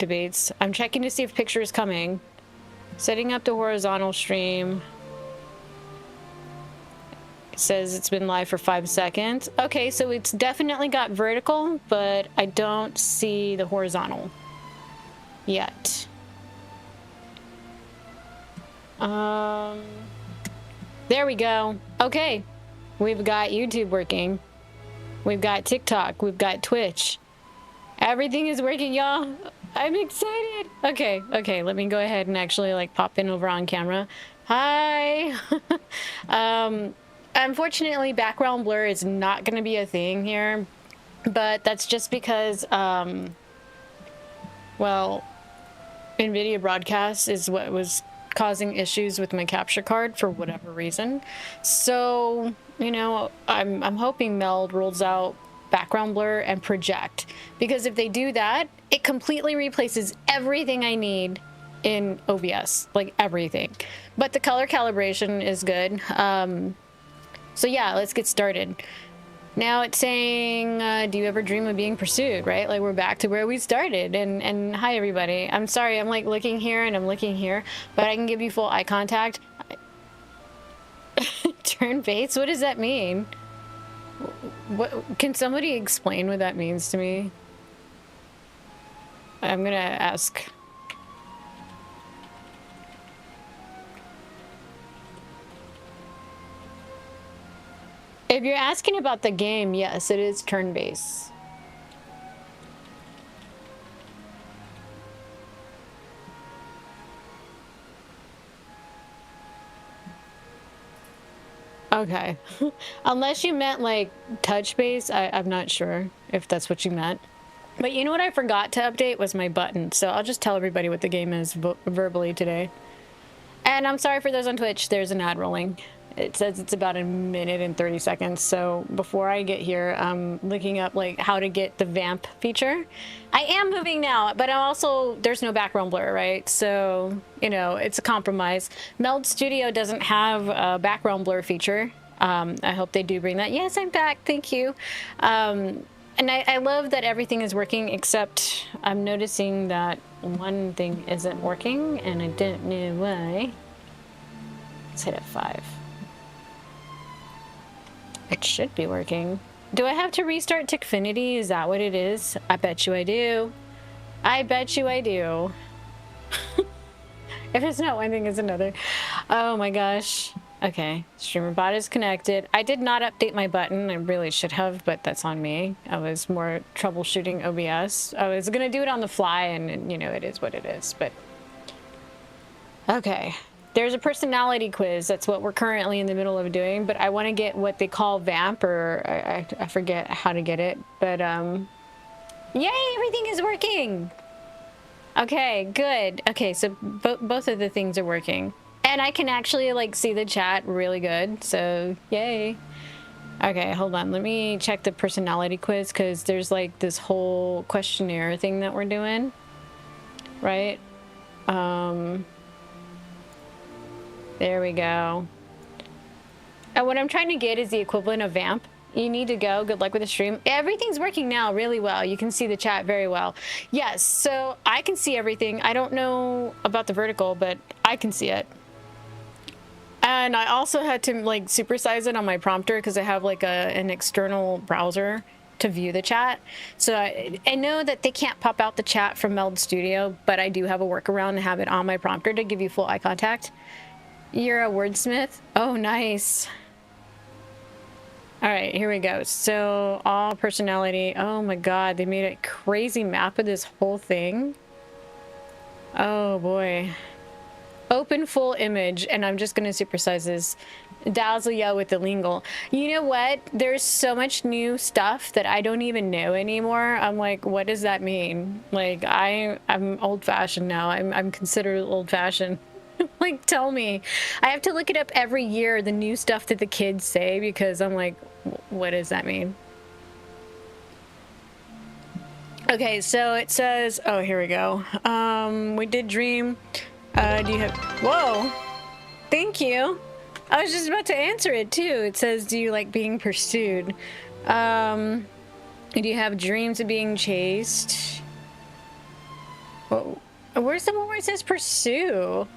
debates. I'm checking to see if picture is coming. Setting up the horizontal stream. It says it's been live for 5 seconds. Okay, so it's definitely got vertical, but I don't see the horizontal yet. There we go. Okay, we've got YouTube working. We've got TikTok. We've got Twitch. Everything is working, y'all. I'm excited. Okay, okay, let me go ahead and actually like pop in over on camera. Hi. Unfortunately, background blur is not going to be a thing here, but that's just because, well, NVIDIA Broadcast is what was causing issues with my capture card for whatever reason. So, you know, I'm hoping Meld rolls out background blur and project, because if they do that, it completely replaces everything I need in OBS, like everything. But the color calibration is good. So yeah, let's get started. Now it's saying, do you ever dream of being pursued, right? Like we're back to where we started. And hi everybody. I'm sorry, I'm like looking here and I'm looking here, but I can give you full eye contact. Turn base? What does that mean? What, can somebody explain what that means to me? I'm gonna ask. If you're asking about the game, yes, it is turn-based. Okay. Unless you meant like touch-based, I'm not sure if that's what you meant. But you know what I forgot to update was my button, so I'll just tell everybody what the game is verbally today. And I'm sorry for those on Twitch, there's an ad rolling. It says it's about 1 minute and 30 seconds. So before I get here, I'm looking up like how to get the vamp feature. I am moving now, but I'm also, there's no background blur, right? So, you know, it's a compromise. Meld Studio doesn't have a background blur feature. I hope they do bring that. Yes, I'm back. Thank you. And I love that everything is working, except I'm noticing that one thing isn't working and I don't know why. Let's hit F5. It should be working. Do I have to restart Tickfinity? Is that what it is? I bet you I do. I bet you I do. If it's not one thing, it's another. Oh my gosh. Okay, StreamerBot is connected. I did not update my button. I really should have, but that's on me. I was more troubleshooting OBS. I was gonna do it on the fly, and you know, it is what it is, but... Okay. There's a personality quiz. That's what we're currently in the middle of doing, but I want to get what they call vamp, or I forget how to get it, but yay, everything is working. Okay, good. Okay, so both of the things are working, and I can actually like see the chat really good, so yay. Okay, hold on, let me check the personality quiz, because there's like this whole questionnaire thing that we're doing, right? There we go. And what I'm trying to get is the equivalent of vamp. You need to go. Good luck with the stream. Everything's working now really well. You can see the chat very well. Yes, so I can see everything. I don't know about the vertical, but I can see it. And I also had to like supersize it on my prompter because I have like an external browser to view the chat. So I know that they can't pop out the chat from Meld Studio, but I do have a workaround to have it on my prompter to give you full eye contact. You're a wordsmith? Oh, nice. All right, here we go. So all personality. Oh my God, they made a crazy map of this whole thing. Oh boy. Open full image, and I'm just gonna supersize this. Dazzle yell with the lingual. You know what? There's so much new stuff that I don't even know anymore. I'm like, what does that mean? Like, I'm old-fashioned now. I'm considered old-fashioned. Like, tell me. I have to look it up every year, the new stuff that the kids say, because I'm like, what does that mean? Okay, so it says, oh, here we go. We did dream. Do you have, whoa, thank you. I was just about to answer it too. It says, do you like being pursued? Do you have dreams of being chased? Whoa. Where's the one where it says pursue?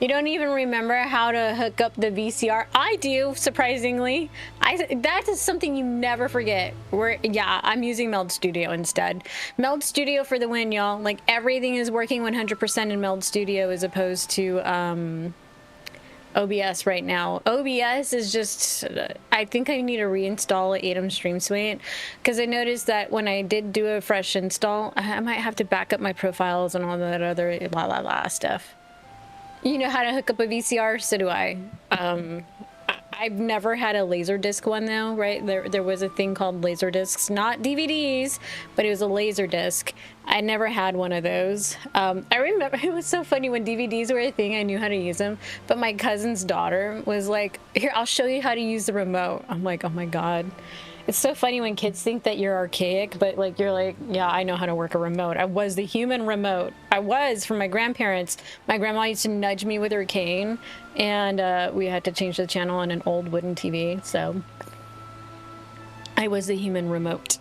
You don't even remember how to hook up the VCR? I do, surprisingly. That is something you never forget. Yeah, I'm using Meld Studio instead. Meld Studio for the win, y'all. Like, everything is working 100% in Meld Studio as opposed to OBS right now. OBS is just... I think I need to reinstall Atom Stream Suite because I noticed that when I did do a fresh install, I might have to back up my profiles and all that other la stuff. You know how to hook up a VCR? So do I. I've never had a Laserdisc one though, right? There was a thing called Laserdiscs, not DVDs, but it was a Laserdisc. I never had one of those. I remember it was so funny when DVDs were a thing, I knew how to use them, but my cousin's daughter was like, here, I'll show you how to use the remote. I'm like, oh my God. It's so funny when kids think that you're archaic, but like you're like, yeah, I know how to work a remote. I was the human remote. I was from my grandparents. My grandma used to nudge me with her cane, and we had to change the channel on an old wooden TV. So I was the human remote.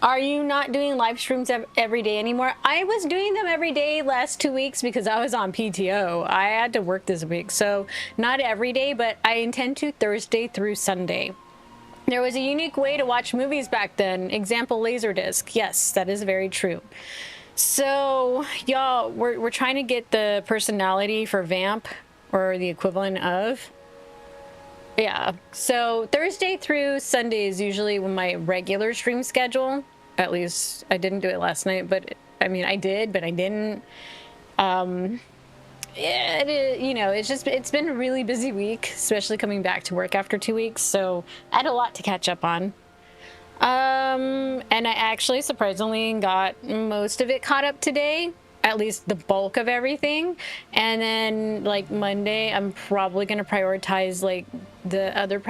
Are you not doing live streams every day anymore? I was doing them every day last 2 weeks because I was on PTO. I had to work this week, so not every day, but I intend to Thursday through Sunday. There was a unique way to watch movies back then. Example, Laserdisc. Yes, that is very true. So, y'all, we're trying to get the personality for Vamp, or the equivalent of. Yeah, so Thursday through Sunday is usually when my regular stream schedule. At least I didn't do it last night, but I mean, I did, but I didn't. Yeah, you know, it's been a really busy week, especially coming back to work after 2 weeks. So I had a lot to catch up on. And I actually surprisingly got most of it caught up today. At least the bulk of everything. And then like Monday, I'm probably going to prioritize like the other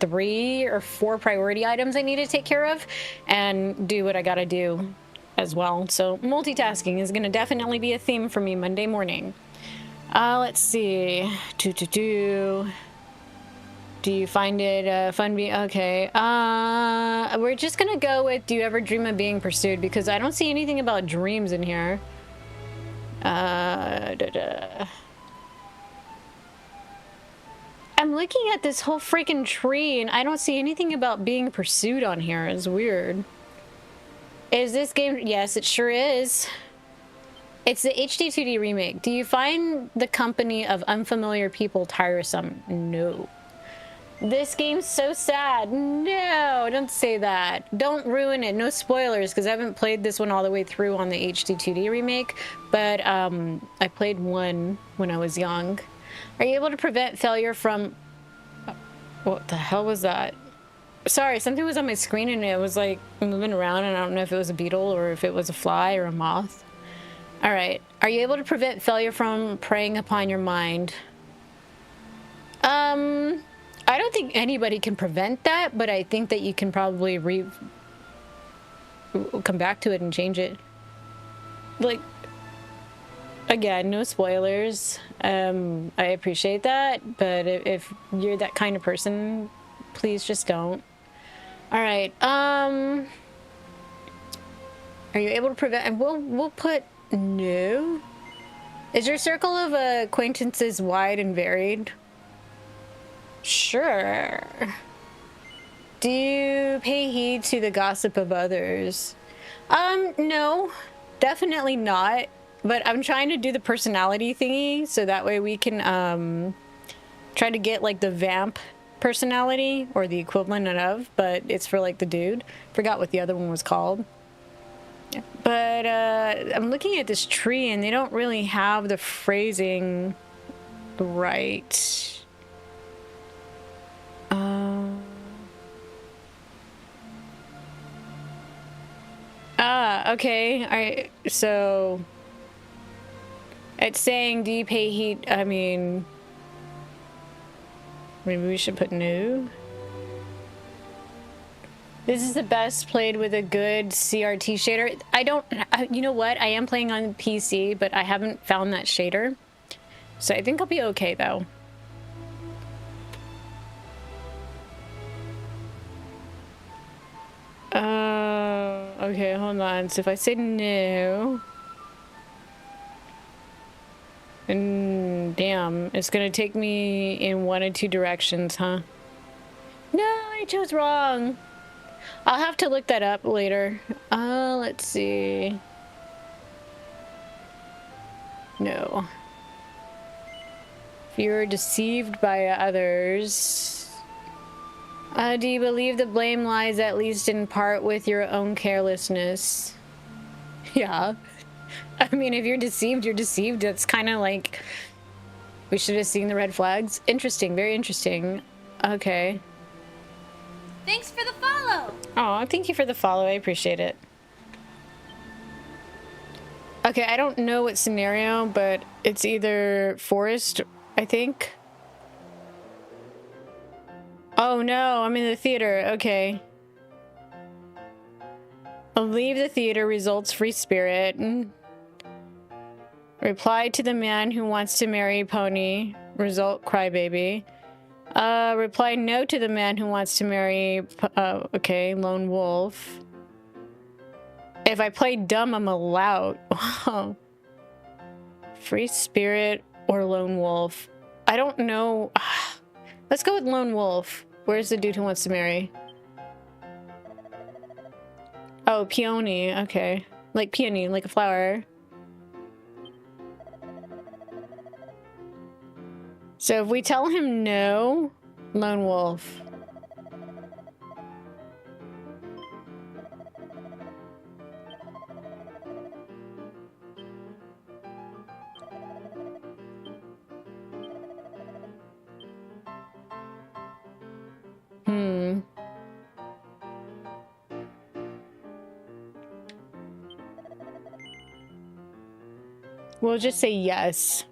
3 or 4 priority items I need to take care of and do what I got to do as well. So multitasking is going to definitely be a theme for me Monday morning. Let's see. Do you find it fun? Okay. We're just going to go with, do you ever dream of being pursued? Because I don't see anything about dreams in here. I'm looking at this whole freaking tree and I don't see anything about being pursued on here. It's weird. Is this game? Yes, it sure is. It's the HD2D remake. Do you find the company of unfamiliar people tiresome? No. This game's so sad. No, don't say that. Don't ruin it. No spoilers, because I haven't played this one all the way through on the HD2D remake, but I played one when I was young. Are you able to prevent failure from... What the hell was that? Sorry, something was on my screen and it was like moving around and I don't know if it was a beetle or if it was a fly or a moth. All right. Are you able to prevent failure from preying upon your mind? I don't think anybody can prevent that, but I think that you can probably come back to it and change it. Like, again, no spoilers. I appreciate that, but if you're that kind of person, please just don't. All right. Are you able to prevent? And we'll put no. Is your circle of acquaintances wide and varied? Sure. Do you pay heed to the gossip of others? No, definitely not. But I'm trying to do the personality thingy so that way we can try to get like the vamp personality or the equivalent of, but it's for like the dude. Forgot what the other one was called. But I'm looking at this tree and they don't really have the phrasing right. Okay. So it's saying, do you pay heed? I mean, maybe we should put no. This is the best played with a good CRT shader. You know what? I am playing on PC, but I haven't found that shader. So I think I'll be okay though. Okay, hold on. So if I say no... And damn, it's gonna take me in one of two directions, huh? No, I chose wrong. I'll have to look that up later. Let's see. No. If you're deceived by others... do you believe the blame lies at least in part with your own carelessness? Yeah. I mean, if you're deceived, you're deceived. That's kind of like... We should have seen the red flags. Interesting, very interesting. Okay. Thanks for the follow! Oh, thank you for the follow. I appreciate it. Okay, I don't know what scenario, but it's either forest, I think. Oh no, I'm in the theater. Okay. I'll leave the theater, results free spirit. Reply to the man who wants to marry Pony, result crybaby. Reply no to the man who wants to marry, okay, lone wolf. If I play dumb, I'm allowed. Wow. Free spirit or lone wolf. I don't know. Let's go with lone wolf. Where's the dude who wants to marry? Oh, peony. Okay. Like peony, like a flower. So if we tell him no, lone wolf. We'll just say yes.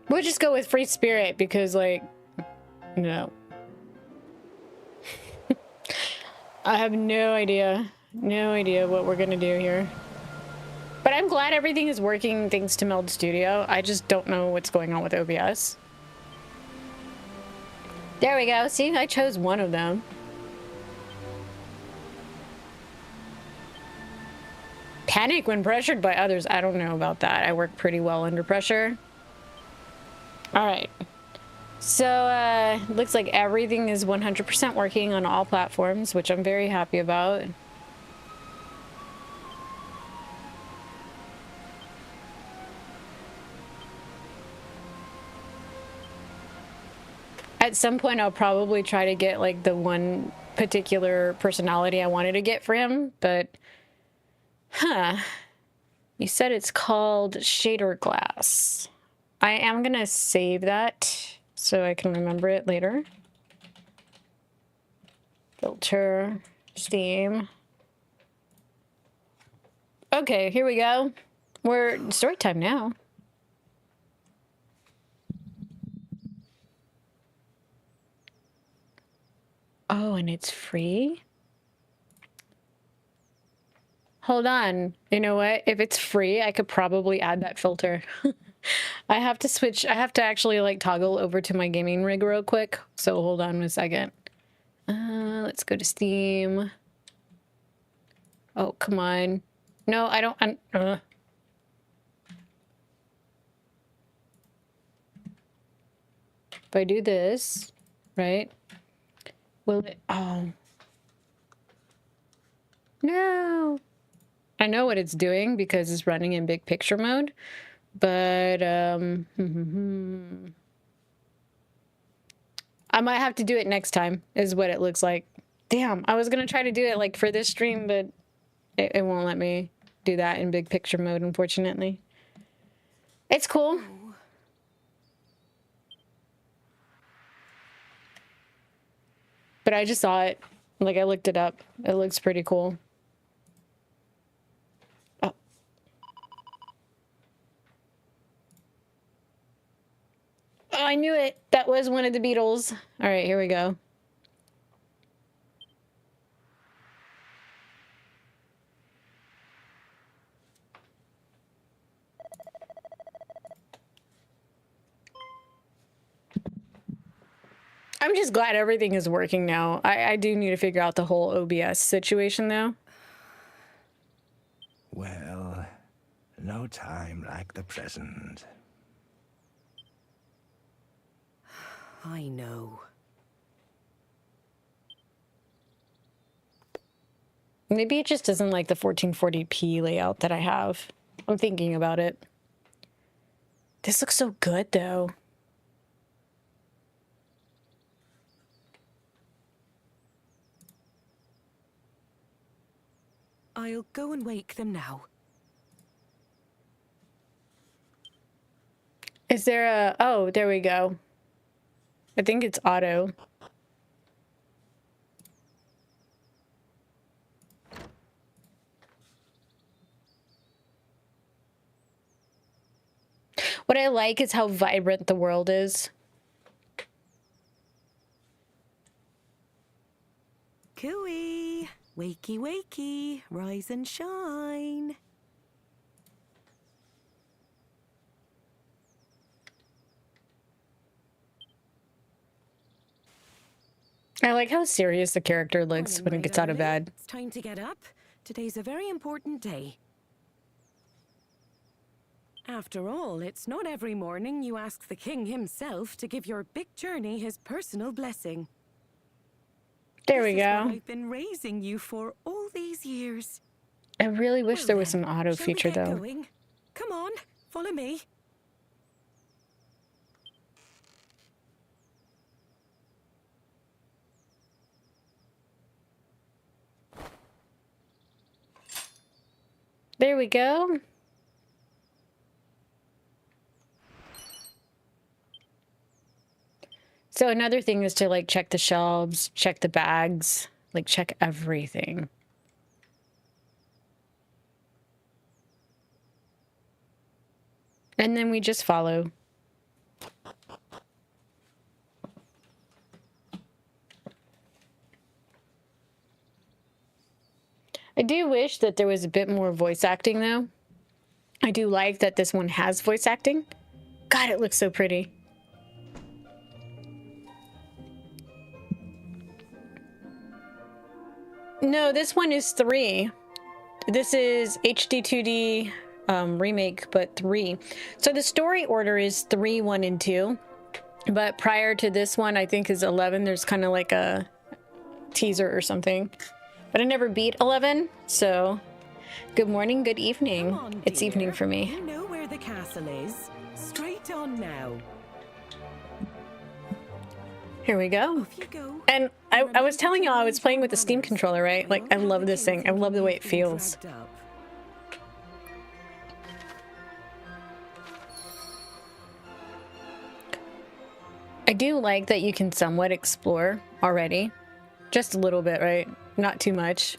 We'll just go with free spirit because, like, no. I have no idea. No idea what we're gonna do here. But I'm glad everything is working thanks to Meld Studio. I just don't know what's going on with OBS. There we go. See, I chose one of them. Panic when pressured by others. I don't know about that. I work pretty well under pressure. All right. So, looks like everything is 100% working on all platforms, which I'm very happy about. At some point, I'll probably try to get, like, the one particular personality I wanted to get for him, but... Huh. You said it's called Shader Glass. I am gonna save that so I can remember it later. Filter, Steam. Okay, here we go. We're story time now. Oh, and it's free? Hold on. You know what? If it's free, I could probably add that filter. I have to switch. I have to actually like toggle over to my gaming rig real quick. So hold on a second. Let's go to Steam. Oh, come on. No, I don't. If I do this, right? Will it? Oh. No. I know what it's doing because it's running in big picture mode. But, I might have to do it next time, is what it looks like. Damn, I was gonna try to do it, like, for this stream, but it won't let me do that in big picture mode, unfortunately. It's cool. But I just saw it. Like, I looked it up. It looks pretty cool. Oh, I knew it. That was one of the Beatles. All right, here we go. I'm just glad everything is working now. I do need to figure out the whole OBS situation, though. Well, no time like the present. I know. Maybe it just doesn't like the 1440p layout that I have. I'm thinking about it. This looks so good, though. I'll go and wake them now. Is there a... Oh, there we go. I think it's auto. What I like is how vibrant the world is. Cooey! Wakey, wakey! Rise and shine! I like how serious the character looks Morning, when my it gets out of darling. bed. It's time to get up. Today's a very important day. After all, it's not every morning you ask the king himself to give your big journey his personal blessing. There we This is what go. I've been raising you for all these years. I really wish Well there was then, some auto shall we feature, get though. going? Come on, follow me. There we go. So another thing is to like check the shelves, check the bags, like check everything. And then we just follow. I do wish that there was a bit more voice acting, though. I do like that this one has voice acting. God, it looks so pretty. No, this one is 3. This is HD 2D remake, but 3. So the story order is 3, 1, and 2. But prior to this one, I think is 11. There's kind of like a teaser or something. But I never beat 11, so good morning, good evening. Come on, It's dear. evening for me. You know where the castle is. Straight on now. Here we go. Off you go. And I was telling y'all I was playing with the Steam controller, right? Like, I love this thing. I love the way it feels. I do like that you can somewhat explore already. Just a little bit, right? Not too much.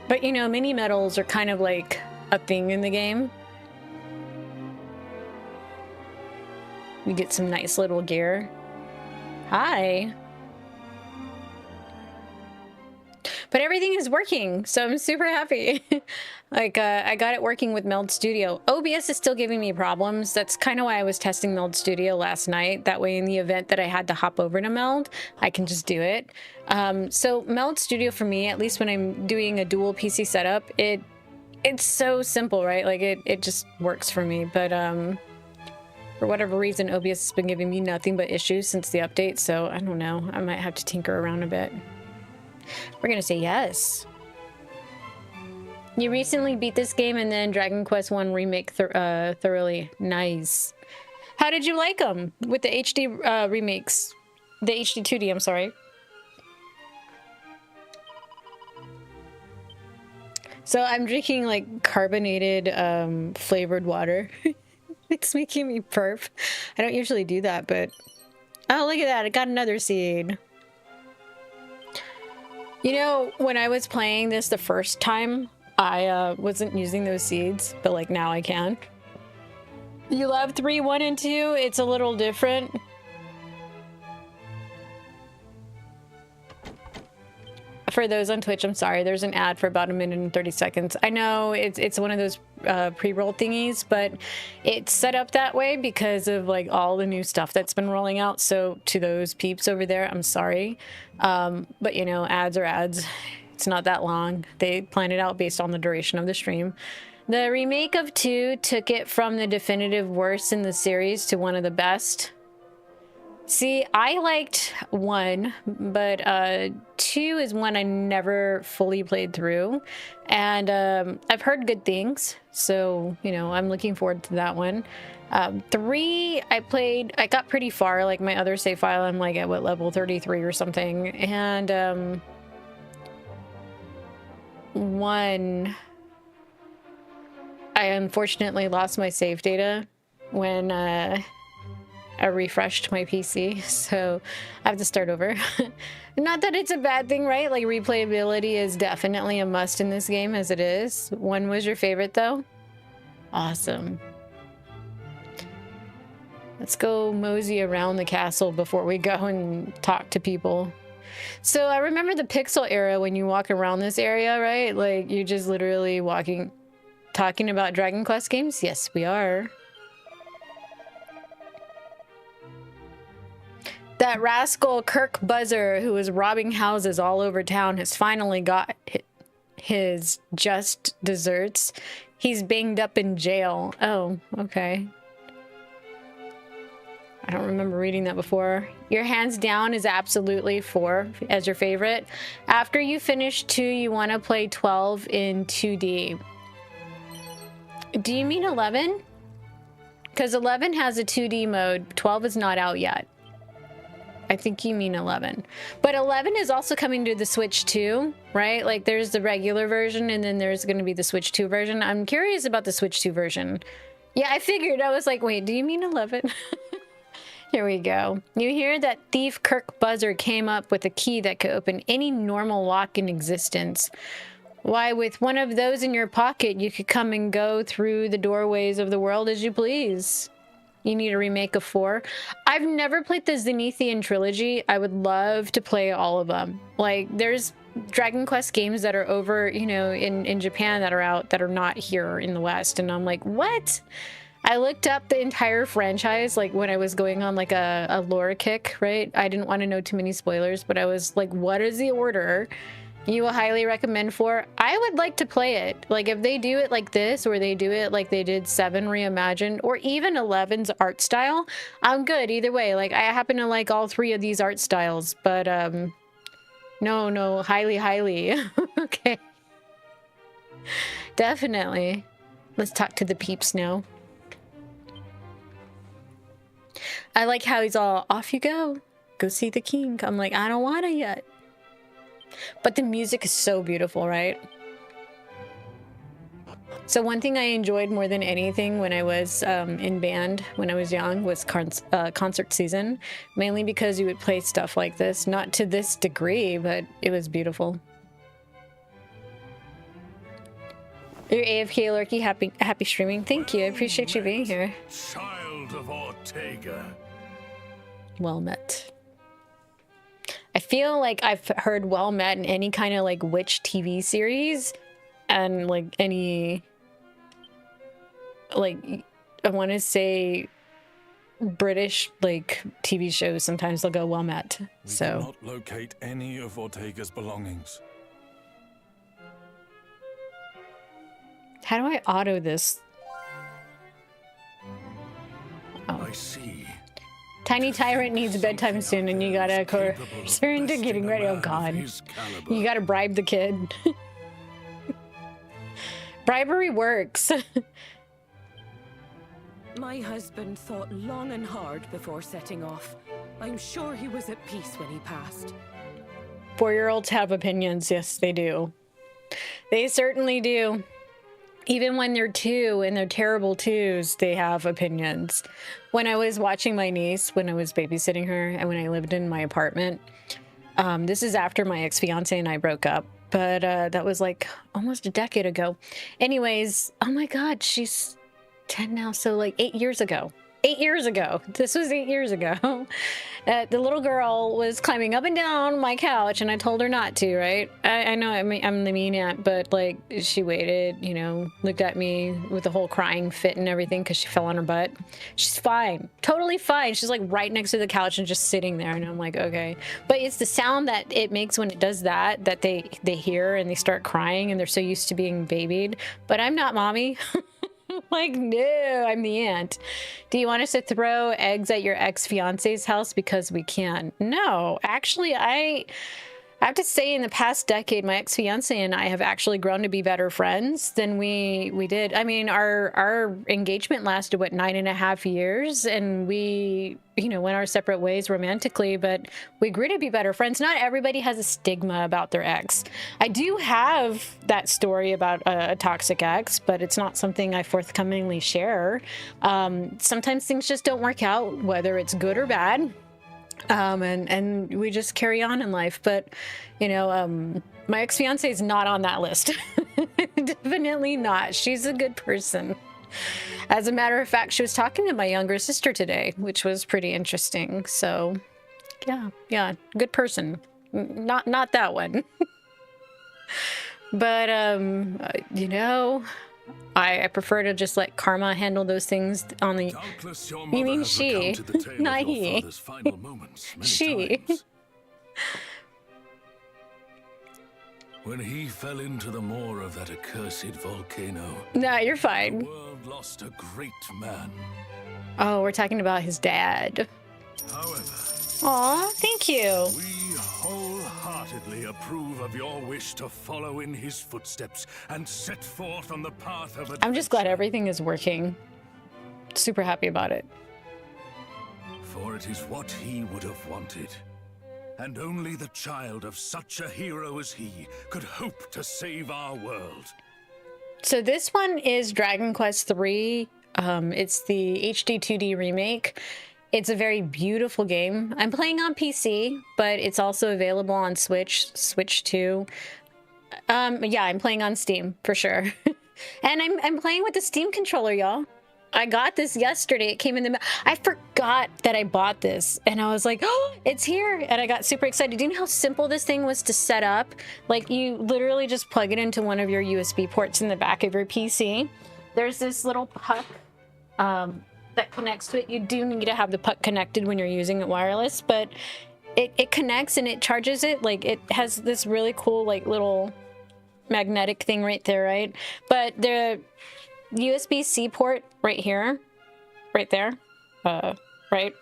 But, you know, mini medals are kind of like a thing in the game. You get some nice little gear. Hi. But everything is working, so I'm super happy. Like, I got it working with Meld Studio. OBS is still giving me problems. That's kind of why I was testing Meld Studio last night. That way, in the event that I had to hop over to Meld, I can just do it. So Meld Studio for me, at least when I'm doing a dual PC setup, it's so simple, right? Like, it just works for me. But for whatever reason, OBS has been giving me nothing but issues since the update. So I don't know. I might have to tinker around a bit. We're gonna say yes. You recently beat this game and then Dragon Quest 1 Remake thoroughly. Nice. How did you like them with the HD remakes? The HD 2D, I'm sorry. So I'm drinking like carbonated flavored water. It's making me burp. I don't usually do that, but... Oh, look at that. I got another seed. You know, when I was playing this the first time, I wasn't using those seeds, but like now I can. You love 3, 1, and 2? It's a little different. For those on Twitch, I'm sorry, there's an ad for about 1 minute and 30 seconds. I know it's one of those pre-roll thingies, but it's set up that way because of like all the new stuff that's been rolling out. So to those peeps over there, I'm sorry. But you know, ads are ads. It's not that long. They plan it out based on the duration of the stream. The remake of 2 took it from the definitive worst in the series to one of the best. See, I liked 1, but 2 is one I never fully played through. And I've heard good things, so, you know, I'm looking forward to that one. 3, I got pretty far, like my other save file, I'm like at what, level 33 or something. And 1... I unfortunately lost my save data when I refreshed my PC, so I have to start over. Not that it's a bad thing, right? Like, replayability is definitely a must in this game, as it is. 1 was your favorite, though? Awesome. Let's go mosey around the castle before we go and talk to people. So I remember the Pixel era when you walk around this area, right? Like, you're just literally walking... Talking about Dragon Quest games? Yes, we are. That rascal Kirk Buzzer, who was robbing houses all over town, has finally got his just desserts. He's banged up in jail. Oh, okay. I don't remember reading that before. Your hands down is absolutely 4 as your favorite. After you finish 2, you want to play 12 in 2D. Do you mean 11? Because 11 has a 2D mode. 12 is not out yet. I think you mean 11. But 11 is also coming to the Switch 2, right? Like, there's the regular version, and then there's going to be the Switch 2 version. I'm curious about the Switch 2 version. Yeah, I figured. I was like, wait, do you mean 11? Here we go. You hear that thief Kirk Buzzer came up with a key that could open any normal lock in existence. Why, with one of those in your pocket, you could come and go through the doorways of the world as you please. You need a remake of 4. I've never played the Zenithian trilogy. I would love to play all of them. Like, there's Dragon Quest games that are over, you know, in Japan that are out that are not here in the West. And I'm like, what? I looked up the entire franchise, like, when I was going on, like, a lore kick, right? I didn't want to know too many spoilers, but I was like, what is the order you will highly recommend 4? I would like to play it. Like, if they do it like this, or they do it like they did 7 reimagined, or even 11's art style, I'm good either way. Like, I happen to like all 3 of these art styles, but no, highly. Okay. Definitely. Let's talk to the peeps now. I like how he's all, off you go. Go see the king. I'm like, I don't want to yet. But the music is so beautiful, right? So one thing I enjoyed more than anything when I was in band when I was young was concert season, mainly because you would play stuff like this. Not to this degree, but it was beautiful. You're AFK Lurky, happy streaming. Thank you. I appreciate you being here. Child of Ortega. Well met. I feel like I've heard well met in any kind of like witch TV series, and like any, like, I want to say British like TV shows, sometimes they'll go well met. We So cannot locate any of Ortega's belongings. how do I auto this? I see. Tiny Tyrant needs bedtime soon, and you gotta turn to getting ready. Oh god, you gotta bribe the kid. Bribery works. My husband thought long and hard before setting off. I'm sure he was at peace when he passed. 4-year-olds have opinions. Yes, they do. They certainly do. Even when they're 2 and they're terrible 2s, they have opinions. When I was watching my niece, when I was babysitting her, and when I lived in my apartment, this is after my ex-fiance and I broke up, but that was like almost a decade ago. Anyways, oh my god, she's 10 now, so like 8 years ago. 8 years ago. This was 8 years ago. The little girl was climbing up and down my couch, and I told her not to, right? I know I'm the mean aunt, but like she waited, you know, looked at me with the whole crying fit and everything because she fell on her butt. She's fine. Totally fine. She's like right next to the couch and just sitting there, and I'm like, okay. But it's the sound that it makes when it does that they hear and they start crying, and they're so used to being babied. But I'm not mommy. Like, no, I'm the aunt. Do you want us to throw eggs at your ex-fiance's house because we can? No, actually, I have to say in the past decade, my ex-fiance and I have actually grown to be better friends than we did. I mean, our engagement lasted, what, 9.5 years, and we, you know, went our separate ways romantically, but we grew to be better friends. Not everybody has a stigma about their ex. I do have that story about a toxic ex, but it's not something I forthcomingly share. Sometimes things just don't work out, whether it's good or bad. And we just carry on in life. But, you know, my ex-fiance is not on that list. Definitely not. She's a good person. As a matter of fact, she was talking to my younger sister today, which was pretty interesting. So, yeah, good person. Not that one. But, you know, I prefer to just let karma handle those things on the... You mean she, not he. She. When he fell into the maw of that accursed volcano, Nah, you're the fine. world lost a great man. Oh, we're talking about his dad. However, Aw, thank you. we wholeheartedly approve of your wish to follow in his footsteps and set forth on the path of adventure. I'm just glad everything is working. Super happy about it. For it is what he would have wanted. And only the child of such a hero as he could hope to save our world. So this one is Dragon Quest III. It's the HD 2D remake. It's a very beautiful game. I'm playing on PC, but it's also available on Switch 2. Yeah, I'm playing on Steam for sure. And I'm playing with the Steam controller, y'all. I got this yesterday. It came in the mail. I forgot that I bought this, and I was like, oh, it's here. And I got super excited. Do you know how simple this thing was to set up? Like, you literally just plug it into one of your USB ports in the back of your PC. There's this little puck that connects to it. You do need to have the puck connected when you're using it wireless, but it connects and it charges it. Like, it has this really cool, like, little magnetic thing right there, right? But the USB-C port right here, right there, right?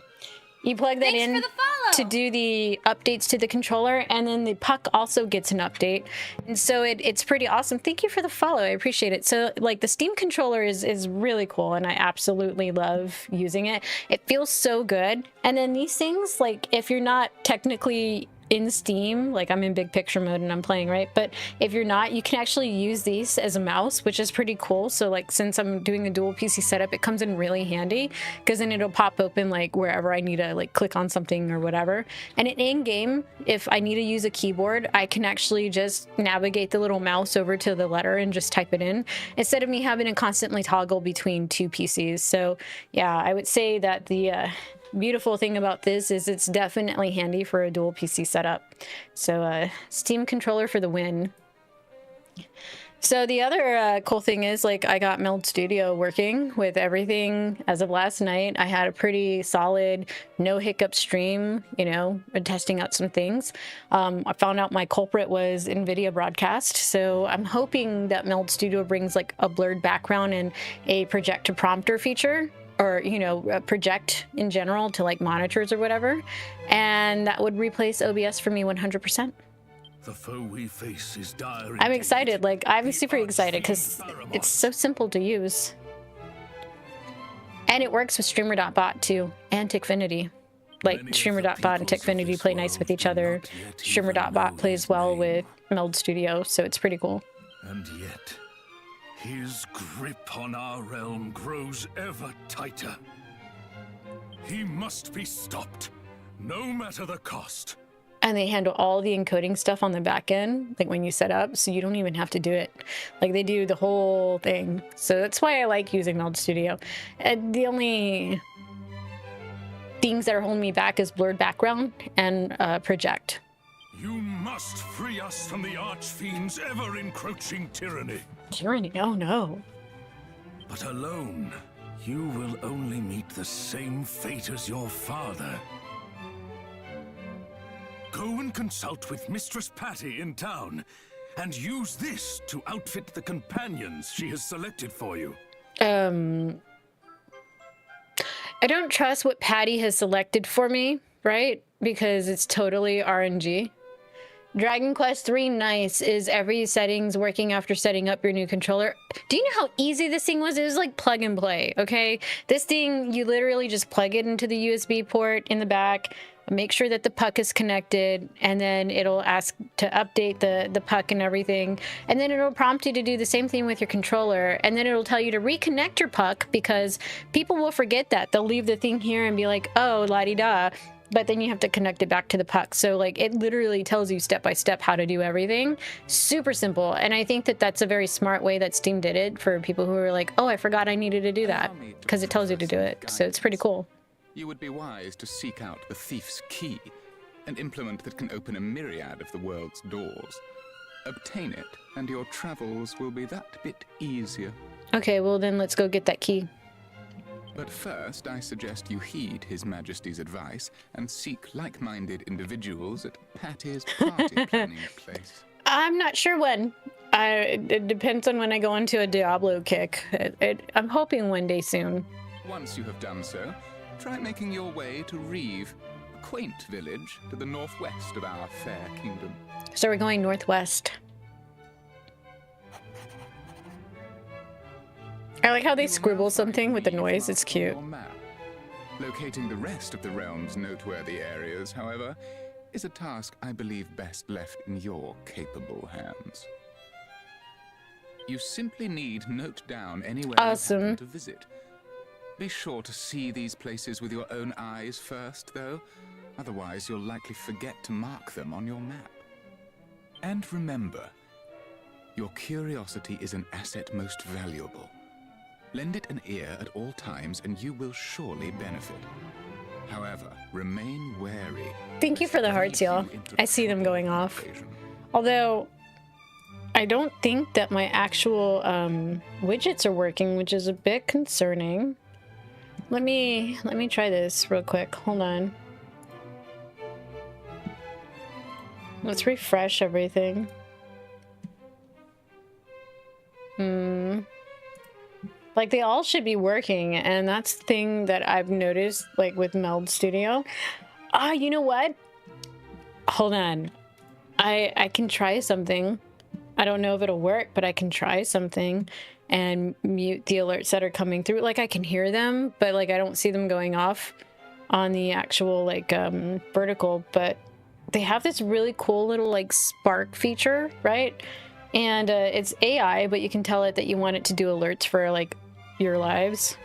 You plug that Thanks in for the follow. to do the updates to the controller, and then the puck also gets an update. And so it's pretty awesome. Thank you for the follow. I appreciate it. So, like, the Steam controller is really cool, and I absolutely love using it. It feels so good. And then these things, like, if you're not technically in Steam, like I'm in big picture mode and I'm playing, right? But if you're not, you can actually use these as a mouse, which is pretty cool. So, like, since I'm doing a dual PC setup, it comes in really handy because then it'll pop open like wherever I need to, like, click on something or whatever. And in game, if I need to use a keyboard, I can actually just navigate the little mouse over to the letter and just type it in instead of me having to constantly toggle between two PCs. So yeah, I would say that the beautiful thing about this is it's definitely handy for a dual PC setup. So Steam controller for the win. So the other cool thing is, like, I got Meld Studio working with everything as of last night. I had a pretty solid, no hiccup stream, you know, testing out some things. I found out my culprit was NVIDIA Broadcast. So I'm hoping that Meld Studio brings, like, a blurred background and a project to prompter feature, or, you know, project in general to, like, monitors or whatever. And that would replace OBS for me 100%. The foe we face is dire. I'm indeed. excited. Like, I'm The super excited because unseen Paramount. it's so simple to use. And it works with Streamer.bot too, and Tickfinity. Like, Many of the Streamer.bot and peoples of Tickfinity this play nice world with each do other. not yet even Streamer.bot know plays his well name. with Meld Studio, so it's pretty cool. And yet, his grip on our realm grows ever tighter. He must be stopped, no matter the cost. and they handle all the encoding stuff on the back end, like when you set up, so you don't even have to do it. Like they do the whole thing. So that's why I like using Meld Studio. And the only things that are holding me back is blurred background and project. You must free us from the Archfiend's ever-encroaching tyranny. Tyranny? Oh no. But alone, you will only meet the same fate as your father. Go and consult with Mistress Patty in town, and use this to outfit the companions she has selected for you. I don't trust what Patty has selected for me, right? Because it's totally RNG. Dragon Quest III Nice is every settings working after setting up your new controller. Do you know how easy this thing was? It was like plug and play, okay? This thing, you literally just plug it into the USB port in the back, make sure that the puck is connected, and then it'll ask to update the puck and everything. And then it'll prompt you to do the same thing with your controller. And then it'll tell you to reconnect your puck, because people will forget that. They'll leave the thing here and be like, oh, la-di-da. But then you have to connect it back to the puck. So like it literally tells you step by step how to do everything. Super simple. And I think that that's a very smart way that Steam did it for people who are like, oh, I forgot I needed to do that, because it tells you to do it. So it's pretty cool. You would be wise to seek out the Thief's Key, an implement that can open a myriad of the world's doors. Obtain it, and your travels will be that bit easier. Okay, well then let's go get that key. But first, I suggest you heed His Majesty's advice and seek like-minded individuals at Patty's party planning place. I'm not sure when. It depends on when I go into a Diablo kick. I'm hoping one day soon. Once you have done so, try making your way to Reeve, a quaint village to the northwest of our fair kingdom. So we're going northwest. I like how they scribble something with the noise. It's cute. Locating the rest of the realm's noteworthy areas, however, is a task I believe best left in your capable hands. You simply need note down anywhere you happen to visit. Be sure to see these places with your own eyes first, though. Otherwise, you'll likely forget to mark them on your map. And remember, your curiosity is an asset most valuable. Lend it an ear at all times, and you will surely benefit. However, remain wary. Thank you for the hearts, y'all. I see them going off. Although, I don't think that my actual widgets are working, which is a bit concerning. Let me try this real quick. Hold on. Let's refresh everything. Like they all should be working, and that's the thing that I've noticed, like with Meld Studio. You know what? Hold on. I can try something. I don't know if it'll work, but I can try something and mute the alerts that are coming through. Like I can hear them, but like I don't see them going off on the actual like vertical. But they have this really cool little like spark feature, right? And it's AI, but you can tell it that you want it to do alerts for like your lives.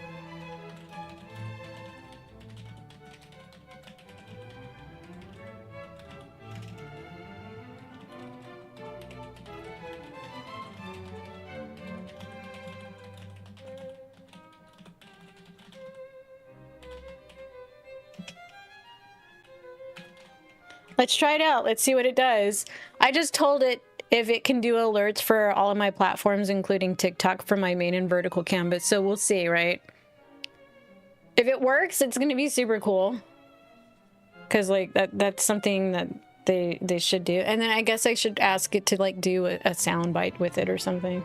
Let's try it out. Let's see what it does. I just told it if it can do alerts for all of my platforms, including TikTok, for my main and vertical canvas. So we'll see, right? If it works, it's going to be super cool. Because like that's something that they should do. And then I guess I should ask it to like do a sound bite with it or something.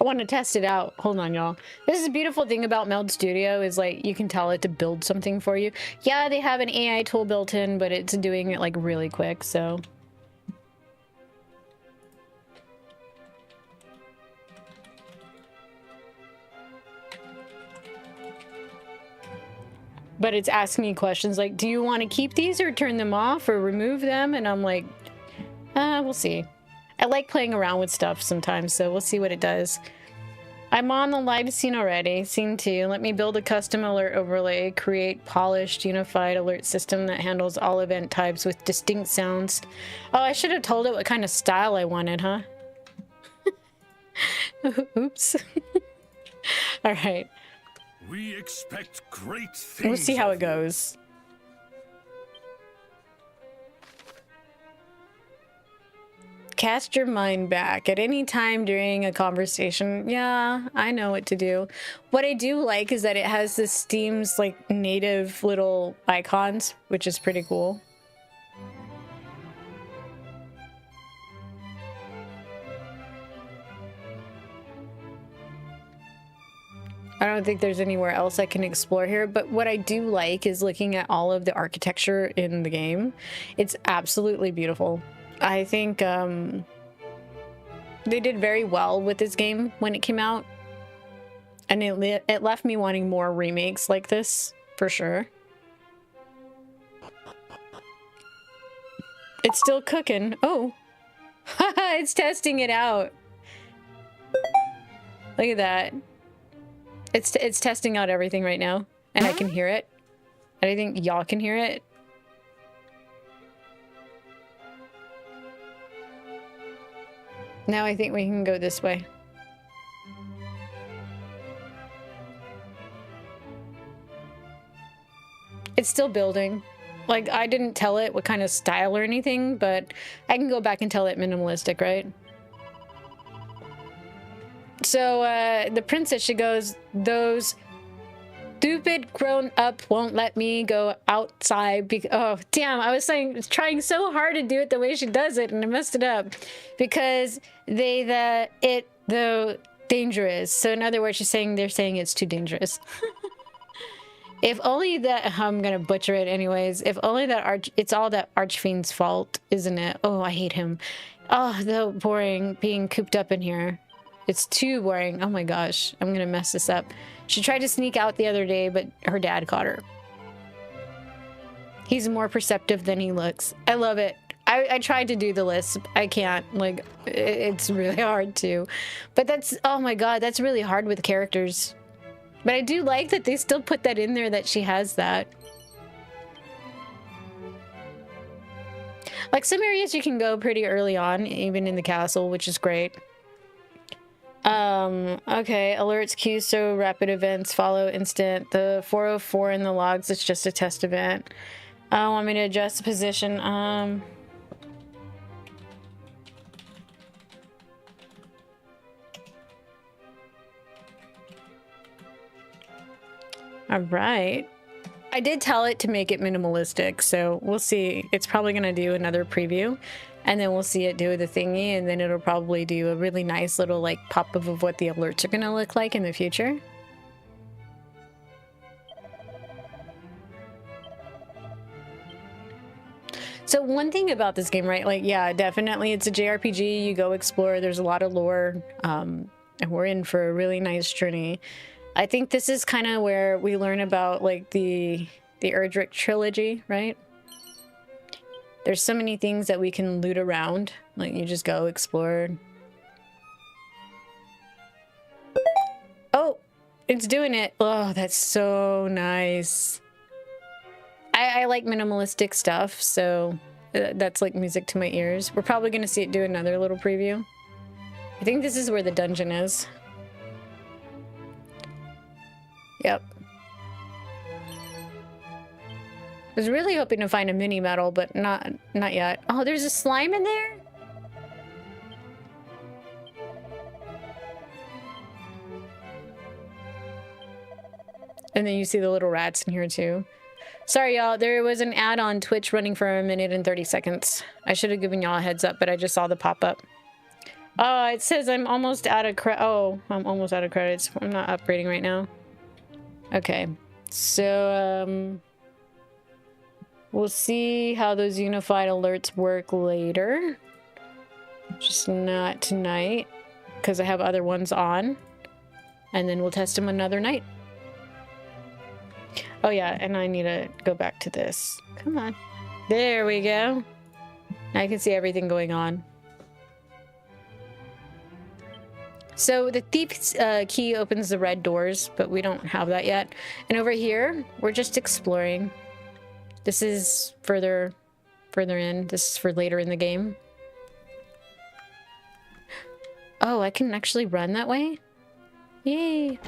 I want to test it out. Hold on, y'all. This is the beautiful thing about Meld Studio is like you can tell it to build something for you. Yeah, they have an AI tool built in, but it's doing it like really quick, so. But it's asking me questions like, do you want to keep these or turn them off or remove them? And I'm like, we'll see. I like playing around with stuff sometimes, so we'll see what it does. I'm on the live scene already. Scene 2. Let me build a custom alert overlay. Create polished, unified alert system that handles all event types with distinct sounds. Oh, I should have told it what kind of style I wanted, huh? Oops. All right. We expect great things. We'll see how of it you. goes. Cast your mind back at any time during a conversation. Yeah, I know what to do. What I do like is that it has the Steam's like native little icons, which is pretty cool. I don't think there's anywhere else I can explore here, but what I do like is looking at all of the architecture in the game. It's absolutely beautiful. I think they did very well with this game when it came out, and it left me wanting more remakes like this, for sure. It's still cooking. Oh, it's testing it out. Look at that. It's testing out everything right now, and I can hear it. And I think y'all can hear it. Now I think we can go this way. It's still building. Like, I didn't tell it what kind of style or anything, but I can go back and tell it minimalistic, right? So, the princess, she goes, those stupid grown-up won't let me go outside. Oh, damn, I was trying so hard to do it the way she does it, and I messed it up. Because they're dangerous. So, in other words, they're saying it's too dangerous. If only that, I'm gonna butcher it anyways. If only that it's all that Archfiend's fault, isn't it? Oh, I hate him. Oh, the boring being cooped up in here. It's too boring. Oh my gosh, I'm gonna mess this up. She tried to sneak out the other day, but her dad caught her. He's more perceptive than he looks. I love it. I tried to do the lisp. I can't. Like, it's really hard to. But that's, oh my god, that's really hard with characters. But I do like that they still put that in there, that she has that. Like, some areas you can go pretty early on, even in the castle, which is great. Okay, alerts, queues, so rapid events, follow instant. The 404 in the logs, it's just a test event. Want me to adjust the position? All right. I did tell it to make it minimalistic, so we'll see. It's probably going to do another preview, and then we'll see it do the thingy, and then it'll probably do a really nice little like pop-up of what the alerts are going to look like in the future. So one thing about this game, right? Like, yeah, definitely it's a JRPG. You go explore. There's a lot of lore, and we're in for a really nice journey. I think this is kind of where we learn about like the Erdrick trilogy, right? There's so many things that we can loot around. Like, you just go explore. Oh, it's doing it. Oh, that's so nice. I like minimalistic stuff, so that's like music to my ears. We're probably going to see it do another little preview. I think this is where the dungeon is. Yep. I was really hoping to find a mini medal, but not yet. Oh, there's a slime in there? And then you see the little rats in here too. Sorry, y'all. There was an ad on Twitch running for 1 minute and 30 seconds. I should have given y'all a heads up, but I just saw the pop-up. Oh, it says I'm almost out of I'm almost out of credits. I'm not upgrading right now. Okay. So, we'll see how those unified alerts work later. Just not tonight, because I have other ones on. And then we'll test them another night. Oh yeah, and I need to go back to this. Come on. There we go. Now I can see everything going on. So the thief's key opens the red doors, but we don't have that yet. And over here, we're just exploring. This is further in. This is for later in the game. Oh, I can actually run that way? Yay!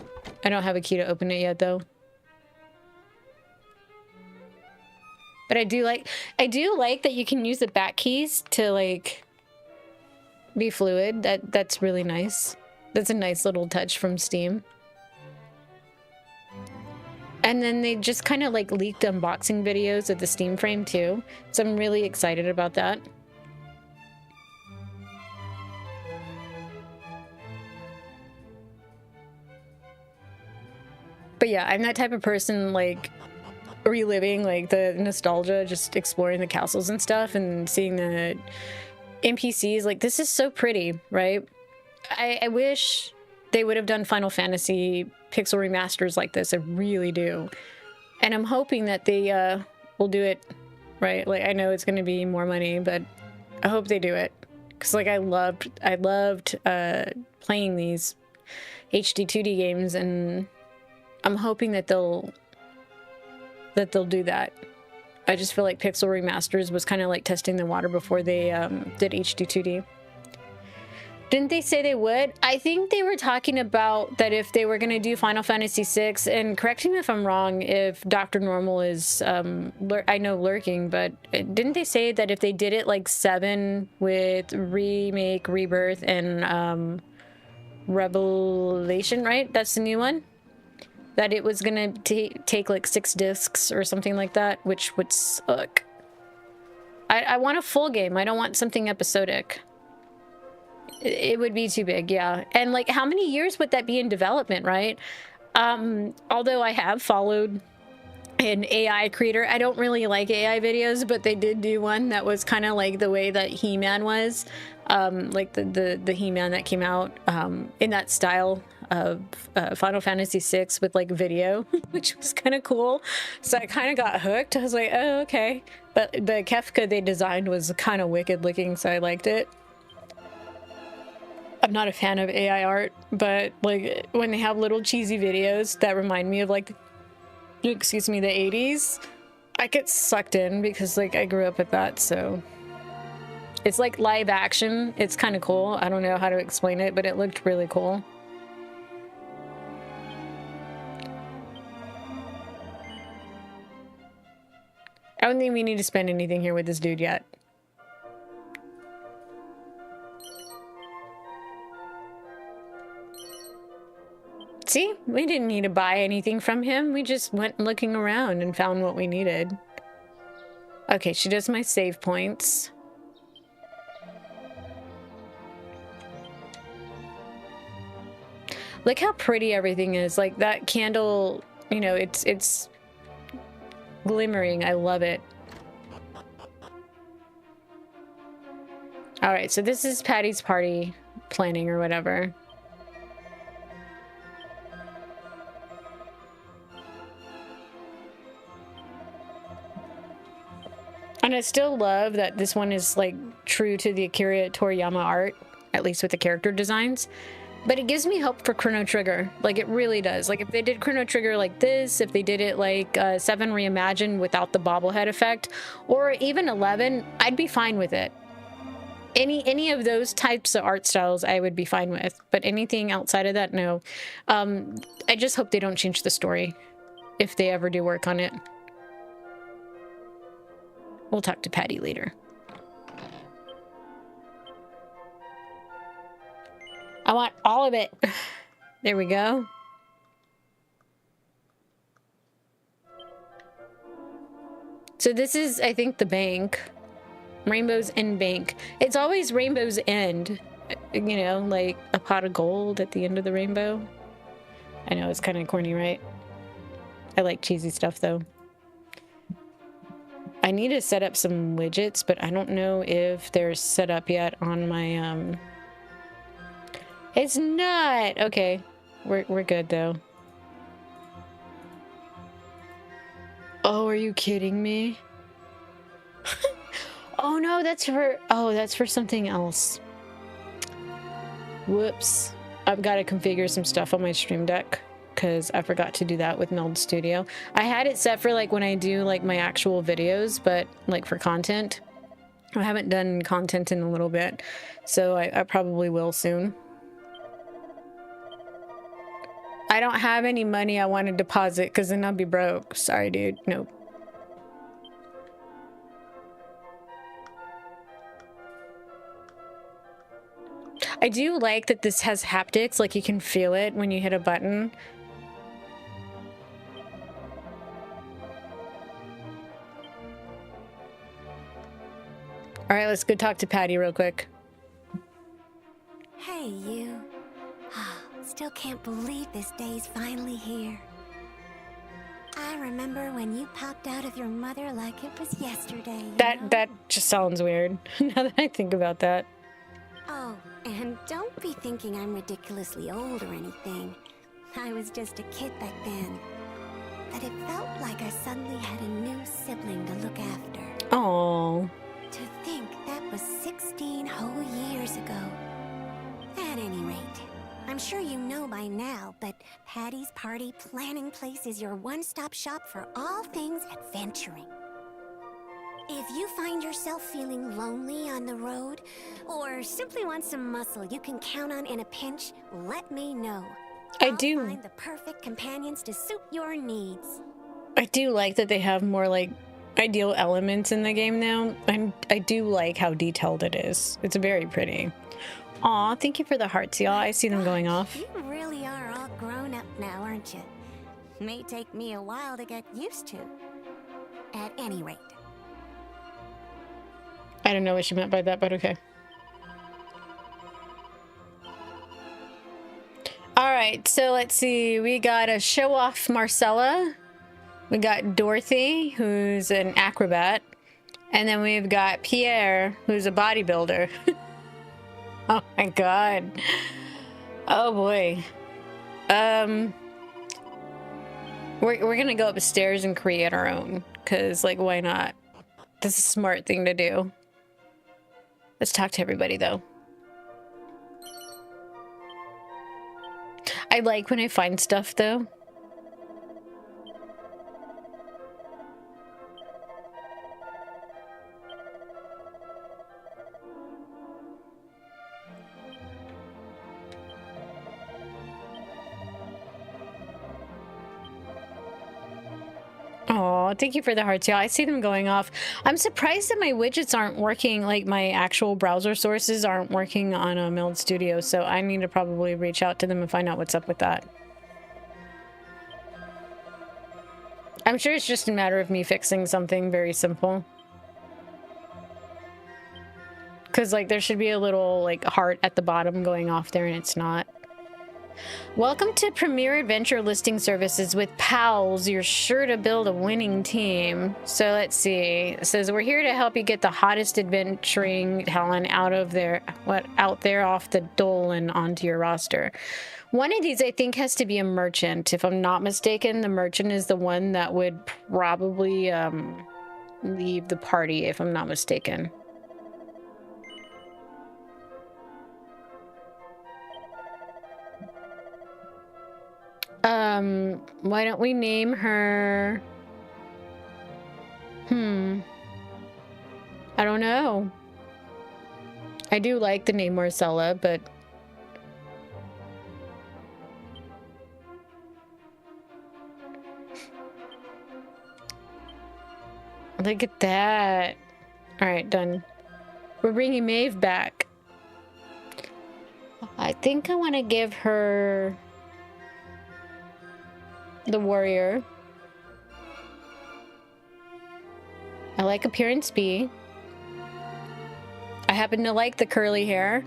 I don't have a key to open it yet, though. But I do like that you can use the back keys to, like, be fluid. That's really nice. That's a nice little touch from Steam. And then they just kind of, like, leaked unboxing videos of the Steam frame, too. So I'm really excited about that. But yeah, I'm that type of person, like, reliving, like, the nostalgia, just exploring the castles and stuff and seeing the NPCs. Like, this is so pretty, right? I wish they would have done Final Fantasy pixel remasters like this. I really do. And I'm hoping that they will do it, right? Like, I know it's going to be more money, but I hope they do it. Because, like, I loved playing these HD 2D games, and I'm hoping that they'll do that. I just feel like Pixel Remasters was kind of like testing the water before they did HD 2D. Didn't they say they would? I think they were talking about that if they were going to do Final Fantasy VI, and correct me if I'm wrong, if Dr. Normal is, I know lurking, but didn't they say that if they did it like 7 with Remake, Rebirth, and Revelation, right? That's the new one? That it was gonna take like 6 discs or something like that, which would suck. I want a full game. I don't want something episodic. It would be too big, yeah. And like, how many years would that be in development, right? Although I have followed an AI creator. I don't really like AI videos, but they did do one that was kind of like the way that He-Man was. Like the He-Man that came out in that style of Final Fantasy VI with like video, which was kind of cool. So I kind of got hooked. I was like, oh, okay. But the Kefka they designed was kind of wicked looking, so I liked it. I'm not a fan of AI art, but like when they have little cheesy videos that remind me of like, excuse me, the 80s, I get sucked in because like I grew up with that, so. It's like live action. It's kind of cool. I don't know how to explain it, but it looked really cool. I don't think we need to spend anything here with this dude yet. See, we didn't need to buy anything from him. We just went looking around and found what we needed. Okay, she does my save points. Look how pretty everything is. Like that candle, you know, it's glimmering. I love it. All right, so this is Patty's party planning or whatever. And I still love that this one is like true to the Akira Toriyama art, at least with the character designs. But it gives me hope for Chrono Trigger. Like, it really does. Like, if they did Chrono Trigger like this, if they did it like 7 Reimagined without the bobblehead effect, or even 11, I'd be fine with it. Any of those types of art styles, I would be fine with. But anything outside of that, no. I just hope they don't change the story, if they ever do work on it. We'll talk to Patty later. I want all of it. There we go. So this is, I think, the bank. Rainbow's End Bank. It's always Rainbow's End. You know, like a pot of gold at the end of the rainbow. I know, it's kind of corny, right? I like cheesy stuff, though. I need to set up some widgets, but I don't know if they're set up yet on my, It's not! Okay. We're good, though. Oh, are you kidding me? Oh no, that's for something else. Whoops. I've got to configure some stuff on my Stream Deck because I forgot to do that with Meld Studio. I had it set for like when I do like my actual videos, but like for content. I haven't done content in a little bit, so I probably will soon. I don't have any money I want to deposit because then I'll be broke. Sorry, dude. Nope. I do like that this has haptics, like you can feel it when you hit a button. All right, let's go talk to Patty real quick. Hey, you. Still can't believe this day's finally here. I remember when you popped out of your mother like it was yesterday. You know? That just sounds weird now that I think about that. Oh, and don't be thinking I'm ridiculously old or anything. I was just a kid back then. But it felt like I suddenly had a new sibling to look after. Oh. To think that was 16 whole years ago. At any rate, I'm sure you know by now, but Patty's Party Planning Place is your one-stop shop for all things adventuring. If you find yourself feeling lonely on the road, or simply want some muscle you can count on in a pinch, let me know. I'll find the perfect companions to suit your needs. I do like that they have more like ideal elements in the game now. I do like how detailed it is. It's very pretty. Aw, thank you for the hearts, y'all. I see them going off. You really are all grown up now, aren't you? May take me a while to get used to. At any rate. I don't know what she meant by that, but okay. All right, so let's see. We got a show off Marcella. We got Dorothy, who's an acrobat. And then we've got Pierre, who's a bodybuilder. Oh my god. Oh boy. We're gonna go upstairs and create our own, because like why not? This is a smart thing to do. Let's talk to everybody though. I like when I find stuff though. Oh, thank you for the hearts, y'all. I see them going off. I'm surprised that my widgets aren't working, like my actual browser sources aren't working on a Meld Studio, so I need to probably reach out to them and find out what's up with that. I'm sure it's just a matter of me fixing something very simple. Because, like, there should be a little, like, heart at the bottom going off there, and it's not. Welcome to Premier Adventure Listing Services with PALS. You're sure to build a winning team. So let's see. It says we're here to help you get the hottest adventuring talent out there off the dole and onto your roster. One of these I think has to be a merchant. If I'm not mistaken, the merchant is the one that would probably leave the party, if I'm not mistaken. Why don't we name her? I don't know. I do like the name Marcella, but look at that. All right, done. We're bringing Maeve back. I think I want to give her the warrior. I like appearance B. I happen to like the curly hair.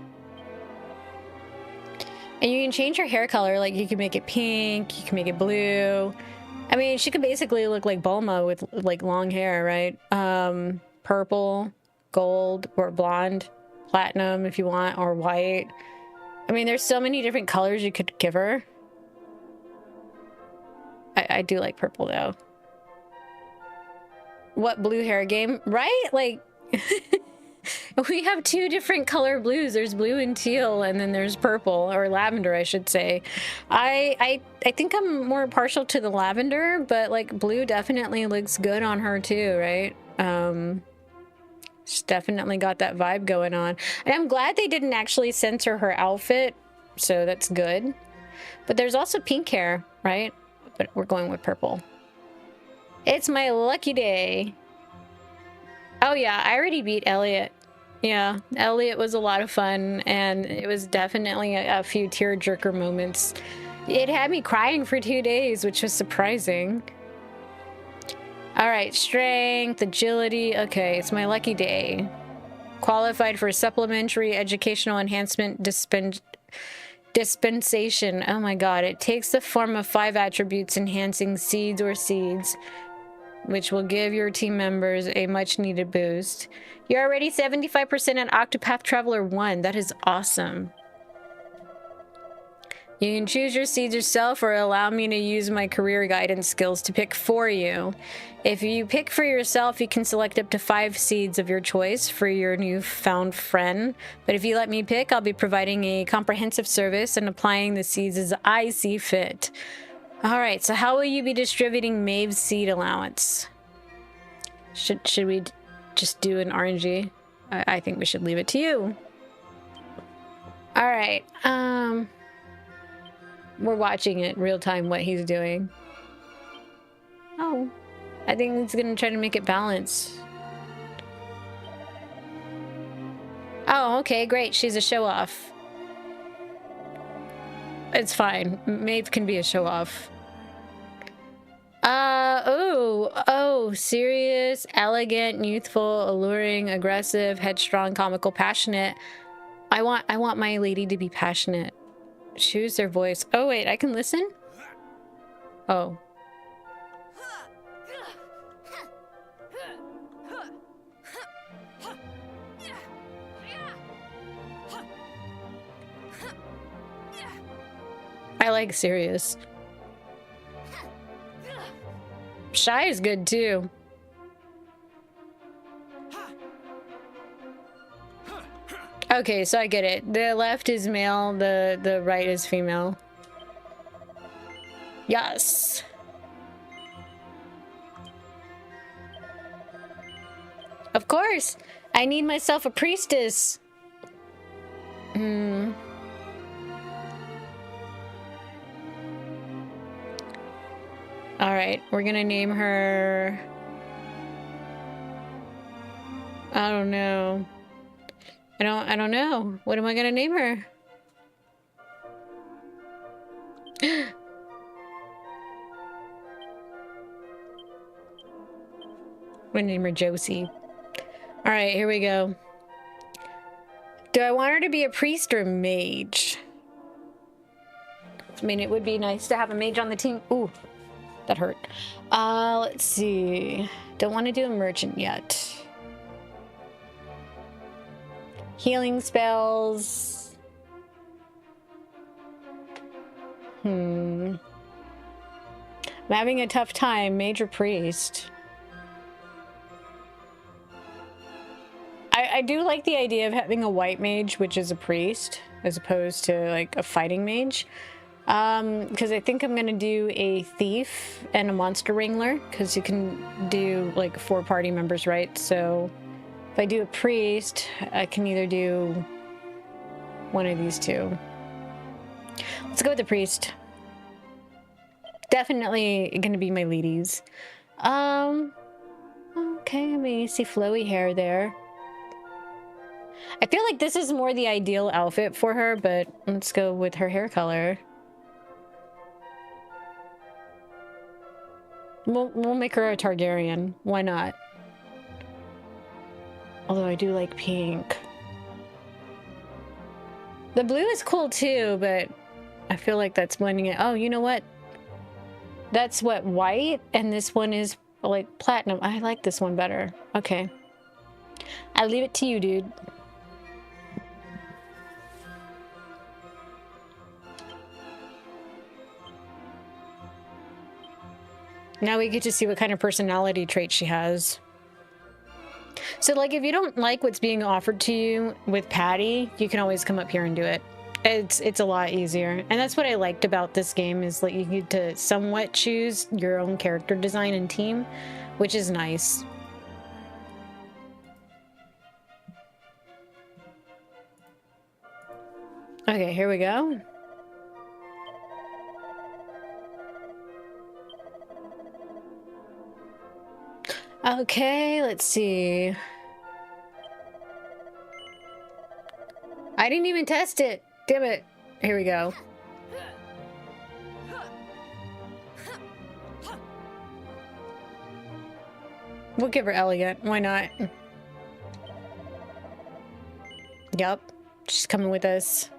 And you can change her hair color. Like you can make it pink, you can make it blue. I mean, she could basically look like Bulma with like long hair, right? Purple, gold, or blonde, platinum if you want, or white. I mean, there's so many different colors you could give her. I do like purple though. What blue hair game, right? Like, we have two different color blues. There's blue and teal, and then there's purple, or lavender, I should say. I think I'm more partial to the lavender, but like blue definitely looks good on her too, right? She's definitely got that vibe going on. And I'm glad they didn't actually censor her outfit, so that's good. But there's also pink hair, right? But we're going with purple. It's my lucky day. Oh yeah, I already beat Elliot. Yeah, Elliot was a lot of fun, and it was definitely a few tearjerker moments. It had me crying for 2 days, which was surprising. All right, strength, agility. Okay, it's my lucky day. Qualified for supplementary educational enhancement dispensation. Oh my god, it takes the form of 5 attributes enhancing seeds, which will give your team members a much needed boost. You're already 75% at Octopath Traveler 1. That is awesome. You can choose your seeds yourself or allow me to use my career guidance skills to pick for you. If you pick for yourself, you can select up to 5 seeds of your choice for your newfound friend. But if you let me pick, I'll be providing a comprehensive service and applying the seeds as I see fit. Alright, so how will you be distributing Maeve's seed allowance? Should we just do an RNG? I think we should leave it to you. Alright, we're watching it real time what he's doing. Oh, I think it's gonna try to make it balance. Oh, okay, great. She's a show-off. It's fine. Maeve can be a show-off. Oh, serious, elegant, youthful, alluring, aggressive, headstrong, comical, passionate. I want my lady to be passionate. Choose their voice. Oh, wait, I can listen? Oh. I like Sirius. Shy is good too. Okay, so I get it. The left is male, the right is female. Yes. Of course. I need myself a priestess. All right, we're gonna name her. I don't know. I don't know. What am I gonna name her? I'm gonna name her Josie. All right, here we go. Do I want her to be a priest or a mage? I mean, it would be nice to have a mage on the team. Ooh. That hurt. Let's see. Don't want to do a merchant yet. Healing spells. I'm having a tough time. Major priest. I do like the idea of having a white mage, which is a priest, as opposed to like a fighting mage. Because I think I'm gonna do a thief and a monster wrangler, because you can do like 4 party members, right? So if I do a priest, I can either do one of these 2. Let's go with the priest. Definitely gonna be my ladies. Okay, I mean, you see flowy hair there. I feel like this is more the ideal outfit for her, but let's go with her hair color. We'll make her a Targaryen. Why not? Although I do like pink. The blue is cool too, but I feel like that's blending it. Oh, you know what? That's what, white? And this one is like platinum. I like this one better. Okay. I'll leave it to you, dude. Now we get to see what kind of personality trait she has. So, like, if you don't like what's being offered to you with Patty, you can always come up here and do it. It's a lot easier. And that's what I liked about this game is like you get to somewhat choose your own character design and team, which is nice. Okay, here we go. Okay, let's see. I didn't even test it. Damn it. Here we go. We'll give her elegant. Why not? Yup. She's coming with us.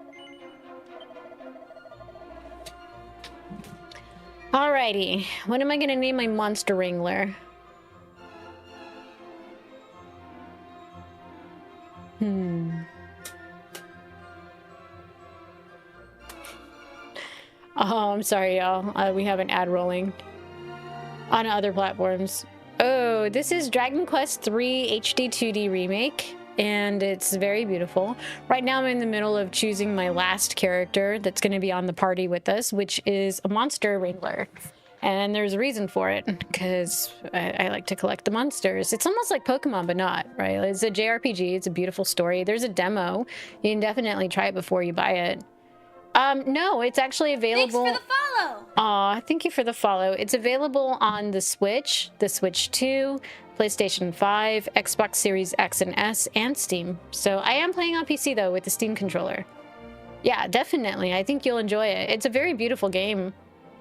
Alrighty. What am I gonna name my monster wrangler? Oh, I'm sorry, y'all. We have an ad rolling on other platforms. Oh, this is Dragon Quest III HD 2D remake, and it's very beautiful. Right now, I'm in the middle of choosing my last character that's going to be on the party with us, which is a monster wrangler. And there's a reason for it, because I like to collect the monsters. It's almost like Pokemon, but not, right? It's a JRPG. It's a beautiful story. There's a demo. You can definitely try it before you buy it. No, it's actually available. Thanks for the follow. Aw, thank you for the follow. It's available on the Switch 2, PlayStation 5, Xbox Series X and S, and Steam. So I am playing on PC though with the Steam controller. Yeah, definitely. I think you'll enjoy it. It's a very beautiful game.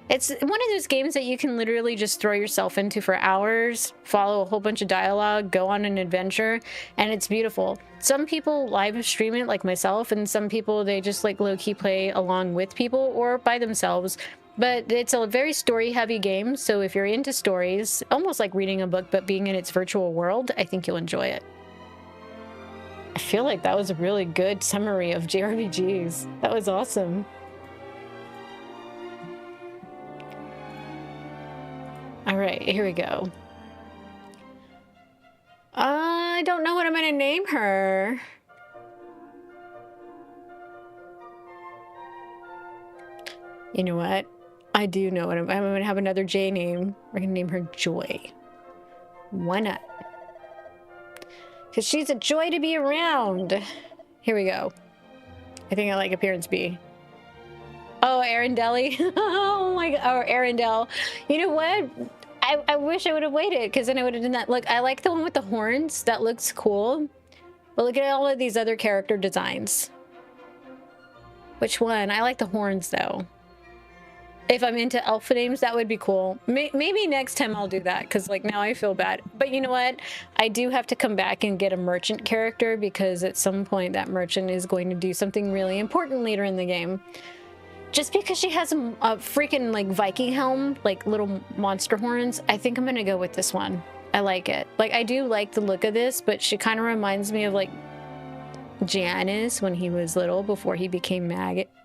It's one of those games that you can literally just throw yourself into for hours, follow a whole bunch of dialogue, go on an adventure, and it's beautiful. Some people live stream it like myself, and some people, they just like low-key play along with people or by themselves. But it's a very story-heavy game, so if you're into stories, almost like reading a book but being in its virtual world, I think you'll enjoy it. I feel like that was a really good summary of JRPGs. That was awesome. All right, here we go. I don't know what I'm gonna name her. You know what? I do know what I'm gonna have another J name. We're gonna name her Joy. Why not? Because she's a joy to be around. Here we go. I think I like appearance B. Oh, Arendelli. Oh my god. Or Arendelle. You know what? I wish I would have waited because then I would have done that. Look, I like the one with the horns. That looks cool. But look at all of these other character designs. Which one? I like the horns though. If I'm into elf names, that would be cool. Maybe next time I'll do that because like now I feel bad. But you know what? I do have to come back and get a merchant character because at some point that merchant is going to do something really important later in the game. Just because she has a freaking like Viking helm, like little monster horns, I think I'm gonna go with this one. I like it. Like I do like the look of this, but she kind of reminds me of like Janus when he was little before he became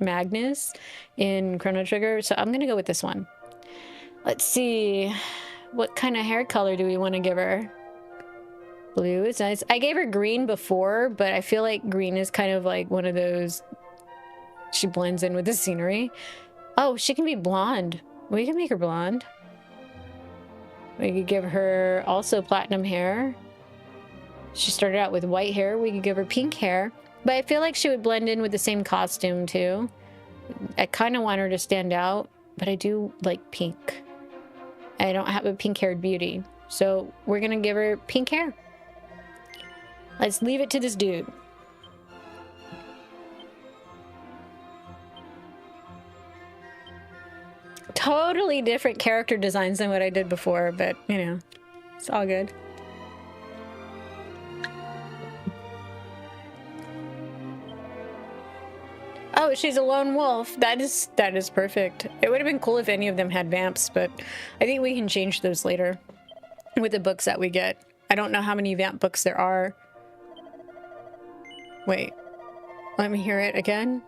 Magnus in Chrono Trigger. So I'm gonna go with this one. Let's see, what kind of hair color do we want to give her? Blue is nice. I gave her green before, but I feel like green is kind of like one of those. She blends in with the scenery. Oh, she can be blonde. We can make her blonde. We could give her also platinum hair. She started out with white hair. We could give her pink hair. But I feel like she would blend in with the same costume too. I kind of want her to stand out, but I do like pink. I don't have a pink-haired beauty. So we're going to give her pink hair. Let's leave it to this dude. Totally different character designs than what I did before, but you know, it's all good. Oh, she's a lone wolf. That is perfect. It would have been cool if any of them had vamps, but I think we can change those later with the books that we get. I don't know how many vamp books there are. Wait, let me hear it again.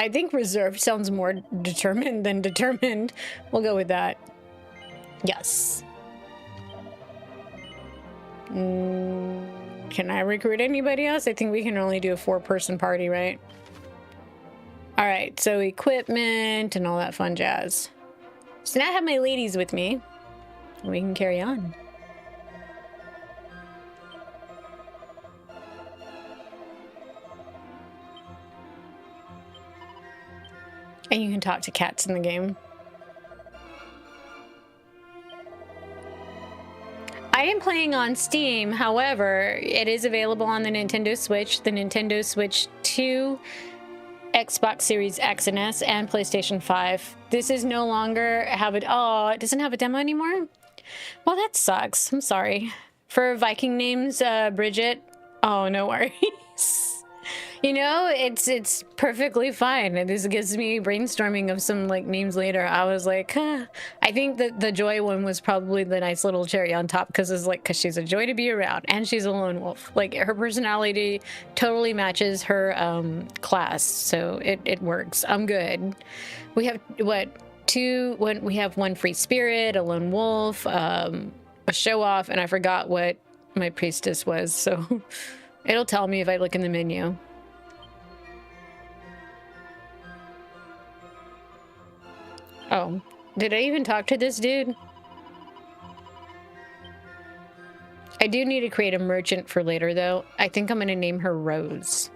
I think reserved sounds more determined than determined. We'll go with that. Yes. Can I recruit anybody else? I think we can only do a 4-person party, right? All right, so equipment and all that fun jazz. So now I have my ladies with me. We can carry on. And you can talk to cats in the game. I am playing on Steam, however, it is available on the Nintendo Switch, the Nintendo Switch 2, Xbox Series X and S, and PlayStation 5. This is no longer have it. Oh, it doesn't have a demo anymore? Well, that sucks. I'm sorry. For Viking names, Bridget. Oh, no worries. You know, it's perfectly fine. And this gives me brainstorming of some like names later. I was like, huh. I think that the Joy one was probably the nice little cherry on top because it's like, because she's a joy to be around and she's a lone wolf. Like her personality totally matches her class, so it works. I'm good. We have what? We have one free spirit, a lone wolf, a show off, and I forgot what my priestess was. So it'll tell me if I look in the menu. Oh, did I even talk to this dude? I do need to create a merchant for later, though. I think I'm going to name her Rose.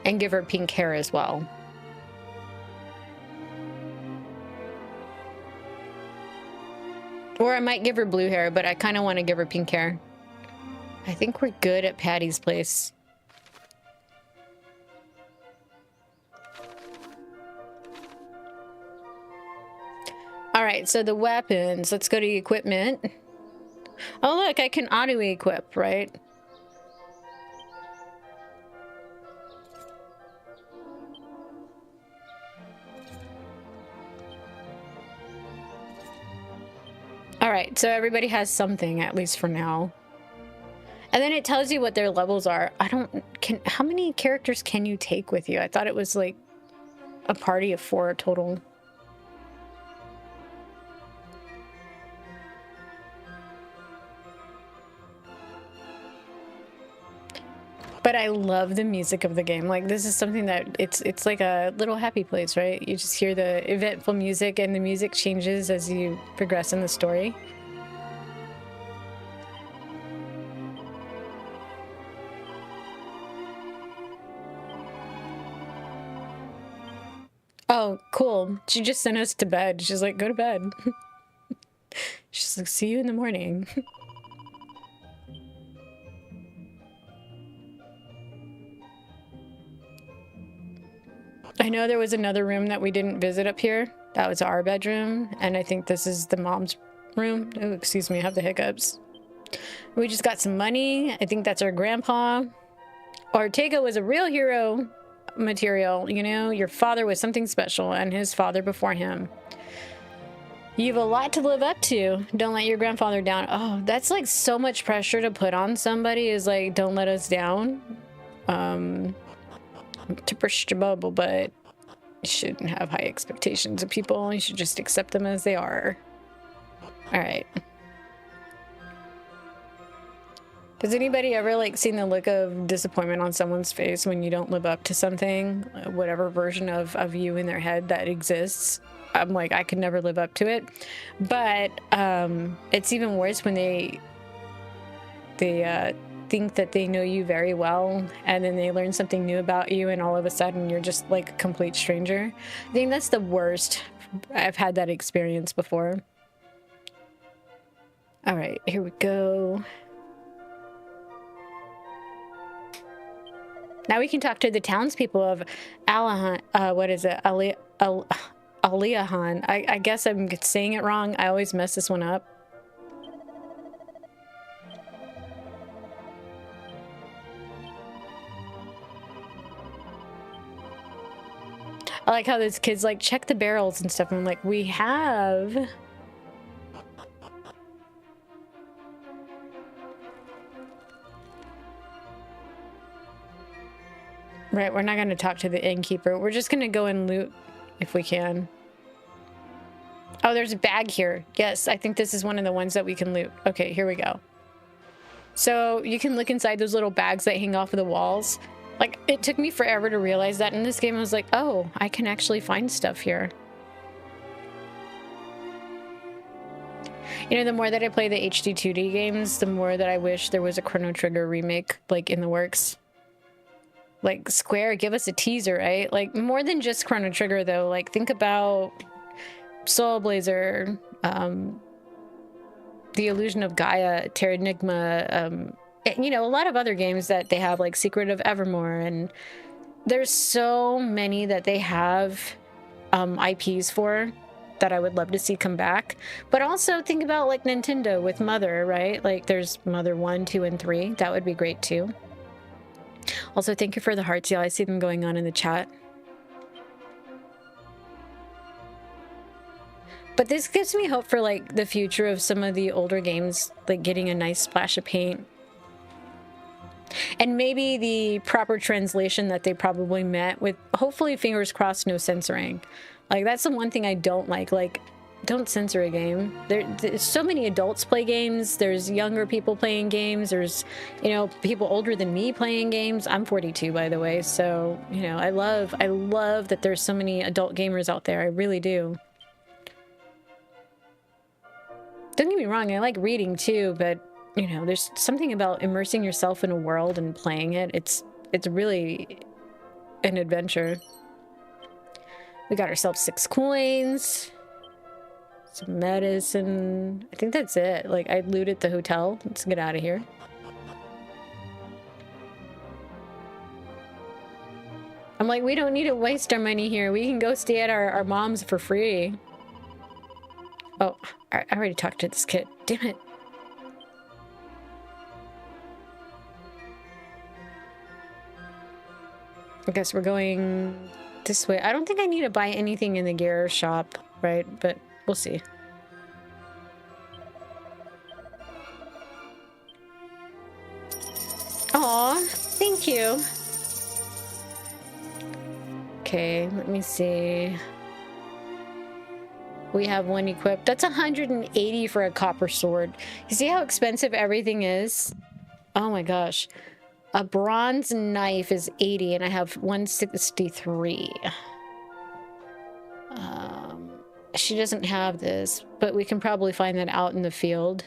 And give her pink hair as well. Or I might give her blue hair, but I kind of want to give her pink hair. I think we're good at Patty's place. All right, so the weapons. Let's go to equipment. Oh, look, I can auto-equip, right? All right, so everybody has something, at least for now. And then it tells you what their levels are. How many characters can you take with you? I thought it was like a party of 4 total. But I love the music of the game. Like, this is something that it's like a little happy place, right? You just hear the eventful music, and the music changes as you progress in the story. Oh, cool. She just sent us to bed. She's like, go to bed. She's like, see you in the morning. I know there was another room that we didn't visit up here. That was our bedroom, and I think this is the mom's room. Oh, excuse me, I have the hiccups. We just got some money. I think that's our grandpa. Ortega was a real hero material, you know? Your father was something special, and his father before him. You have a lot to live up to. Don't let your grandfather down. Oh, that's like so much pressure to put on somebody, is like, don't let us down. To burst your bubble, but you shouldn't have high expectations of people. You should just accept them as they are. All right. Has anybody ever like seen the look of disappointment on someone's face when you don't live up to something, whatever version of you in their head that exists? I'm like, I could never live up to it. But it's even worse when they think that they know you very well, and then they learn something new about you, and all of a sudden you're just like a complete stranger. I think that's the worst. I've had that experience before. All right, here we go. Now we can talk to the townspeople of Alahan. What is it? Aliahan. I guess I'm saying it wrong. I always mess this one up. I like how those kids like check the barrels and stuff. And I'm like, we have. Right, we're not going to talk to the innkeeper. We're just going to go and loot if we can. Oh, there's a bag here. Yes, I think this is one of the ones that we can loot. Okay, here we go. So you can look inside those little bags that hang off of the walls. Like, it took me forever to realize that in this game. I was like, oh, I can actually find stuff here. You know, the more that I play the HD 2D games, the more that I wish there was a Chrono Trigger remake, like, in the works. Like, Square, give us a teaser, right? Like, more than just Chrono Trigger, though. Like, think about Soul Blazer, The Illusion of Gaia, Terranigma, you know, a lot of other games that they have, like Secret of Evermore, and there's so many that they have IPs for that I would love to see come back. But also think about, like, Nintendo with Mother, right? Like, there's Mother 1, 2, and 3. That would be great, too. Also, thank you for the hearts, y'all. I see them going on in the chat. But this gives me hope for, like, the future of some of the older games, like, getting a nice splash of paint. And maybe the proper translation that they probably met with, hopefully, fingers crossed, no censoring. Like, that's the one thing I don't like. Like, don't censor a game. There's so many adults play games. There's younger people playing games. There's, you know, people older than me playing games. I'm 42, by the way. So, you know, I love that there's so many adult gamers out there. I really do. Don't get me wrong. I like reading too, but, you know, there's something about immersing yourself in a world and playing it. It's really an adventure. We got ourselves 6 coins. Some medicine. I think that's it. Like, I looted the hotel. Let's get out of here. I'm like, we don't need to waste our money here. We can go stay at our mom's for free. Oh, I already talked to this kid. Damn it. I guess we're going this way. I don't think I need to buy anything in the gear shop, right? But we'll see. Aw, thank you. Okay, let me see. We have one equipped. That's 180 for a copper sword. You see how expensive everything is? Oh my gosh. A bronze knife is 80 and I have 163. She doesn't have this, but we can probably find that out in the field.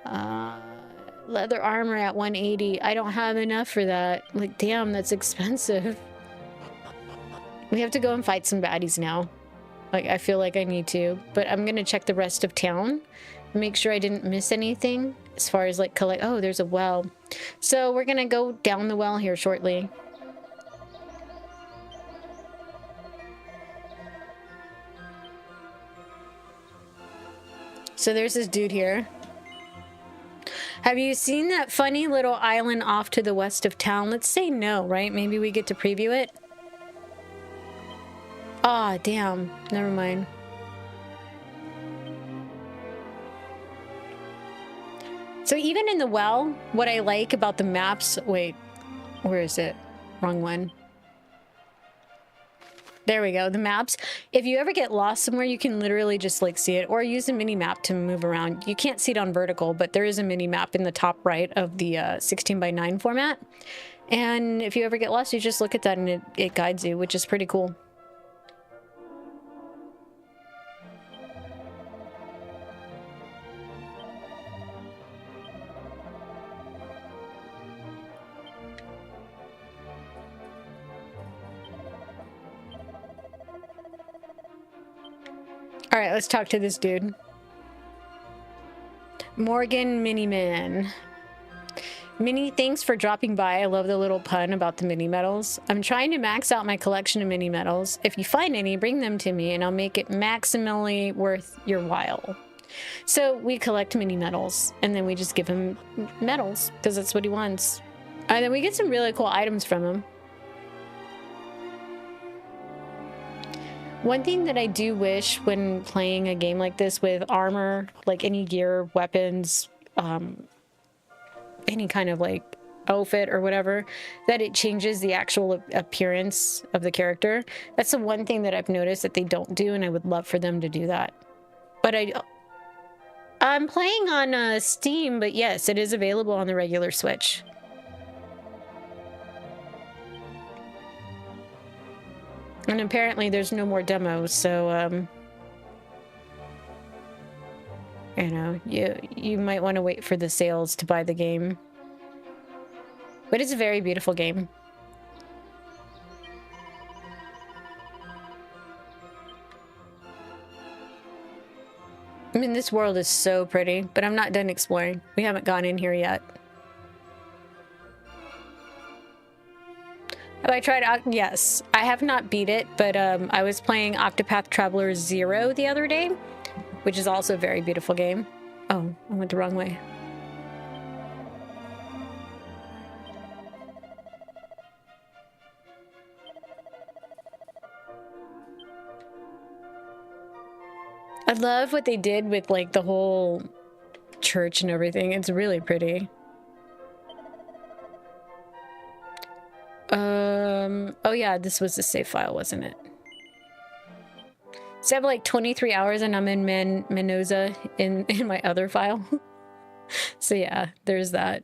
Leather armor at 180. I don't have enough for that. Like, damn, that's expensive. We have to go and fight some baddies now. Like, I feel like I need to, but I'm gonna check the rest of town, make sure I didn't miss anything as far as, like, collect. Oh, there's a well. So we're gonna go down the well here shortly. So there's this dude here. Have you seen that funny little island off to the west of town? Let's say no, right? Maybe we get to preview it. Ah, oh, damn. Never mind. So even in the well, what I like about the maps... Wait, where is it? Wrong one. There we go, the maps. If you ever get lost somewhere, you can literally just, like, see it, or use a mini map to move around. You can't see it on vertical, but there is a mini map in the top right of the 16:9 format. And if you ever get lost, you just look at that and it guides you, which is pretty cool. All right, let's talk to this dude. Morgan Miniman. Minnie, thanks for dropping by. I love the little pun about the mini medals. I'm trying to max out my collection of mini medals. If you find any, bring them to me and I'll make it maximally worth your while. So we collect mini medals and then we just give him medals because that's what he wants. And then we get some really cool items from him. One thing that I do wish when playing a game like this with armor, like any gear, weapons, any kind of, like, outfit or whatever, that it changes the actual appearance of the character. That's the one thing that I've noticed that they don't do, and I would love for them to do that. But I'm playing on Steam, but yes, it is available on the regular Switch. And apparently there's no more demos, so you know, you might want to wait for the sales to buy the game. But it's a very beautiful game. I mean, this world is so pretty, but I'm not done exploring. We haven't gone in here yet. Have I tried? Yes, I have not beat it, but I was playing Octopath Traveler 0 the other day, which is also a very beautiful game. Oh, I went the wrong way. I love what they did with like the whole church and everything. It's really pretty. Oh yeah, this was the save file, wasn't it? So I have like 23 hours and I'm in Mendoza in my other file. So yeah, there's that.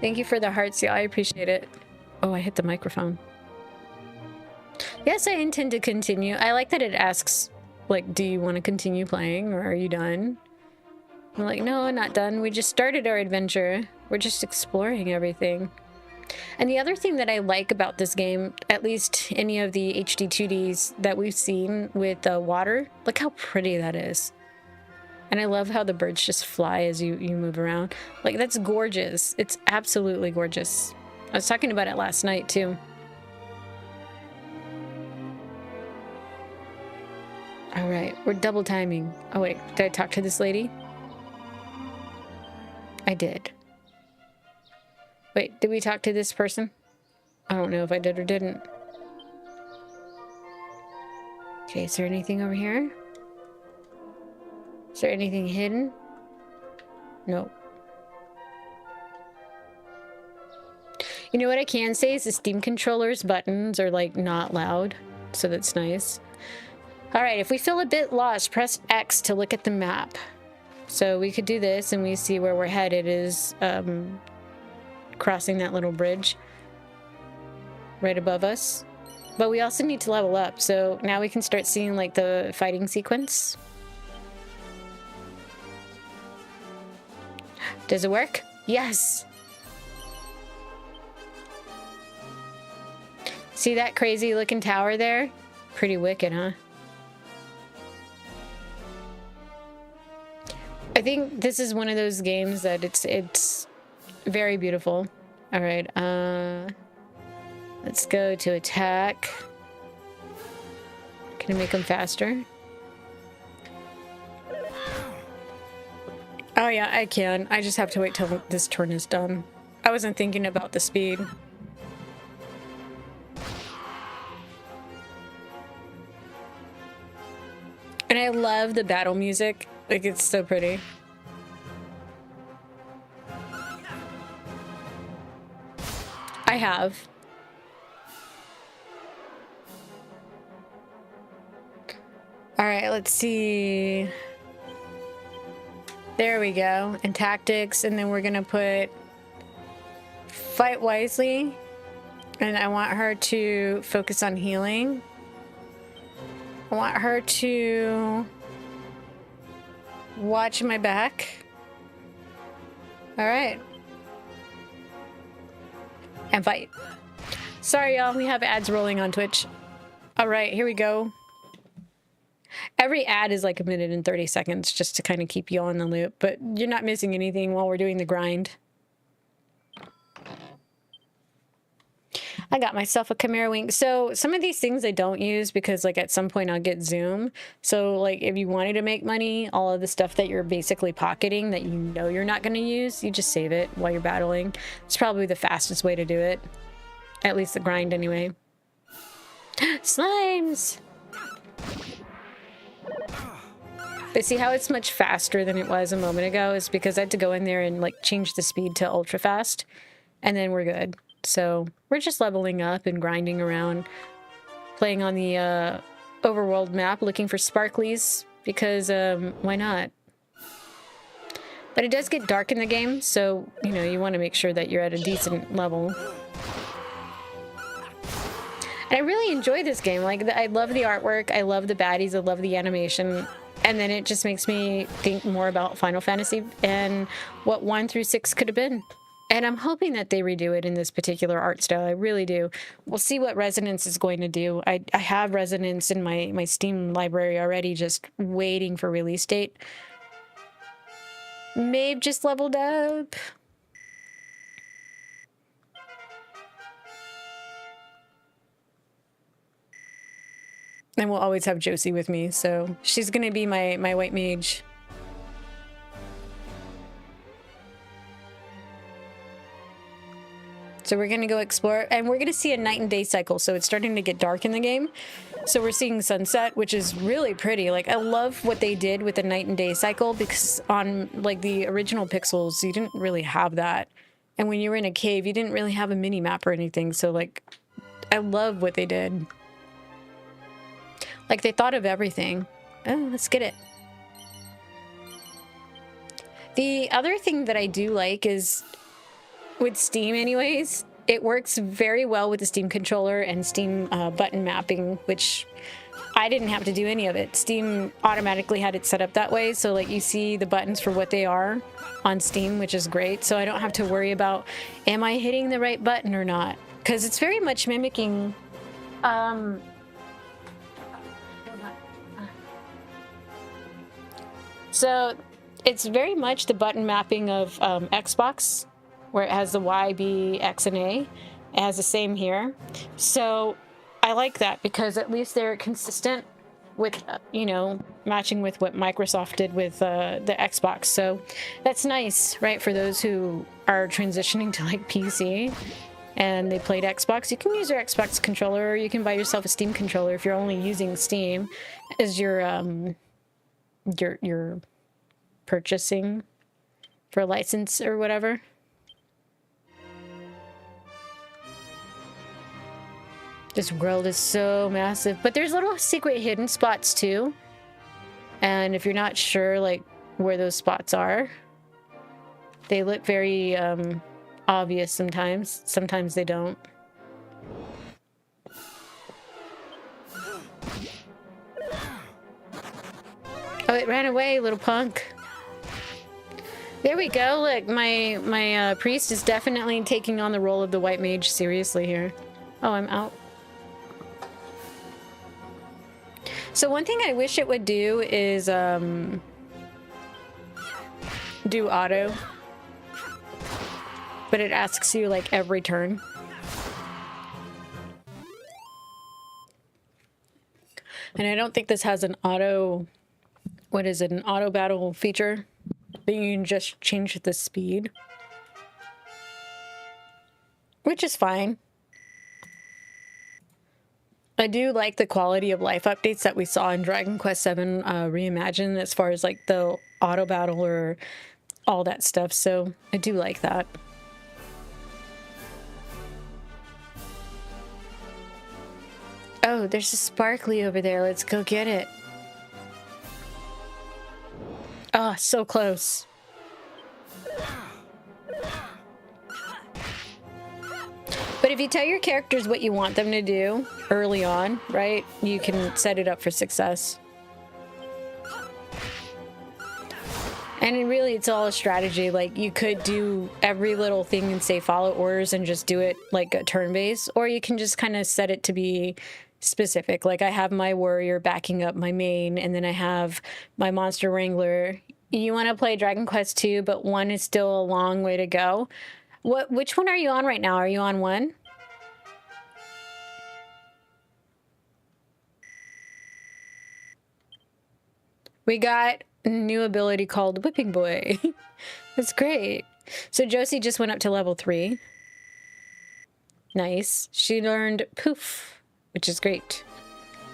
Thank you for the hearts, yeah, I appreciate it. Oh, I hit the microphone. Yes, I intend to continue. I like that it asks, like, do you want to continue playing or are you done? I'm like, no, I'm not done. We just started our adventure. We're just exploring everything. And the other thing that I like about this game, at least any of the HD 2Ds that we've seen with water, look how pretty that is. And I love how the birds just fly as you move around. Like, that's gorgeous. It's absolutely gorgeous. I was talking about it last night, too. All right, we're double timing. Oh, wait, did I talk to this lady? I did. Wait, did we talk to this person? I don't know if I did or didn't. Okay, is there anything over here? Is there anything hidden? Nope. You know what I can say is the Steam controller's buttons are like not loud, so that's nice. All right, if we feel a bit lost, press X to look at the map. So we could do this and we see where we're headed is crossing that little bridge right above us. But we also need to level up, so now we can start seeing like the fighting sequence. Does it work? Yes! See that crazy looking tower there? Pretty wicked, huh? I think this is one of those games that it's very beautiful. All right, let's go to attack. Can I make them faster? Oh yeah, I can. I just have to wait till this turn is done. I wasn't thinking about the speed. And I love the battle music. Like, it's so pretty. I have. All right, let's see. There we go. And tactics, and then we're gonna put fight wisely. And I want her to focus on healing. I want her to watch my back. All right. And fight. Sorry, y'all. We have ads rolling on Twitch. All right, here we go. Every ad is like 1 minute and 30 seconds just to kind of keep you on the loop, but you're not missing anything while we're doing the grind. I got myself a Chimera Wing. So some of these things I don't use because like at some point I'll get Zoom. So like if you wanted to make money, all of the stuff that you're basically pocketing that you know you're not going to use, you just save it while you're battling. It's probably the fastest way to do it. At least the grind anyway. Slimes! But see how it's much faster than it was a moment ago is because I had to go in there and like change the speed to ultra fast, and then we're good. So we're just leveling up and grinding around, playing on the overworld map, looking for sparklies because why not? But it does get dark in the game, so you know you want to make sure that you're at a decent level. And I really enjoy this game. Like, I love the artwork, I love the baddies, I love the animation, and then it just makes me think more about Final Fantasy and what 1 through 6 could have been. And I'm hoping that they redo it in this particular art style. I really do. We'll see what Resonance is going to do. I have Resonance in my Steam library already, just waiting for release date. Maeve just leveled up. And we'll always have Josie with me, so she's gonna be my white mage. So we're gonna go explore, and we're gonna see a night and day cycle, so it's starting to get dark in the game. So we're seeing sunset, which is really pretty. Like, I love what they did with the night and day cycle, because on like the original Pixels, you didn't really have that. And when you were in a cave, you didn't really have a mini map or anything, so like, I love what they did. Like, they thought of everything. Oh, let's get it. The other thing that I do like is, with Steam anyways, it works very well with the Steam controller and Steam button mapping, which I didn't have to do any of it. Steam automatically had it set up that way, so like you see the buttons for what they are on Steam, which is great. So I don't have to worry about, am I hitting the right button or not? Because it's very much mimicking... So it's very much the button mapping of Xbox, where it has the Y, B, X, and A. It has the same here. So I like that because at least they're consistent with, you know, matching with what Microsoft did with the Xbox. So that's nice, right? For those who are transitioning to like PC and they played Xbox, you can use your Xbox controller, or you can buy yourself a Steam controller if you're only using Steam as your purchasing for a license or whatever. This world is so massive, but there's little secret hidden spots too. And if you're not sure like where those spots are, they look very obvious sometimes. Sometimes they don't. Oh, it ran away, little punk. There we go. Look, my priest is definitely taking on the role of the white mage seriously here. Oh, I'm out. So one thing I wish it would do is do auto, but it asks you like every turn. And I don't think this has an auto, what is it, an auto battle feature that you can just change the speed, which is fine. I do like the quality of life updates that we saw in Dragon Quest VII Reimagined as far as like the auto battle or all that stuff. So I do like that. Oh, there's a sparkly over there. Let's go get it. Oh, so close. But if you tell your characters what you want them to do early on, right, you can set it up for success. And really, it's all a strategy. Like, you could do every little thing and say follow orders and just do it like a turn-based, or you can just kind of set it to be specific. Like, I have my warrior backing up my main, and then I have my monster wrangler. You want to play Dragon Quest II, but 1 is still a long way to go. Which one are you on right now? Are you on 1? We got a new ability called Whipping Boy. That's great. So Josie just went up to level 3. Nice. She learned Poof, which is great.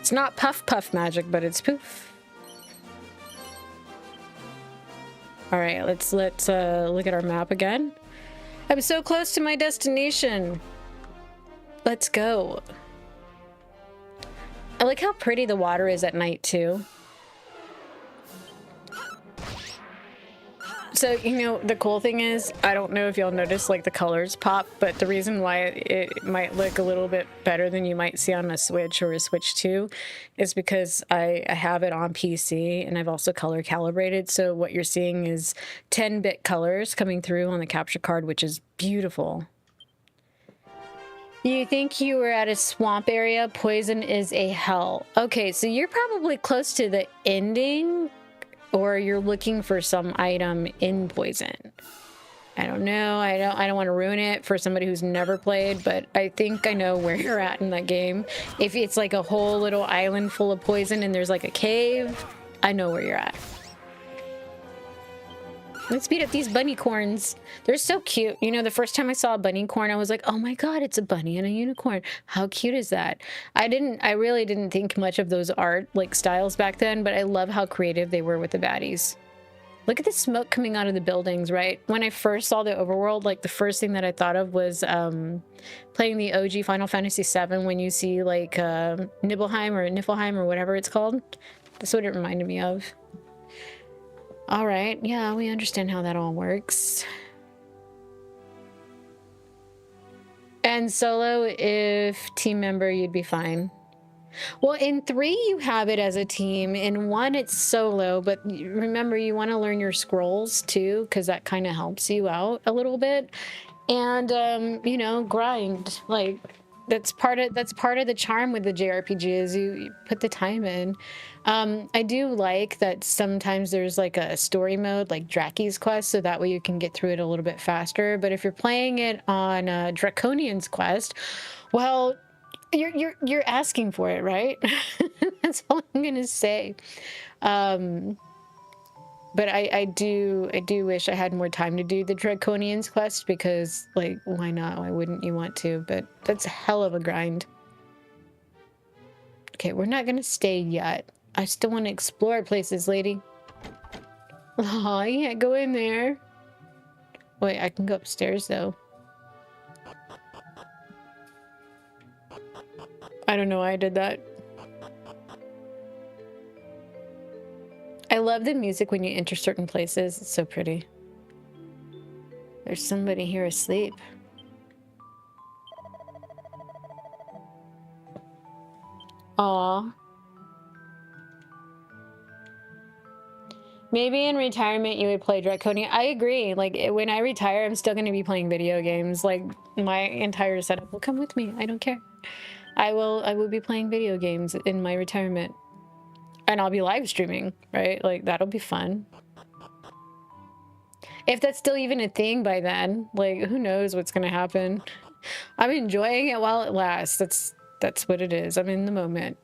It's not Puff Puff magic, but it's Poof. All right, let's look at our map again. I'm so close to my destination. Let's go. I like how pretty the water is at night too. So, you know, the cool thing is, I don't know if y'all notice like the colors pop, but the reason why it might look a little bit better than you might see on a Switch or a Switch 2 is because I have it on PC and I've also color calibrated. So what you're seeing is 10-bit colors coming through on the capture card, which is beautiful. You think you were at a swamp area? Poison is a hell. Okay, so you're probably close to the ending, or you're looking for some item in Poison. I don't know. I don't want to ruin it for somebody who's never played, but I think I know where you're at in that game. If it's like a whole little island full of poison and there's like a cave, I know where you're at. Let's beat up these bunny corns. They're so cute. You know, the first time I saw a bunny corn, I was like, oh my God, it's a bunny and a unicorn. How cute is that? I really didn't think much of those art like styles back then, but I love how creative they were with the baddies. Look at the smoke coming out of the buildings, right? When I first saw the overworld, like the first thing that I thought of was playing the OG Final Fantasy VII when you see like Nibelheim or Niflheim or whatever it's called. That's what it reminded me of. All right, yeah, we understand how that all works. And solo, if team member, you'd be fine. Well, in 3, you have it as a team. In 1, it's solo, but remember, you want to learn your scrolls too, because that kind of helps you out a little bit. And, you know, grind. Like, that's part of the charm with the JRPG is you put the time in. I do like that sometimes there's like a story mode like Draki's Quest, so that way you can get through it a little bit faster. But if you're playing it on Draconian's Quest, well, you're asking for it, right? That's all I'm gonna say. But I do wish I had more time to do the Draconian's Quest because, like, why not? Why wouldn't you want to? But that's a hell of a grind. Okay, we're not gonna stay yet. I still want to explore places, lady. Oh, yeah, go in there. Wait, I can go upstairs, though. I don't know why I did that. I love the music when you enter certain places. It's so pretty. There's somebody here asleep. Aw. Maybe in retirement you would play Draconia. I agree. Like, when I retire, I'm still going to be playing video games. Like, my entire setup will come with me. I don't care. I will be playing video games in my retirement. And I'll be live streaming, right? Like, that'll be fun. If that's still even a thing by then, like, who knows what's going to happen. I'm enjoying it while it lasts. That's what it is. I'm in the moment.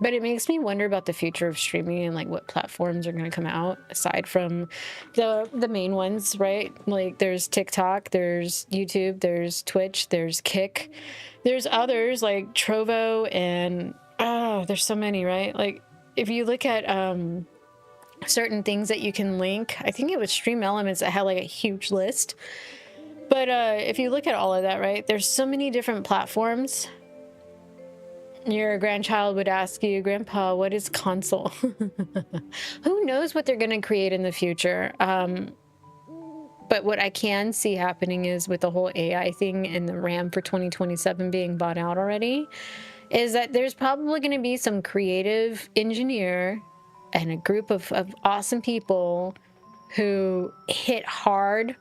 But it makes me wonder about the future of streaming and like what platforms are going to come out aside from the main ones, right? Like there's TikTok, there's YouTube, there's Twitch, there's Kick. There's others like Trovo and there's so many, right? Like if you look at certain things that you can link, I think it was Stream Elements that had like a huge list. But if you look at all of that, right? There's so many different platforms. Your grandchild would ask you, Grandpa, what is console? Who knows what they're going to create in the future? But what I can see happening is with the whole AI thing and the RAM for 2027 being bought out already, is that there's probably going to be some creative engineer and a group of awesome people who hit hard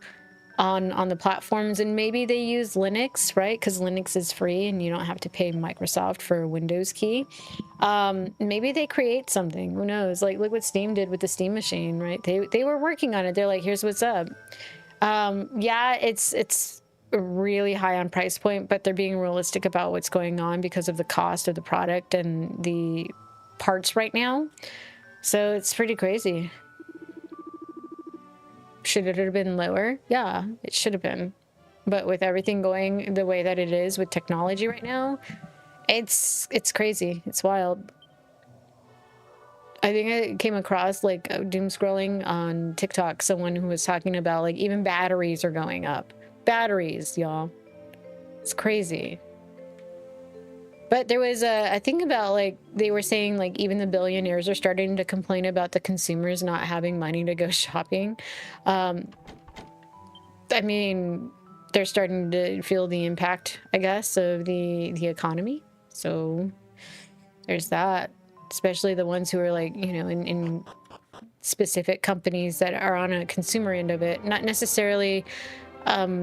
on the platforms, and maybe they use Linux, right? Because Linux is free and you don't have to pay Microsoft for a Windows key. Maybe they create something. Who knows? Like, look what Steam did with the Steam machine, right? They were working on it. They're like, here's what's up. Yeah, it's really high on price point, but they're being realistic about what's going on because of the cost of the product and the parts right now. So it's pretty crazy. Should it have been lower? Yeah, it should have been. But with everything going the way that it is with technology right now, it's crazy. It's wild. I think I came across like doom scrolling on TikTok, someone who was talking about like even batteries are going up. Batteries, y'all. It's crazy. But there was a thing about like they were saying like even the billionaires are starting to complain about the consumers not having money to go shopping. I mean, they're starting to feel the impact, I guess, of the economy. So there's that. Especially the ones who are like, you know, in specific companies that are on a consumer end of it, not necessarily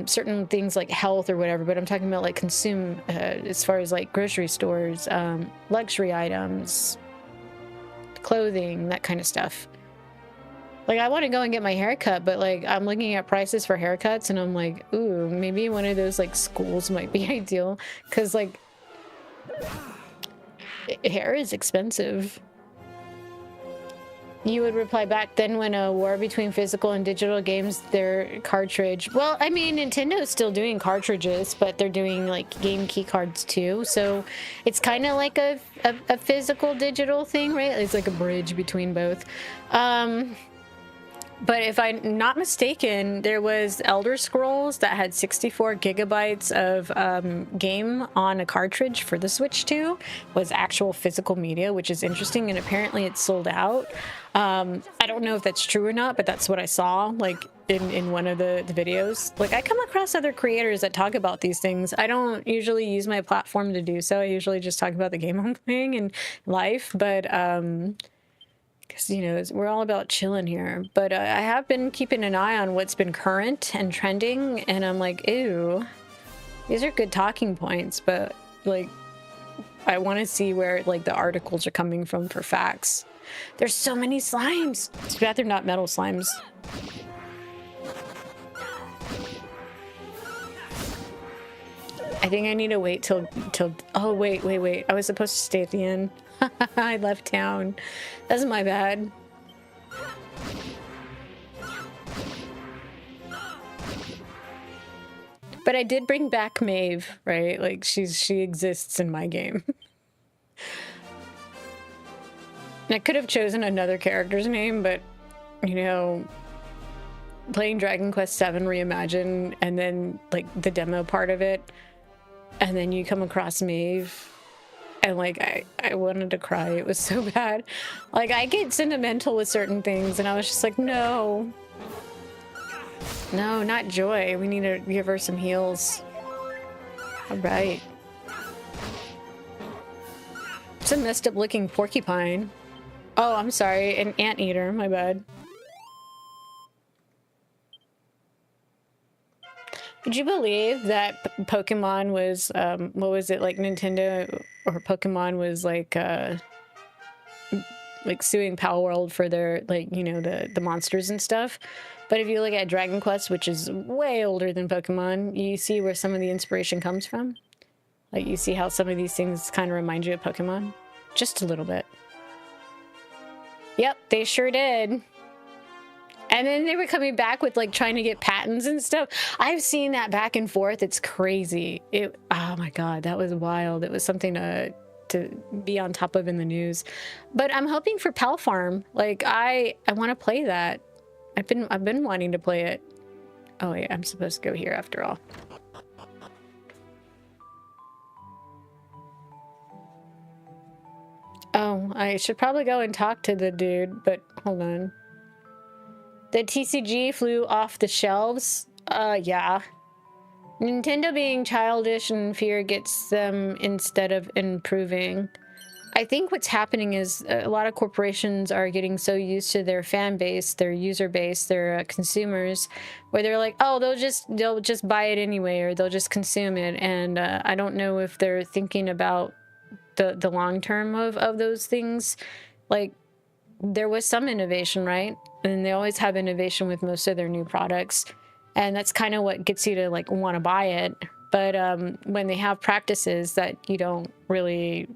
certain things like health or whatever, but I'm talking about like consume as far as like grocery stores, luxury items, clothing, that kind of stuff. Like I want to go and get my hair cut, but like I'm looking at prices for haircuts and I'm like, ooh, maybe one of those like schools might be ideal, because like hair is expensive. You would reply back, then when a war between physical and digital games, their cartridge. Well, I mean, Nintendo is still doing cartridges, but they're doing like game key cards too. So it's kind of like a physical digital thing, right? It's like a bridge between both. But if I'm not mistaken, there was Elder Scrolls that had 64 gigabytes of game on a cartridge for the Switch 2, was actual physical media, which is interesting, and apparently it's sold out. I don't know if that's true or not, but that's what I saw, like, in one of the videos. Like, I come across other creators that talk about these things. I don't usually use my platform to do so. I usually just talk about the game I'm playing and life, but... because, you know, we're all about chilling here. But I have been keeping an eye on what's been current and trending, and I'm like, ew, these are good talking points, but, like, I want to see where, like, the articles are coming from for facts. There's so many slimes. It's bad they're not metal slimes. I think I need to wait till... Oh, wait. I was supposed to stay at the end. I left town. That's my bad. But I did bring back Maeve, right? Like she exists in my game. I could have chosen another character's name, but you know, playing Dragon Quest VII Reimagined and then like the demo part of it, and then you come across Maeve. And like I wanted to cry. It was so bad. Like I get sentimental with certain things, and I was just like, no, not Joy. We need to give her some heals. All right. It's a messed up looking porcupine. Oh, I'm sorry, an anteater. My bad. Would you believe that Pokemon was, what was it, like Nintendo or Pokemon was like suing Palworld for their, like, you know, the monsters and stuff. But if you look at Dragon Quest, which is way older than Pokemon, you see where some of the inspiration comes from. Like, you see how some of these things kind of remind you of Pokemon. Just a little bit. Yep, they sure did. And then they were coming back with like trying to get patents and stuff. I've seen that back and forth. It's crazy. Oh my God, that was wild. It was something to be on top of in the news. But I'm hoping for Pal Farm. Like I want to play that. I've been wanting to play it. Oh wait, I'm supposed to go here after all. Oh, I should probably go and talk to the dude, but hold on. The TCG flew off the shelves? Yeah. Nintendo being childish and fear gets them instead of improving. I think what's happening is a lot of corporations are getting so used to their fan base, their user base, their consumers, where they're like, oh, they'll just buy it anyway, or they'll just consume it. And I don't know if they're thinking about the long term of those things. Like, there was some innovation, right? And they always have innovation with most of their new products. And that's kind of what gets you to like want to buy it. But when they have practices that you don't really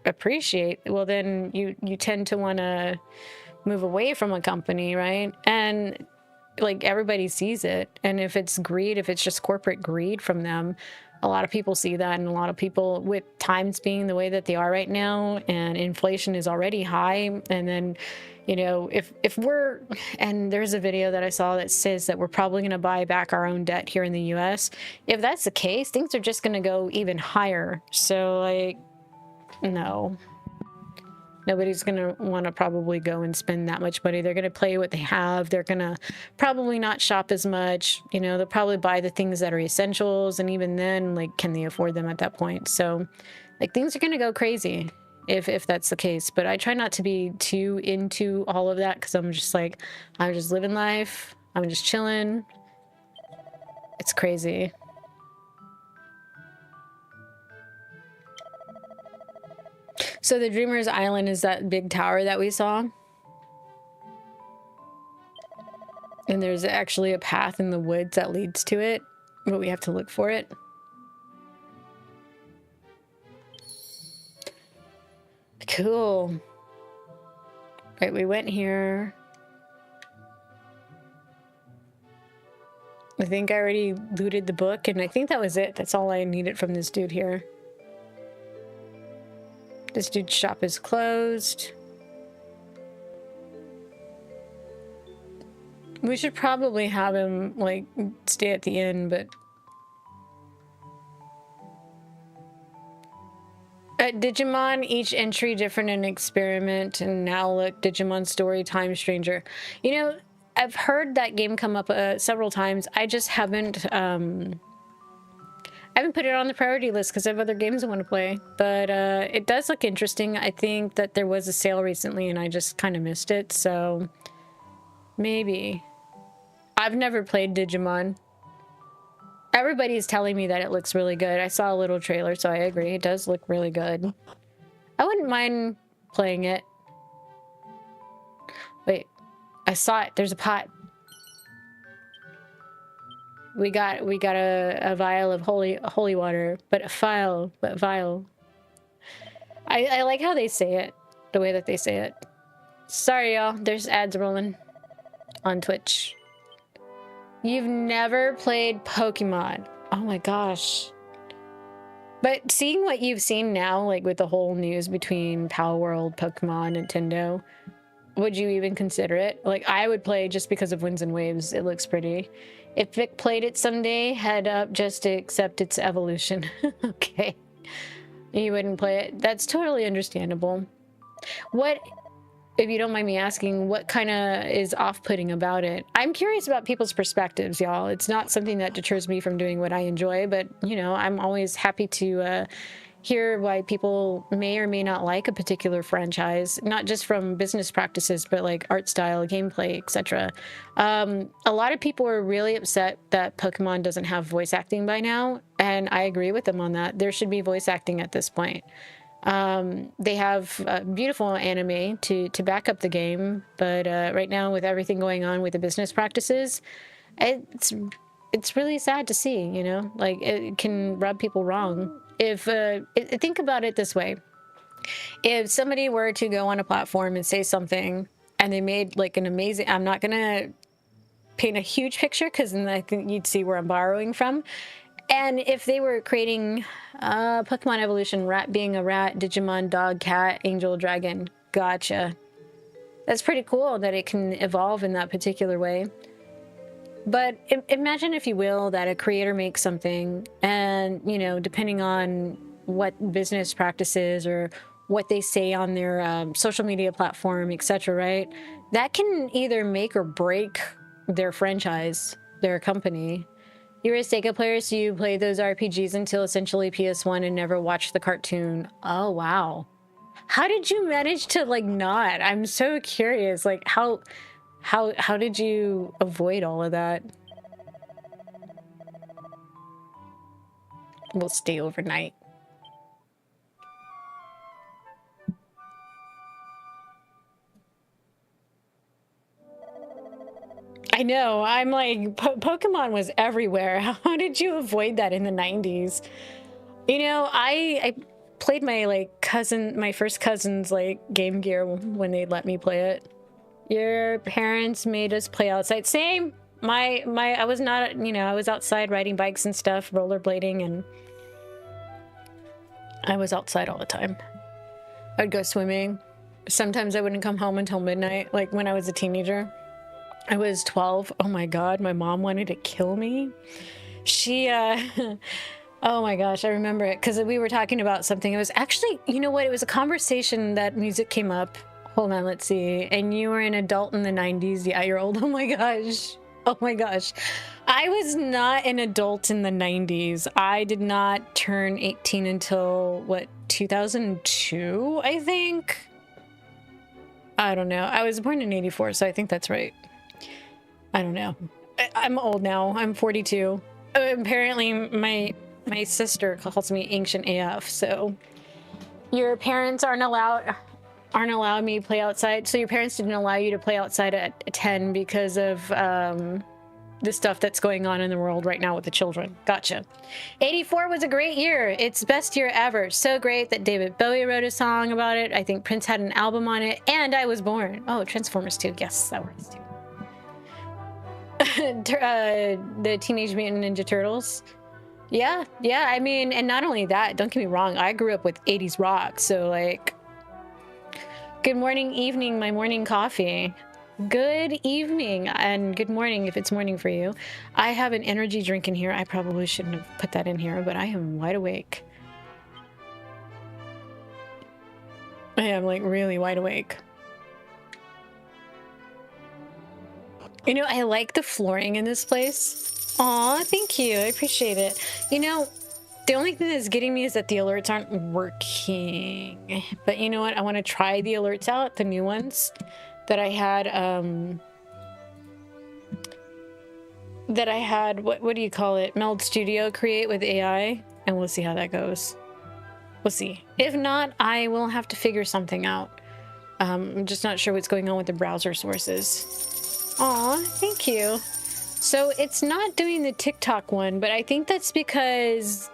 appreciate, well, then you tend to want to move away from a company, right? And like everybody sees it. And if it's greed, if it's just corporate greed from them, A lot of people see that, and a lot of people, with times being the way that they are right now, and inflation is already high, and then, you know, if we're, and there's a video that I saw that says that we're probably going to buy back our own debt here in the US. If that's the case, things are just going to go even higher. So, like, no. Nobody's going to want to probably go and spend that much money. They're going to play what they have. They're going to probably not shop as much. You know, they'll probably buy the things that are essentials. And even then, like, can they afford them at that point? So, like, things are going to go crazy if that's the case. But I try not to be too into all of that because I'm just like, I'm just living life. I'm just chilling. It's crazy. So the Dreamer's Island is that big tower that we saw. And there's actually a path in the woods that leads to it, but we have to look for it. Cool. Right, we went here. I think I already looted the book, and I think that was it. That's all I needed from this dude here. This dude's shop is closed. We should probably have him, like, stay at the inn, but... At Digimon, each entry different and experiment, and now look, Digimon Story Time Stranger. You know, I've heard that game come up several times. I just haven't put it on the priority list because I have other games I want to play, but it does look interesting. I think that there was a sale recently and I just kind of missed it, so maybe. I've never played Digimon. Everybody's telling me that it looks really good. I saw a little trailer, so I agree. It does look really good. I wouldn't mind playing it. Wait, I saw it. There's a pot. We got a vial of holy water, but vial. I like how they say it, the way that they say it. Sorry, y'all. There's ads rolling on Twitch. You've never played Pokemon. Oh my gosh. But seeing what you've seen now, like with the whole news between Power World, Pokemon, Nintendo, would you even consider it? Like, I would play just because of Winds and Waves. It looks pretty. If Vic played it someday, head up just to accept its evolution. Okay. You wouldn't play it. That's totally understandable. What, if you don't mind me asking, what kind of is off-putting about it? I'm curious about people's perspectives, y'all. It's not something that deters me from doing what I enjoy, but, you know, I'm always happy to hear why people may or may not like a particular franchise, not just from business practices, but like art style, gameplay, etc. A lot of people are really upset that Pokemon doesn't have voice acting by now, and I agree with them on that. There should be voice acting at this point. They have beautiful anime to back up the game, but right now with everything going on with the business practices, it's really sad to see, you know, like it can rub people wrong. If think about it this way, if somebody were to go on a platform and say something and they made like an amazing, I'm not gonna paint a huge picture because then I think you'd see where I'm borrowing from. And if they were creating Pokemon evolution, rat being a rat, Digimon, dog, cat, angel, dragon, gotcha. That's pretty cool that it can evolve in that particular way. But imagine, if you will, that a creator makes something and, you know, depending on what business practices or what they say on their social media platform, etc., right? That can either make or break their franchise, their company. You're a Sega player, so you play those RPGs until essentially PS1 and never watched the cartoon. Oh, wow. How did you manage to, like, not? I'm so curious. Like, how did you avoid all of that? We'll stay overnight. I know. I'm like, Pokemon was everywhere. How did you avoid that in the 90s? You know, I played my my first cousin's like Game Gear when they let me play it. Your parents made us play outside. Same. I was not, you know, I was outside riding bikes and stuff, rollerblading, and I was outside all the time. I'd go swimming. Sometimes I wouldn't come home until midnight, like when I was a teenager. I was 12. Oh my God, my mom wanted to kill me. She, oh my gosh, I remember it because we were talking about something. It was actually, you know what? It was a conversation that music came up. Hold on, let's see. And you were an adult in the 90s. Yeah, you're old. Oh my gosh. Oh my gosh. I was not an adult in the 90s. I did not turn 18 until, what, 2002, I think? I don't know. I was born in 84, so I think that's right. I don't know. I'm old now. I'm 42. Apparently, my sister calls me ancient AF, so your parents aren't allowed me to play outside. So your parents didn't allow you to play outside at 10 because of the stuff that's going on in the world right now with the children. Gotcha. 84 was a great year. It's best year ever. So great that David Bowie wrote a song about it. I think Prince had an album on it, and I was born. Oh, Transformers 2. Yes, that works too. The Teenage Mutant Ninja Turtles. Yeah. I mean, and not only that, don't get me wrong, I grew up with 80s rock, so like, good morning, evening, my morning coffee. Good evening and good morning if it's morning for you. I have an energy drink in here. I probably shouldn't have put that in here, but I am wide awake. I am like really wide awake. You know, I like the flooring in this place. Aw, thank you. I appreciate it. You know, the only thing that's getting me is that the alerts aren't working. But you know what? I want to try the alerts out, the new ones that I had, what do you call it? Meld Studio create with AI, and we'll see how that goes. We'll see. If not, I will have to figure something out. I'm just not sure what's going on with the browser sources. Aw, thank you. So it's not doing the TikTok one, but I think that's because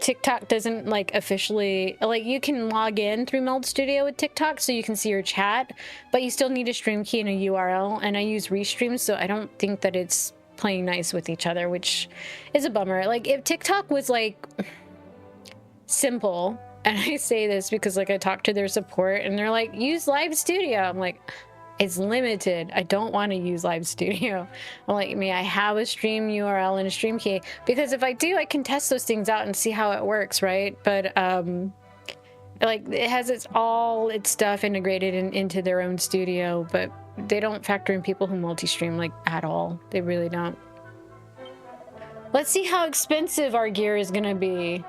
TikTok doesn't like officially, like you can log in through Meld Studio with TikTok so you can see your chat, but you still need a stream key and a URL, and I use Restream, so I don't think that it's playing nice with each other, which is a bummer. Like if TikTok was like simple, and I say this because like I talked to their support and they're like, use Live Studio. I'm like, it's limited. I don't want to use Live Studio. I'm like, may I have a stream URL and a stream key? Because if I do, I can test those things out and see how it works, right? But like it has all its stuff integrated into their own studio, but they don't factor in people who multi-stream like at all. They really don't. Let's see how expensive our gear is gonna be.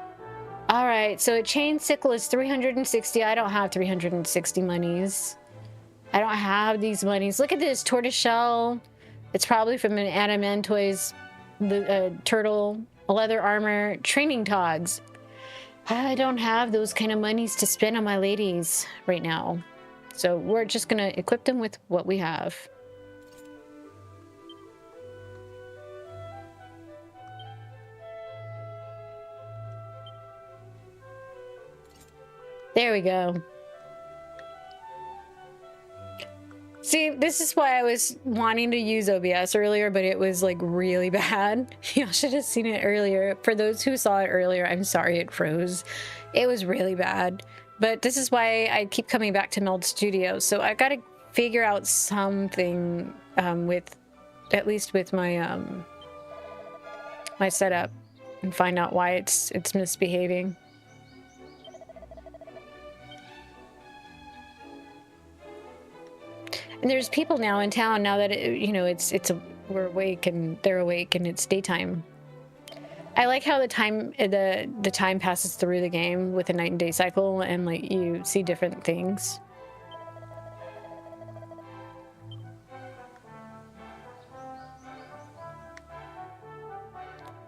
All right, so a chain sickle is 360. I don't have 360 monies. I don't have these monies. Look at this tortoiseshell. It's probably from an Adamantoy's turtle, leather armor, training togs. I don't have those kind of monies to spend on my ladies right now. So we're just gonna equip them with what we have. There we go. See, this is why I was wanting to use OBS earlier, but it was like really bad. Y'all should have seen it earlier. For those who saw it earlier, I'm sorry it froze. It was really bad. But this is why I keep coming back to Meld Studio. So I got to figure out something with, at least with my my setup, and find out why it's misbehaving. And there's people now in town now that you know we're awake and they're awake and it's daytime. I like how the time passes through the game with a night and day cycle, and like you see different things.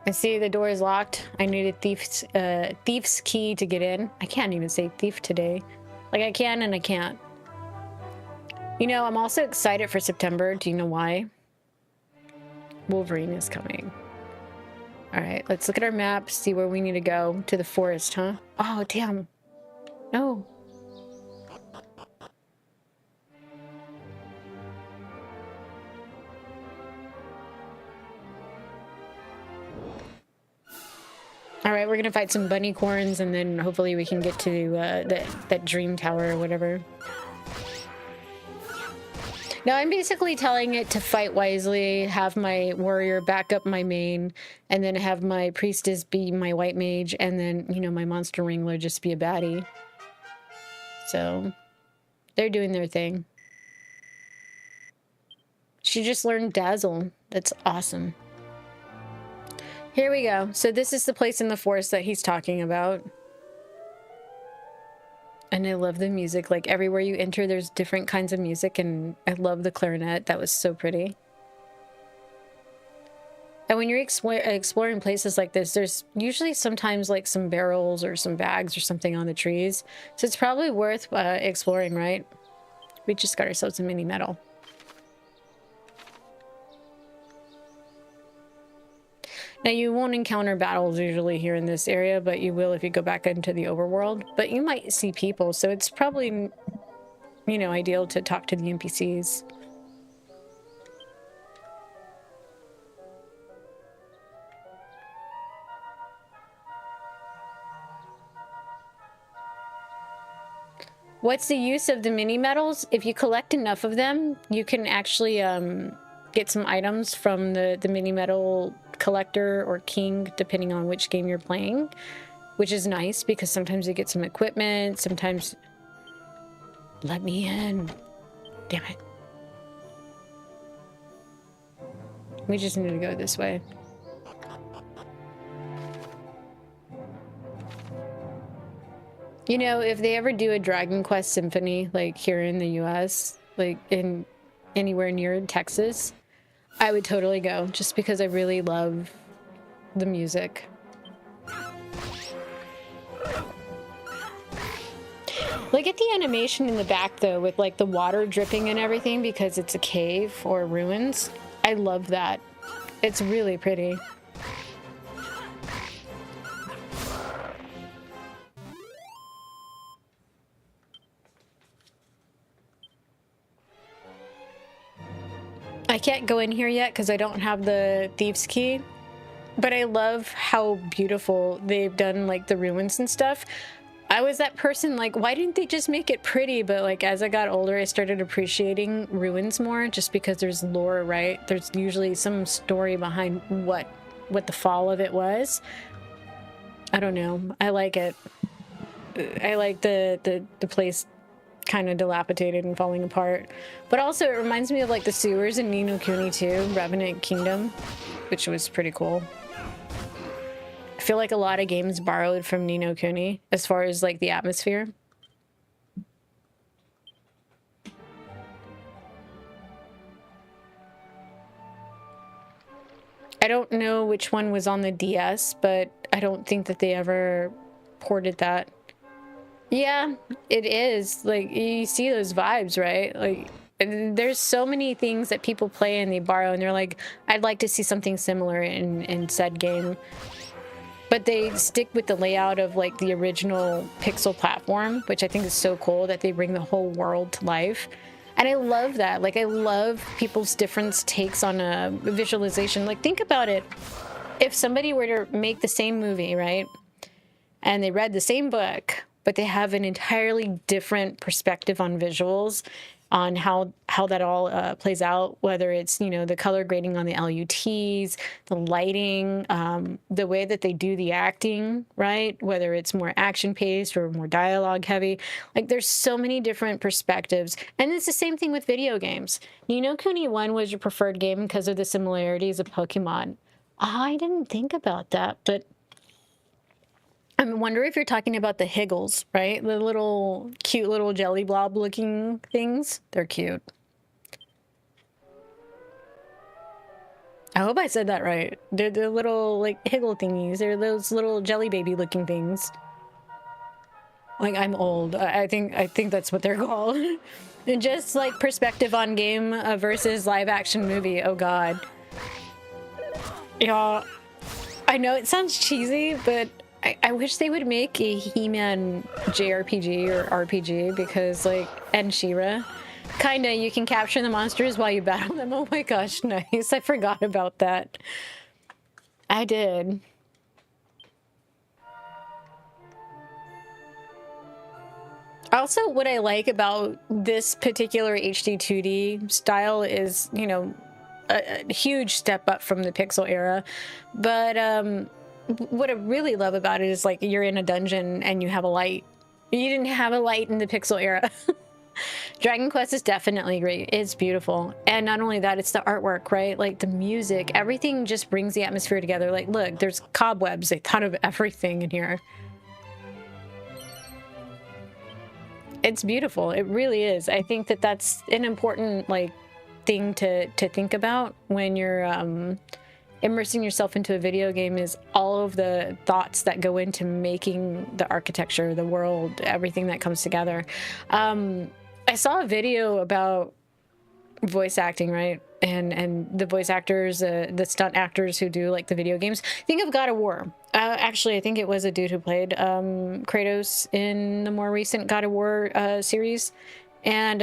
I see the door is locked. I need a thief's key to get in. I can't even say thief today. Like I can and I can't. You know, I'm also excited for September. Do you know why? Wolverine is coming. All right, let's look at our map, see where we need to go. To the forest, huh? Oh, damn. No. All right, we're gonna fight some bunny corns, and then hopefully we can get to that dream tower or whatever. Now I'm basically telling it to fight wisely, have my warrior back up my main, and then have my priestess be my white mage, and then, you know, my monster wrangler just be a baddie. So they're doing their thing. She just learned Dazzle. That's awesome. Here we go. So this is the place in the forest that he's talking about. And I love the music. Like, everywhere you enter, there's different kinds of music, and I love the clarinet. That was so pretty. And when you're exploring places like this, there's usually sometimes like some barrels or some bags or something on the trees. So it's probably worth exploring, right? We just got ourselves a mini medal. Now, you won't encounter battles usually here in this area, but you will if you go back into the overworld. But you might see people, so it's probably, you know, ideal to talk to the NPCs. What's the use of the mini medals? If you collect enough of them, you can actually get some items from the mini medal collector or king, depending on which game you're playing, which is nice because sometimes you get some equipment, sometimes... Let me in. Damn it. We just need to go this way. You know, if they ever do a Dragon Quest Symphony, like here in the US, like in anywhere near Texas, I would totally go, just because I really love the music. Look at the animation in the back, though, with like the water dripping and everything, because it's a cave or ruins. I love that. It's really pretty. I can't go in here yet because I don't have the Thieves' Key, but I love how beautiful they've done like the ruins and stuff. I was that person like, why didn't they just make it pretty? But like as I got older, I started appreciating ruins more, just because there's lore, right? There's usually some story behind what the fall of it was. I don't know. I like it. I like the place kind of dilapidated and falling apart, but also it reminds me of like the sewers in Ni no Kuni 2, Revenant Kingdom, which was pretty cool. I feel like a lot of games borrowed from Ni no Kuni as far as like the atmosphere. I don't know which one was on the DS, but I don't think that they ever ported that. Yeah, it is. Like, you see those vibes, right? Like, there's so many things that people play and they borrow, and they're like, I'd like to see something similar in said game. But they stick with the layout of, like, the original Pixel platform, which I think is so cool that they bring the whole world to life. And I love that. Like, I love people's different takes on a visualization. Like, think about it. If somebody were to make the same movie, right? And they read the same book, but they have an entirely different perspective on visuals, on how that all plays out, whether it's, you know, the color grading on the LUTs, the lighting, the way that they do the acting, right? Whether it's more action-paced or more dialogue-heavy. Like, there's so many different perspectives. And it's the same thing with video games. Ni no Kuni 1 was your preferred game because of the similarities of Pokemon. I didn't think about that, but I wonder if you're talking about the Higgles, right? The little cute little jelly blob looking things. They're cute. I hope I said that right. They're the little like Higgle thingies. They're those little jelly baby looking things. Like, I'm old. I think that's what they're called. And just like perspective on game versus live action movie. Oh God. Yeah. I know it sounds cheesy, but I wish they would make a He-Man JRPG or RPG, because, like, and She-Ra, kinda, you can capture the monsters while you battle them. Oh my gosh, nice. I forgot about that. I did. Also, what I like about this particular HD 2D style is, you know, a huge step up from the pixel era. But what I really love about it is like you're in a dungeon and you have a light. You didn't have a light in the pixel era. Dragon Quest is definitely great. It's beautiful. And not only that, it's the artwork, right? Like the music, everything just brings the atmosphere together. Like, look, there's cobwebs. They thought of everything in here. It's beautiful. It really is. I think that that's an important like thing to think about when you're immersing yourself into a video game, is all of the thoughts that go into making the architecture, the world, everything that comes together. I saw a video about voice acting, right? And the voice actors, the stunt actors who do like the video games. Think of God of War. Actually, I think it was a dude who played Kratos in the more recent God of War series. And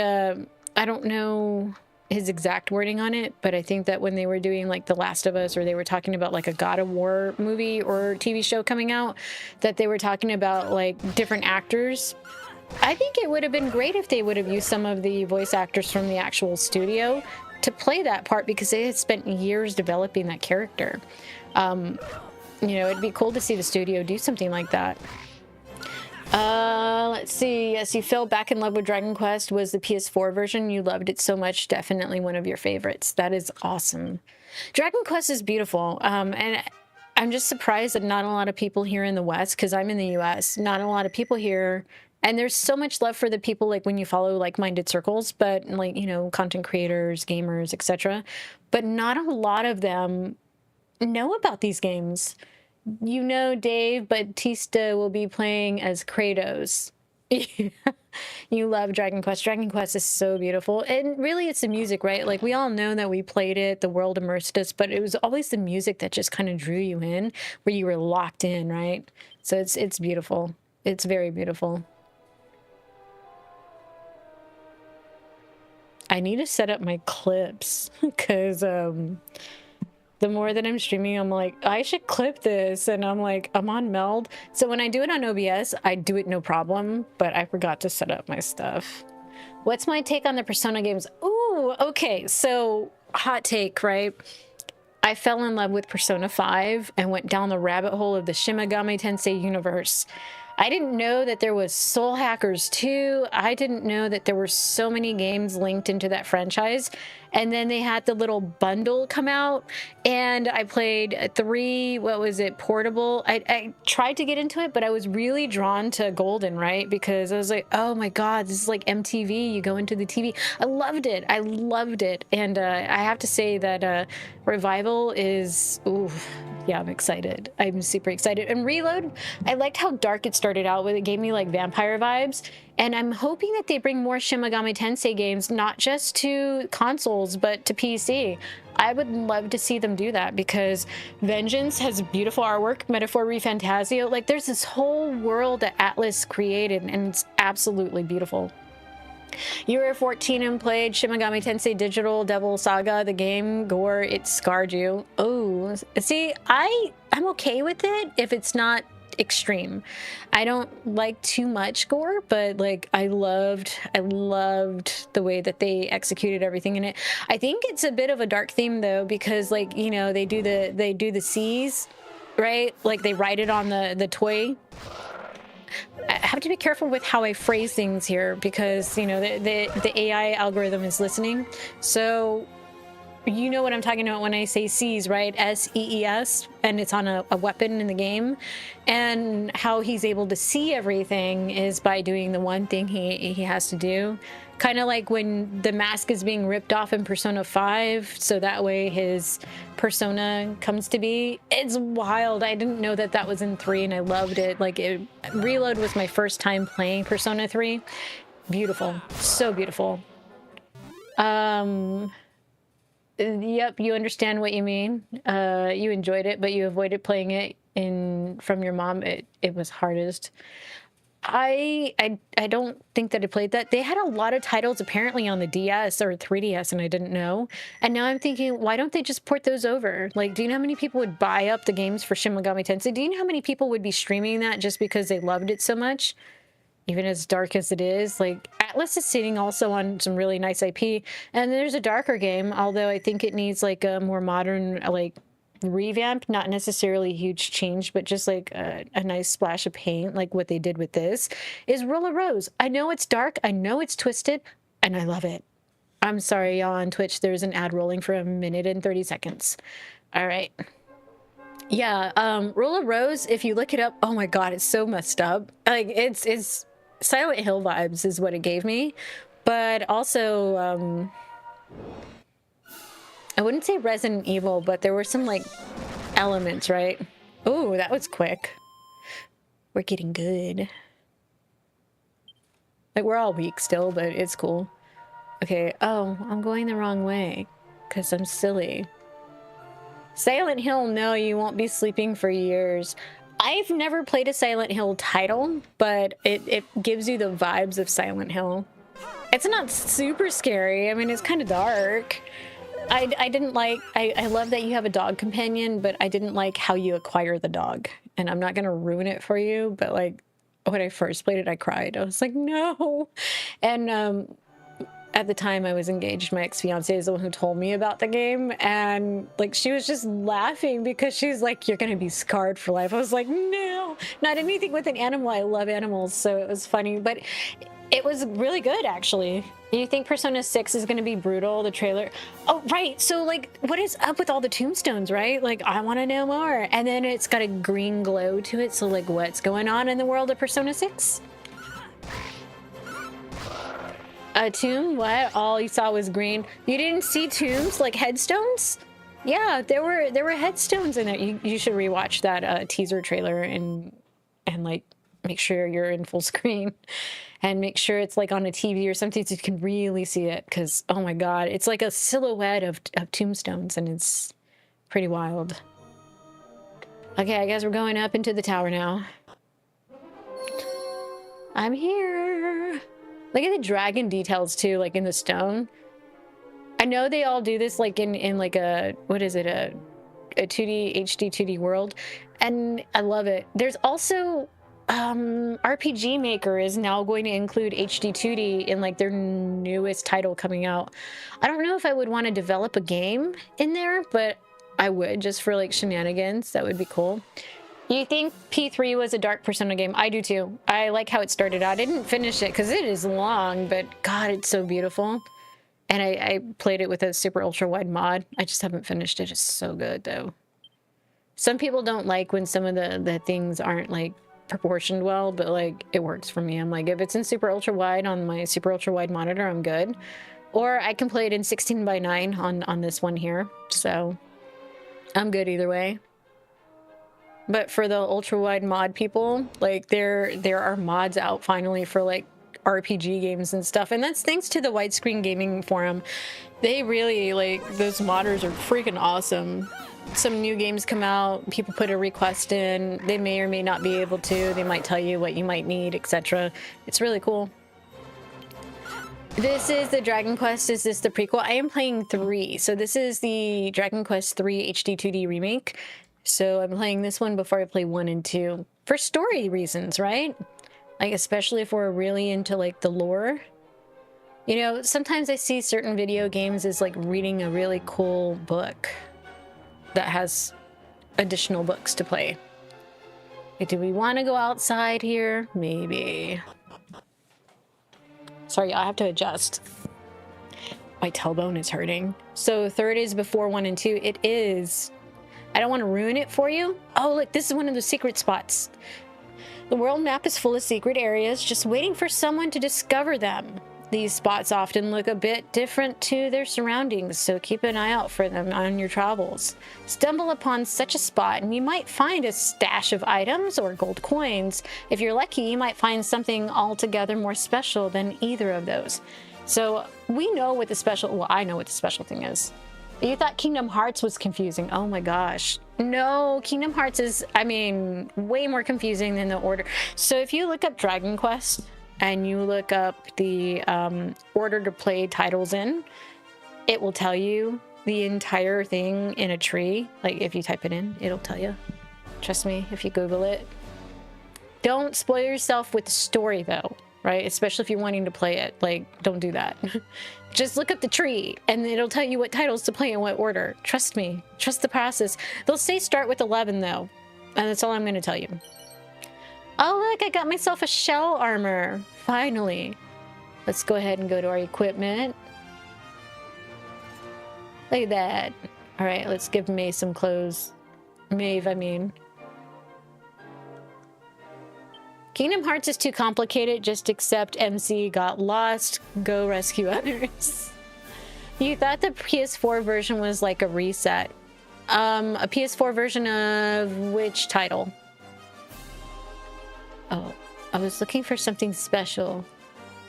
I don't know his exact wording on it, but I think that when they were doing like The Last of Us, or they were talking about like a God of War movie or TV show coming out, that they were talking about like different actors. I think it would have been great if they would have used some of the voice actors from the actual studio to play that part, because they had spent years developing that character. You know, it'd be cool to see the studio do something like that. Let's see. Yes, you fell back in love with Dragon Quest. Was the PS4 version. You loved it so much. Definitely one of your favorites. That is awesome. Dragon Quest is beautiful. And I'm just surprised that not a lot of people here in the West, because I'm in the US, not a lot of people here. And there's so much love for the people, like when you follow like-minded circles, but like, you know, content creators, gamers, etc. But not a lot of them know about these games. You know, Dave Bautista will be playing as Kratos. You love Dragon Quest. Dragon Quest is so beautiful. And really, it's the music, right? Like, we all know that we played it, the world immersed us, but it was always the music that just kind of drew you in, where you were locked in, right? So it's beautiful. It's very beautiful. I need to set up my clips, because the more that I'm streaming, I'm like, I should clip this, and I'm like, I'm on Meld. So when I do it on OBS, I do it no problem, but I forgot to set up my stuff. What's my take on the Persona games? Ooh, okay, so hot take, right? I fell in love with Persona 5 and went down the rabbit hole of the Shin Megami Tensei universe. I didn't know that there was Soul Hackers 2. I didn't know that there were so many games linked into that franchise. And then they had the little bundle come out, and I played 3, what was it, Portable. I tried to get into it, but I was really drawn to Golden, right? Because I was like, oh my God, this is like MTV. You go into the TV. I loved it. I loved it. And I have to say that Revival is, ooh, yeah, I'm excited. I'm super excited. And Reload, I liked how dark it started out with. It gave me like vampire vibes. And I'm hoping that they bring more Shin Megami Tensei games, not just to consoles, but to PC. I would love to see them do that, because Vengeance has beautiful artwork, Metaphor ReFantazio. Like, there's this whole world that Atlas created, and it's absolutely beautiful. You were 14 and played Shin Megami Tensei Digital Devil Saga, the game. Gore, it scarred you. Oh, see, I'm okay with it if it's not extreme. I don't like too much gore, but like I loved the way that they executed everything in it. I think it's a bit of a dark theme though, because like, you know, they do the seas, right? Like they write it on the toy. I have to be careful with how I phrase things here, because you know the AI algorithm is listening. So you know what I'm talking about when I say sees, right? SEES, and it's on a weapon in the game. And how he's able to see everything is by doing the one thing he has to do. Kind of like when the mask is being ripped off in Persona 5, so that way his persona comes to be. It's wild. I didn't know that that was in 3, and I loved it. Like, Reload was my first time playing Persona 3. Beautiful. So beautiful. Yep, you understand what you mean. You enjoyed it, but you avoided playing it from your mom. It was hardest. I don't think that I played that. They had a lot of titles apparently on the DS or 3DS, and I didn't know. And now I'm thinking, why don't they just port those over? Like, do you know how many people would buy up the games for Shin Megami Tensei? Do you know how many people would be streaming that just because they loved it so much? even as dark as it is. Like, Atlas is sitting also on some really nice IP, and there's a darker game, although I think it needs like a more modern, like, revamp, not necessarily a huge change, but just like a nice splash of paint, like what they did with this, is Rule of Rose. I know it's dark, I know it's twisted, and I love it. I'm sorry, y'all, on Twitch, there's an ad rolling for 1 minute and 30 seconds. All right. Yeah, Rule of Rose, if you look it up, oh my god, it's so messed up. Like, it's Silent Hill vibes is what it gave me, but also, I wouldn't say Resident Evil, but there were some, like, elements, right? Ooh, that was quick. We're getting good. Like, we're all weak still, but it's cool. Okay, oh, I'm going the wrong way, because I'm silly. Silent Hill, no, you won't be sleeping for years. I've never played a Silent Hill title, but it gives you the vibes of Silent Hill. It's not super scary. I mean, it's kind of dark. I didn't like, I love that you have a dog companion, but I didn't like how you acquire the dog. And I'm not going to ruin it for you, but like when I first played it, I cried. I was like, no. And at the time I was engaged, my ex-fiance is the one who told me about the game. And like, she was just laughing because she's like, you're going to be scarred for life. I was like, no, not anything with an animal. I love animals. So it was funny, but it was really good, actually. You think Persona 6 is going to be brutal, the trailer? Oh, right. So, like, what is up with all the tombstones, right? Like, I want to know more. And then it's got a green glow to it. So, like, what's going on in the world of Persona 6? A tomb? What? All you saw was green. You didn't see tombs, like headstones? Yeah, there were headstones in there. You should rewatch that teaser trailer and like make sure you're in full screen. And make sure it's like on a TV or something so you can really see it. Because, oh my god, it's like a silhouette of tombstones and it's pretty wild. Okay, I guess we're going up into the tower now. I'm here. Look at the dragon details too, like in the stone. I know they all do this like in like a, what is it, a 2D, HD 2D world. And I love it. There's also... RPG Maker is now going to include HD 2D in like their newest title coming out. I don't know if I would want to develop a game in there, but I would just for like shenanigans. That would be cool. You think P3 was a dark Persona game? I do too. I like how it started out. I didn't finish it because it is long, but god, it's so beautiful. And I played it with a super ultra wide mod. I just haven't finished it. It's so good though. Some people don't like when some of the things aren't like proportioned well, but like it works for me. I'm like, if it's in super ultra wide on my super ultra wide monitor, I'm good. Or I can play it in 16:9 on this one here, so I'm good either way. But for the ultra wide mod people, like there are mods out finally for like RPG games and stuff, and that's thanks to the Widescreen Gaming Forum. They really, like, those modders are freaking awesome. Some new games come out, people put a request in, they may or may not be able to, they might tell you what you might need, etc. It's really cool. This is the Dragon Quest, is this the prequel? I am playing 3, so this is the Dragon Quest 3 HD 2D remake. So I'm playing this one before I play 1 and 2. For story reasons, right? Like, especially if we're really into, like, the lore. You know, sometimes I see certain video games as, like, reading a really cool book that has additional books to play. Like, do we want to go outside here? Maybe. Sorry, I have to adjust. My tailbone is hurting. So 3rd is before 1 and 2. It is. I don't want to ruin it for you. Oh, look, this is one of the secret spots. The world map is full of secret areas, just waiting for someone to discover them. These spots often look a bit different to their surroundings, so keep an eye out for them on your travels. Stumble upon such a spot and you might find a stash of items or gold coins. If you're lucky, you might find something altogether more special than either of those. So we know what the special, well, I know what the special thing is. You thought Kingdom Hearts was confusing. Oh my gosh. No, Kingdom Hearts is, I mean, way more confusing than the order. So if you look up Dragon Quest, and you look up the order to play titles in, it will tell you the entire thing in a tree. Like, if you type it in, it'll tell you. Trust me, if you Google it. Don't spoil yourself with the story though, right? Especially if you're wanting to play it. Like, don't do that. Just look up the tree and it'll tell you what titles to play in what order. Trust me. Trust the process. They'll say start with 11 though. And that's all I'm going to tell you. Oh, look, I got myself a shell armor. Finally. Let's go ahead and go to our equipment. Look at that. All right, let's give May some clothes. Maeve, I mean. Kingdom Hearts is too complicated. Just accept MC got lost. Go rescue others. You thought the PS4 version was like a reset. A PS4 version of which title? Oh, I was looking for something special.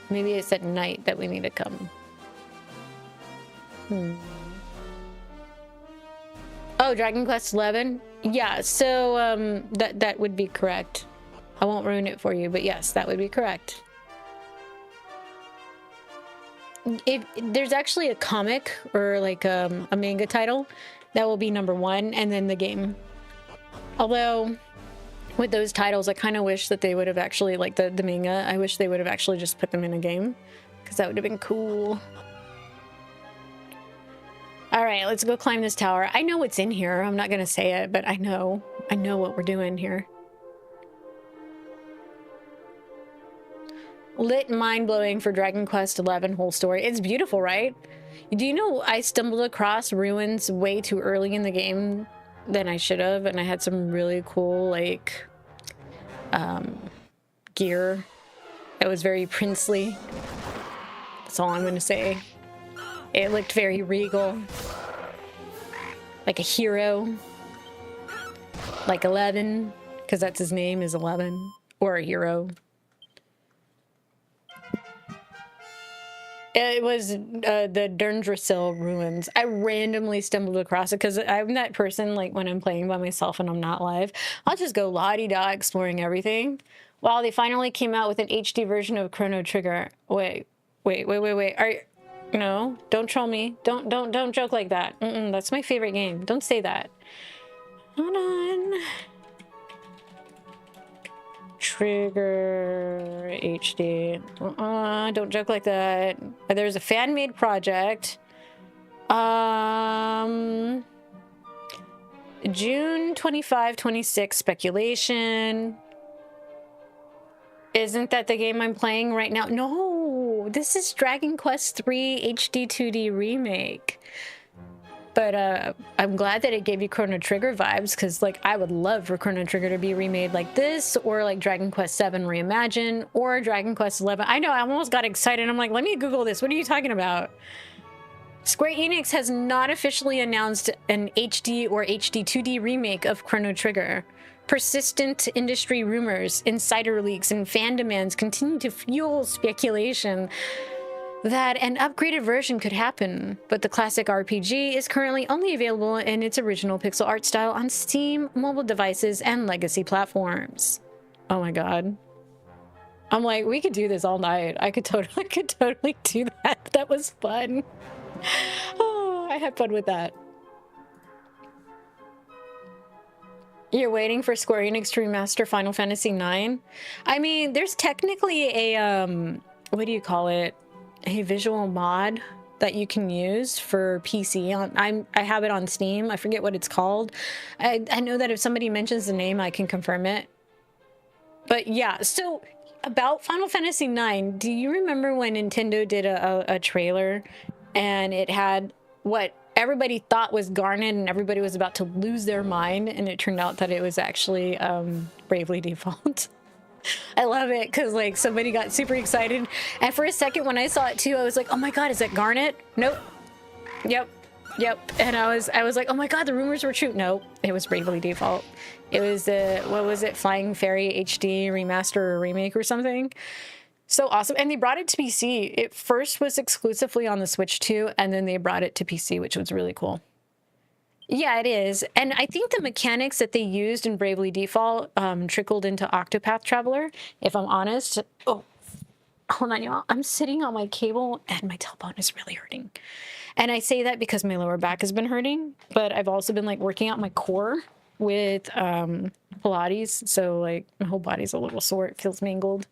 Maybe it's at night that we need to come. Oh, Dragon Quest XI? Yeah, so that would be correct. I won't ruin it for you, but yes, that would be correct. If there's actually a comic or like a manga title, that will be #1 and then the game. Although with those titles, I kind of wish that they would have actually, like the manga, I wish they would have actually just put them in a game because that would have been cool. All right, let's go climb this tower. I know what's in here. I'm not going to say it, but I know what we're doing here. Lit mind-blowing for Dragon Quest XI whole story. It's beautiful, right? Do you know I stumbled across ruins way too early in the game than I should have, and I had some really cool, like, gear that was very princely. That's all I'm going to say. It looked very regal. Like a hero. Like 11, because that's his name is 11. Or a hero. It was the Durndrasil ruins. I randomly stumbled across it because I'm that person, like when I'm playing by myself and I'm not live, I'll just go la-di-da exploring everything. Well, they finally came out with an HD version of Chrono Trigger. Wait. No, don't troll me. Don't joke like that. That's my favorite game. Don't say that. Hold on. Trigger HD. Don't joke like that. There's a fan-made project. June 25, 26 speculation. Isn't that the game I'm playing right now? No, this is Dragon Quest III HD 2D remake. But I'm glad that it gave you Chrono Trigger vibes, because like I would love for Chrono Trigger to be remade like this, or like Dragon Quest VII Reimagined, or Dragon Quest XI. I know, I almost got excited. I'm like, let me Google this. What are you talking about? Square Enix has not officially announced an HD or HD 2D remake of Chrono Trigger. Persistent industry rumors, insider leaks, and fan demands continue to fuel speculation that an upgraded version could happen, but the classic RPG is currently only available in its original pixel art style on Steam, mobile devices, and legacy platforms. Oh my god. I'm like, we could do this all night. I could totally do that. That was fun. Oh, I had fun with that. You're waiting for Square Enix to remaster Final Fantasy IX? I mean, there's technically a, what do you call it? A visual mod that you can use for PC. I have it on Steam. I forget what it's called. I know that if somebody mentions the name, I can confirm it. But yeah, so about Final Fantasy IX, do you remember when Nintendo did a trailer and it had what everybody thought was Garnet and everybody was about to lose their mind, and it turned out that it was actually Bravely Default? I love it because like somebody got super excited, and for a second when I saw it too, I was like, oh my god, is that Garnet? Nope. Yep. And I was like, oh my god, the rumors were true. Nope, it was Bravely Default. It was the, what was it, Flying Fairy HD remaster or remake or something. So awesome. And they brought it to PC. It first was exclusively on the Switch too, and then they brought it to PC, which was really cool. Yeah, it is. And I think the mechanics that they used in Bravely Default trickled into Octopath Traveler, if I'm honest. Oh, hold on, y'all. I'm sitting on my cable and my tailbone is really hurting. And I say that because my lower back has been hurting, but I've also been like working out my core. with Pilates, so like my whole body's a little sore. It feels mangled,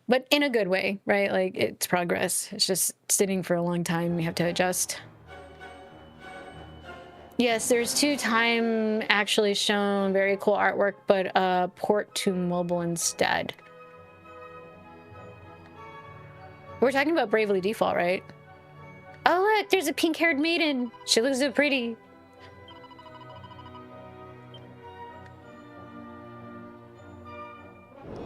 but in a good way, right? Like it's progress. It's just sitting for a long time. We have to adjust. Yes, there's 2 time actually shown. Very cool artwork, but port to mobile instead. We're talking about Bravely Default, right? Oh, look, there's a pink-haired maiden. She looks so pretty.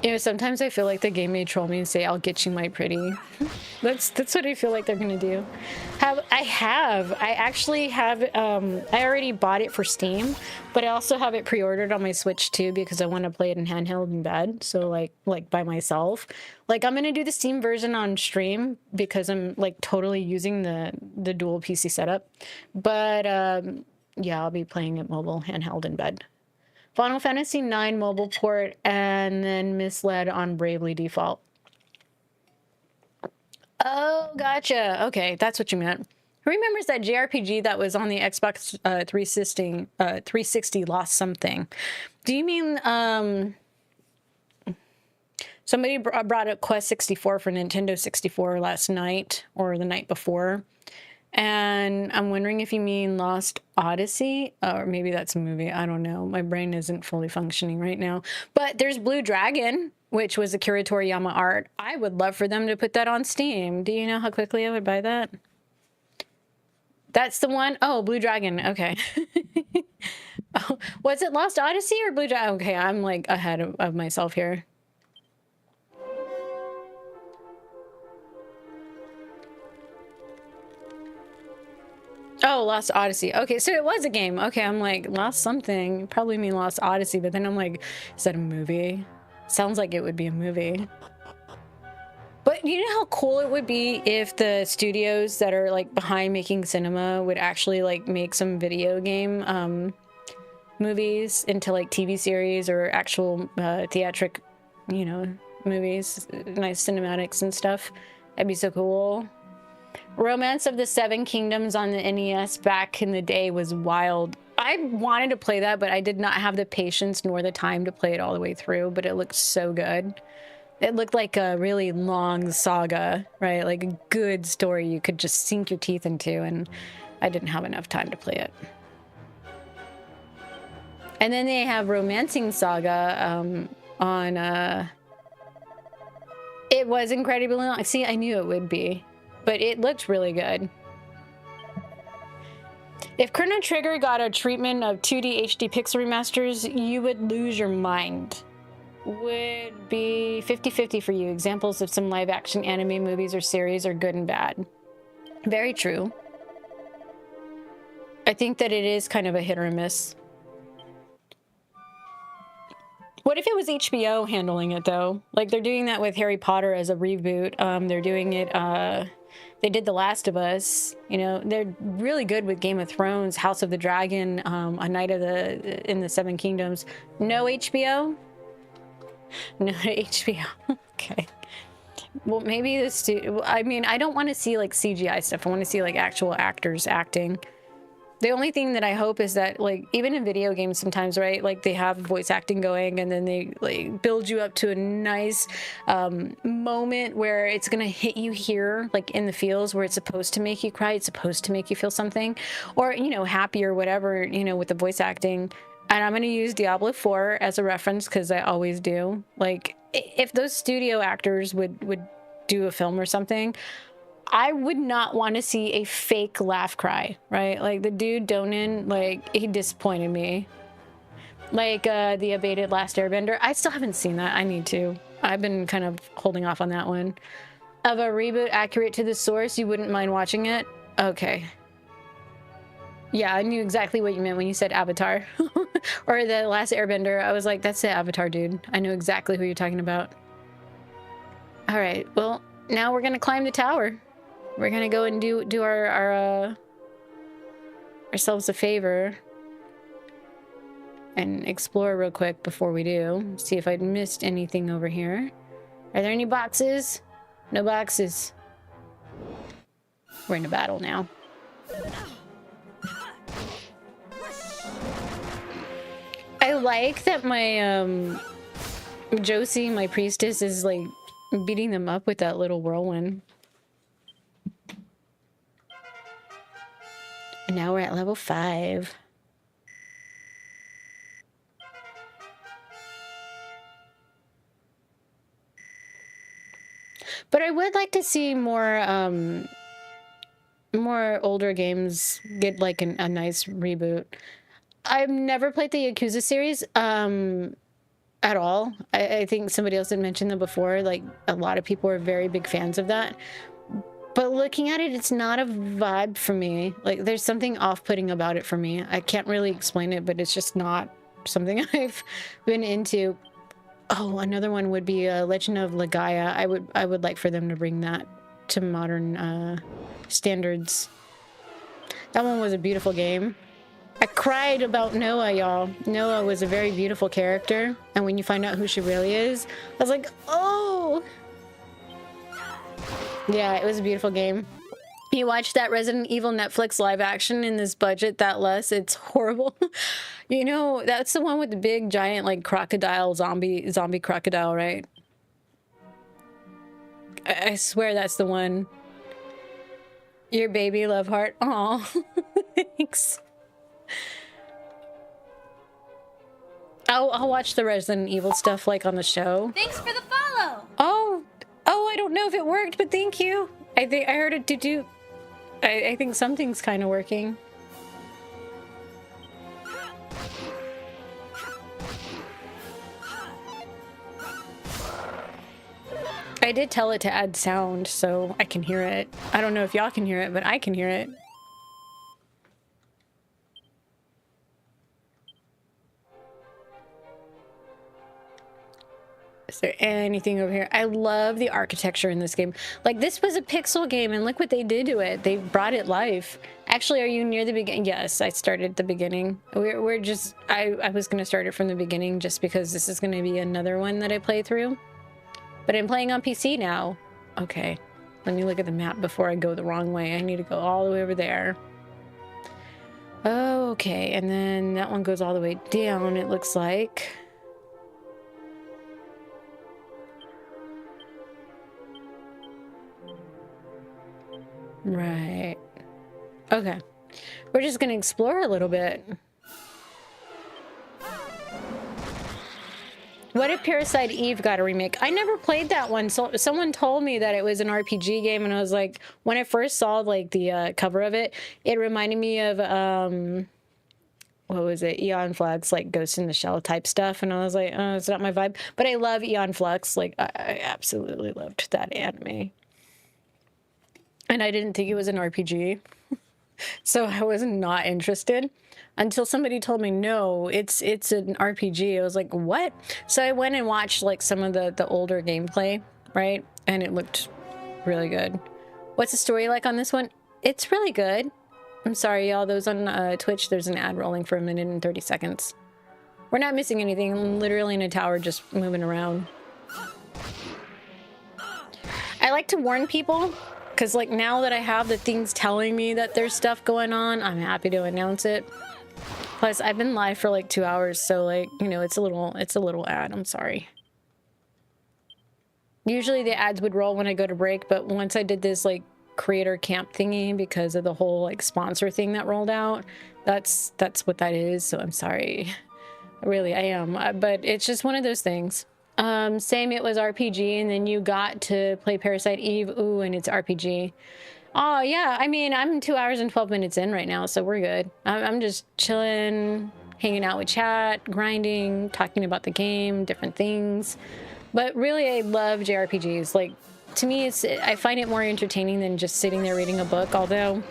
You know, sometimes I feel like the game may troll me and say, "I'll get you, my pretty." That's what I feel like they're gonna do. I actually have I already bought it for Steam, but I also have it pre-ordered on my Switch too because I want to play it in handheld in bed. So like by myself. Like I'm gonna do the Steam version on stream because I'm like totally using the dual PC setup. But yeah, I'll be playing it mobile handheld in bed. Final Fantasy IX mobile port, and then Misled on Bravely Default. Oh, gotcha. Okay, that's what you meant. Who remembers that JRPG that was on the Xbox 360 lost something? Do you mean somebody brought up Quest 64 for Nintendo 64 last night or the night before? And I'm wondering if you mean Lost Odyssey, or maybe that's a movie. I don't know. My brain isn't fully functioning right now. But there's Blue Dragon, which was Akira Toriyama art. I would love for them to put that on Steam. Do you know how quickly I would buy that? That's the one? Oh, Blue Dragon. Okay. Oh, was it Lost Odyssey or Blue Dragon? Okay, I'm like ahead of myself here. Oh, Lost Odyssey. Okay, so it was a game. Okay, I'm like, Lost something. You probably mean Lost Odyssey, but then I'm like, is that a movie? Sounds like it would be a movie. But you know how cool it would be if the studios that are like behind making cinema would actually like make some video game movies into like TV series or actual theatric, you know, movies, nice cinematics and stuff. That'd be so cool. Romance of the Seven Kingdoms on the NES back in the day was wild. I wanted to play that, but I did not have the patience nor the time to play it all the way through, but it looked so good. It looked like a really long saga, right? Like a good story you could just sink your teeth into, and I didn't have enough time to play it. And then they have Romancing Saga on... It was incredibly long. See, I knew it would be. But it looked really good. If Chrono Trigger got a treatment of 2D HD pixel remasters, you would lose your mind. Would be 50-50 for you. Examples of some live-action anime movies or series are good and bad. Very true. I think that it is kind of a hit or a miss. What if it was HBO handling it, though? Like, they're doing that with Harry Potter as a reboot. They're doing it... They did The Last of Us. You know, they're really good with Game of Thrones, House of the Dragon, A Night in the Seven Kingdoms. No HBO? No HBO. Okay. Well, maybe I mean, I don't want to see like CGI stuff. I want to see like actual actors acting. The only thing that I hope is that, like, even in video games sometimes, right, like, they have voice acting going and then they, like, build you up to a nice moment where it's going to hit you here, like, in the feels where it's supposed to make you cry, it's supposed to make you feel something, or, you know, happy or whatever, you know, with the voice acting. And I'm going to use Diablo 4 as a reference because I always do. Like, if those studio actors would do a film or something, I would not want to see a fake laugh cry, right? Like the dude Donan, like he disappointed me. Like the Abated Last Airbender. I still haven't seen that. I need to. I've been kind of holding off on that one. Of a reboot accurate to the source, you wouldn't mind watching it? Okay. Yeah, I knew exactly what you meant when you said Avatar. Or the Last Airbender. I was like, that's the Avatar dude. I know exactly who you're talking about. All right, well, now we're gonna climb the tower. We're gonna go and do our ourselves a favor and explore real quick before we do. See if I'd missed anything over here. Are there any boxes? No boxes. We're in a battle now. like that my Josie, my priestess, is like beating them up with that little whirlwind. And now we're at level 5. But I would like to see more older games get like a nice reboot. I've never played the Yakuza series at all. I think somebody else had mentioned that before. Like, a lot of people are very big fans of that. But looking at it, it's not a vibe for me. Like, there's something off-putting about it for me. I can't really explain it, but it's just not something I've been into. Oh, another one would be Legend of Legaia. I would like for them to bring that to modern standards. That one was a beautiful game. I cried about Noah, y'all. Noah was a very beautiful character, and when you find out who she really is, I was like, oh! Yeah, it was a beautiful game. You watch that Resident Evil Netflix live action in this budget that less, it's horrible. You know, that's the one with the big giant like crocodile, zombie crocodile, right? I swear that's the one. Your baby love heart. Aw, thanks. I'll watch the Resident Evil stuff like on the show. Thanks for the follow. Oh, I don't know if it worked, but thank you. I think I heard it to do. I think something's kind of working. I did tell it to add sound so I can hear it. I don't know if y'all can hear it, but I can hear it. Is there anything over here? I love the architecture in this game. Like, this was a pixel game, and look what they did to it. They brought it life. Actually, are you near the beginning? Yes, I started at the beginning. We're just... I was going to start it from the beginning just because this is going to be another one that I play through. But I'm playing on PC now. Okay, let me look at the map before I go the wrong way. I need to go all the way over there. Okay, and then that one goes all the way down, it looks like. Right. Okay. We're just gonna explore a little bit. What if Parasite Eve got a remake? I never played that one. So someone told me that it was an RPG game, and I was like, when I first saw like the cover of it, it reminded me of what was it? Aeon Flux, like Ghost in the Shell type stuff, and I was like, oh, it's not my vibe. But I love Aeon Flux. Like, I absolutely loved that anime. And I didn't think it was an RPG. So I was not interested until somebody told me, no, it's an RPG. I was like, what? So I went and watched like some of the older gameplay, right? And it looked really good. What's the story like on this one? It's really good. I'm sorry, y'all. Those on Twitch, there's an ad rolling for 1 minute and 30 seconds. We're not missing anything. I'm literally in a tower just moving around. I like to warn people, because like now that I have the things telling me that there's stuff going on, I'm happy to announce it. Plus, I've been live for like 2 hours, so like, you know, it's a little ad. I'm sorry. Usually the ads would roll when I go to break, but once I did this like creator camp thingy because of the whole like sponsor thing that rolled out, that's what that is. So I'm sorry. Really, I am. But it's just one of those things. Same, it was RPG, and then you got to play Parasite Eve. Ooh, and it's RPG. Oh, yeah. I mean, I'm 2 hours and 12 minutes in right now, so we're good. I'm just chilling, hanging out with chat, grinding, talking about the game, different things. But really, I love JRPGs. Like, to me, I find it more entertaining than just sitting there reading a book, although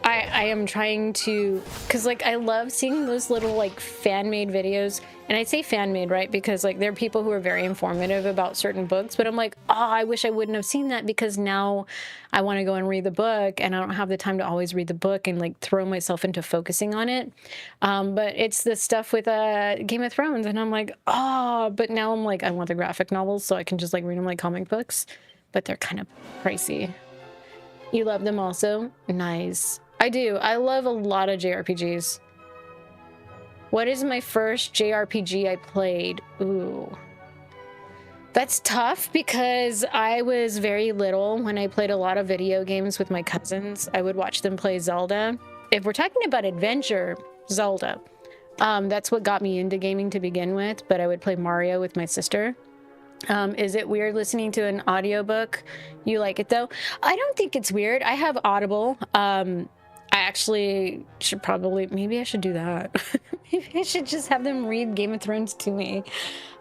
I am trying to, because like I love seeing those little like fan-made videos, and I say fan-made, right, because like there are people who are very informative about certain books, but I'm like, oh, I wish I wouldn't have seen that, because now I want to go and read the book, and I don't have the time to always read the book and like throw myself into focusing on it. But it's the stuff with Game of Thrones, and I'm like, oh, but now I'm like, I want the graphic novels so I can just like read them like comic books, but they're kind of pricey. You love them also? Nice. I do. I love a lot of JRPGs. What is my first JRPG I played? Ooh. That's tough because I was very little when I played a lot of video games with my cousins. I would watch them play Zelda. If we're talking about adventure, Zelda. That's what got me into gaming to begin with, but I would play Mario with my sister. Is it weird listening to an audiobook? You like it though? I don't think it's weird. I have Audible. I actually should probably, maybe I should do that. Maybe I should just have them read Game of Thrones to me.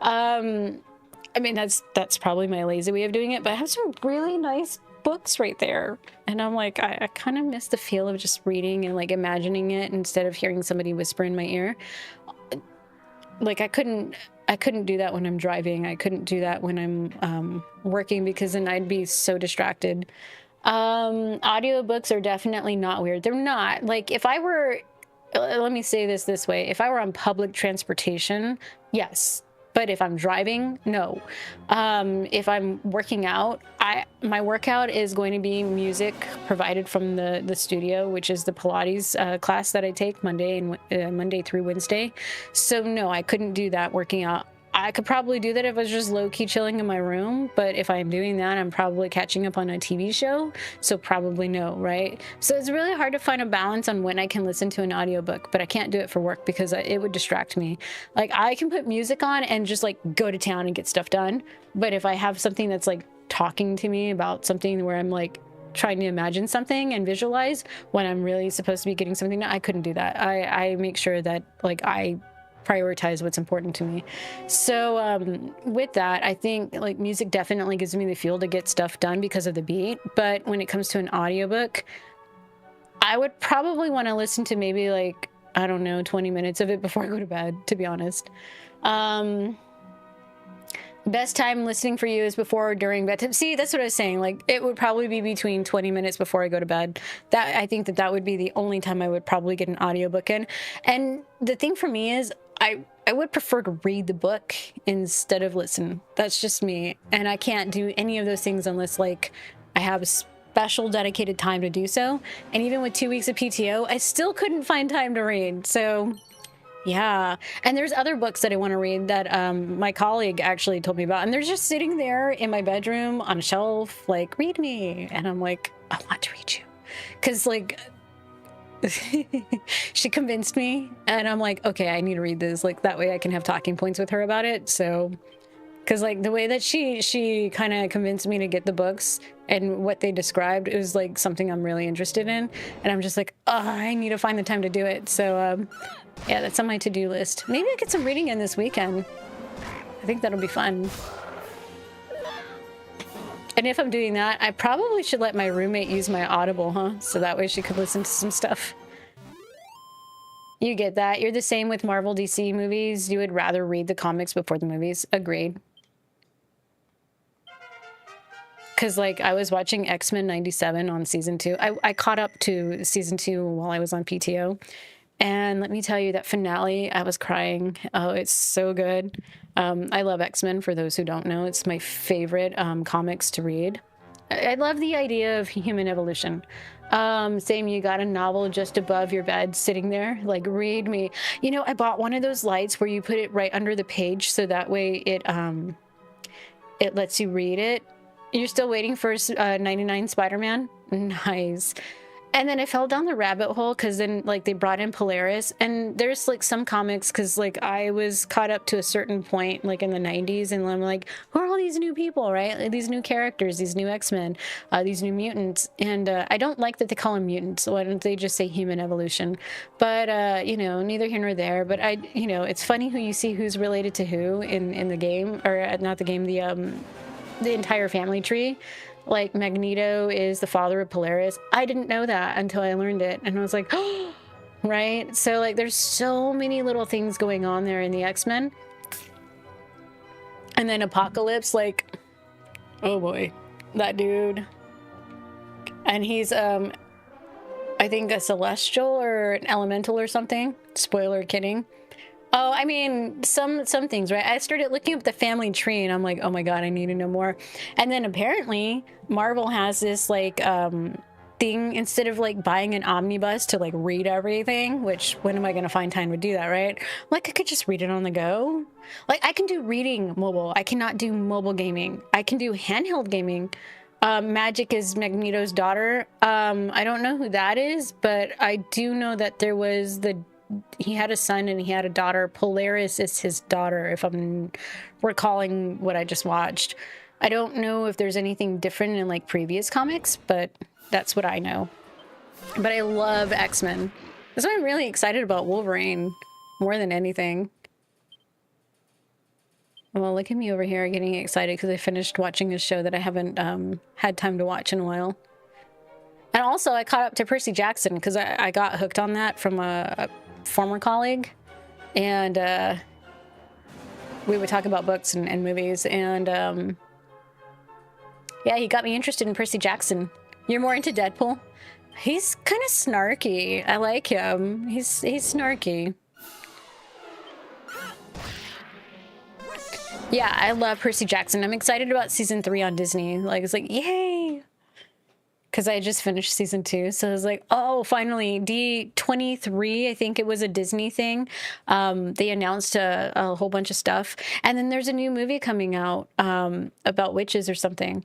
I mean, that's probably my lazy way of doing it, but I have some really nice books right there. And I'm like, I kind of miss the feel of just reading and like imagining it instead of hearing somebody whisper in my ear. Like I couldn't do that when I'm driving. I couldn't do that when I'm working because then I'd be so distracted. Audiobooks are definitely not weird. They're not. Like if I were, let me say this way, if I were on public transportation, yes. But if I'm driving, no. If I'm working out, my workout is going to be music provided from the studio, which is the Pilates class that I take Monday through Wednesday. So no, I couldn't do that working out. I could probably do that if I was just low-key chilling in my room, but if I'm doing that, I'm probably catching up on a TV show, so probably no, right? So it's really hard to find a balance on when I can listen to an audiobook, but I can't do it for work because it would distract me. Like, I can put music on and just, like, go to town and get stuff done, but if I have something that's, like, talking to me about something where I'm, like, trying to imagine something and visualize when I'm really supposed to be getting something done, I couldn't do that. I make sure that, like, I prioritize what's important to me. So with that, I think like music definitely gives me the fuel to get stuff done because of the beat. But when it comes to an audiobook, I would probably want to listen to maybe like, I don't know, 20 minutes of it before I go to bed, to be honest. Best time listening for you is before or during bedtime. See, that's what I was saying. Like, it would probably be between 20 minutes before I go to bed. That I think that would be the only time I would probably get an audiobook in. And the thing for me is, I would prefer to read the book instead of listen. That's just me. And I can't do any of those things unless, like, I have a special dedicated time to do so. And even with 2 weeks of PTO, I still couldn't find time to read. So yeah, and there's other books that I want to read that my colleague actually told me about, and they're just sitting there in my bedroom on a shelf, like, read me. And I'm like, I want to read you. Because, like, she convinced me, and I'm like, okay, I need to read this. Like, that way I can have talking points with her about it. So, because, like, the way that she kind of convinced me to get the books and what they described is, like, something I'm really interested in. And I'm just like, oh, I need to find the time to do it. So, yeah, that's on my to-do list. Maybe I'll get some reading in this weekend. I think that'll be fun. And if I'm doing that, I probably should let my roommate use my Audible, huh? So that way she could listen to some stuff. You get that. You're the same with Marvel DC movies. You would rather read the comics before the movies. Agreed. Because, like, I was watching X-Men 97 on season 2. I caught up to season 2 while I was on PTO. And let me tell you, that finale, I was crying. Oh, it's so good. I love X-Men, for those who don't know. It's my favorite comics to read. I love the idea of human evolution. Same, you got a novel just above your bed sitting there, like, read me. You know, I bought one of those lights where you put it right under the page so that way it lets you read it. You're still waiting for 99 Spider-Man? Nice. And then I fell down the rabbit hole because then, like, they brought in Polaris. And there's, like, some comics because, like, I was caught up to a certain point, like, in the 90s. And I'm like, who are all these new people, right? Like, these new characters, these new X-Men, these new mutants. And I don't like that they call them mutants. Why don't they just say human evolution? But, you know, neither here nor there. But, you know, it's funny who you see who's related to who in the game. Or not the game, the entire family tree. Like, Magneto is the father of Polaris. I didn't know that until I learned it. And I was like, oh, right? So, like, there's so many little things going on there in the X-Men. And then Apocalypse, like, oh boy, that dude. And he's, I think a Celestial or an Elemental or something. Spoiler, kidding. Oh, I mean, some things, right? I started looking up the family tree, and I'm like, oh my god, I need to know more. And then apparently, Marvel has this, like, thing instead of like buying an omnibus to like read everything, which when am I going to find time to do that, right? Like I could just read it on the go. Like I can do reading mobile. I cannot do mobile gaming. I can do handheld gaming. Magic is Magneto's daughter. I don't know who that is, but I do know that there was he had a son and he had a daughter. Polaris is his daughter, if I'm recalling what I just watched. I don't know if there's anything different in like previous comics, but that's what I know. But I love X-Men. That's why I'm really excited about Wolverine more than anything. Well, look at me over here getting excited because I finished watching a show that I haven't had time to watch in a while. And also, I caught up to Percy Jackson because I got hooked on that from a former colleague. And we would talk about books and movies. And yeah, he got me interested in Percy Jackson. You're more into Deadpool? He's kind of snarky. I like him. He's snarky. Yeah, I love Percy Jackson. I'm excited about season 3 on Disney. Like, it's like, yay! Because I just finished season 2, so I was like, oh, finally, D23, I think it was a Disney thing. They announced a whole bunch of stuff. And then there's a new movie coming out about witches or something.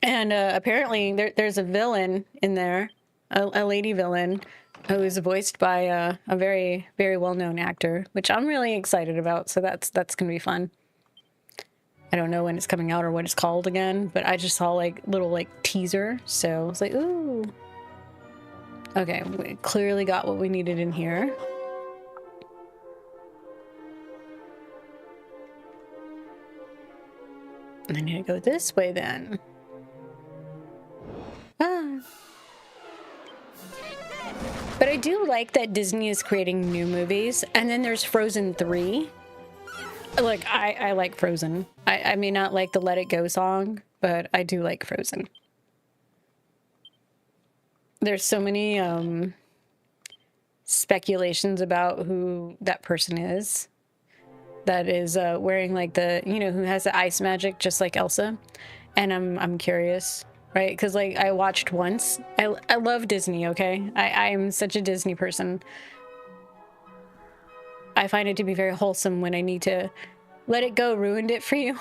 And apparently there's a villain in there, a lady villain, who is voiced by a very, very well-known actor, which I'm really excited about. So that's going to be fun. I don't know when it's coming out or what it's called again, but I just saw like little like teaser. So I was like, ooh. Okay, we clearly got what we needed in here. I need to go this way then. Ah. But I do like that Disney is creating new movies. And then there's Frozen 3. Like, I like Frozen. I may not like the Let It Go song, but I do like Frozen. There's so many speculations about who that person is. That is wearing like the, you know, who has the ice magic just like Elsa. And I'm curious. Right, because like I watched once. I love Disney, okay? I'm such a Disney person. I find it to be very wholesome when I need to Let It Go ruined it for you.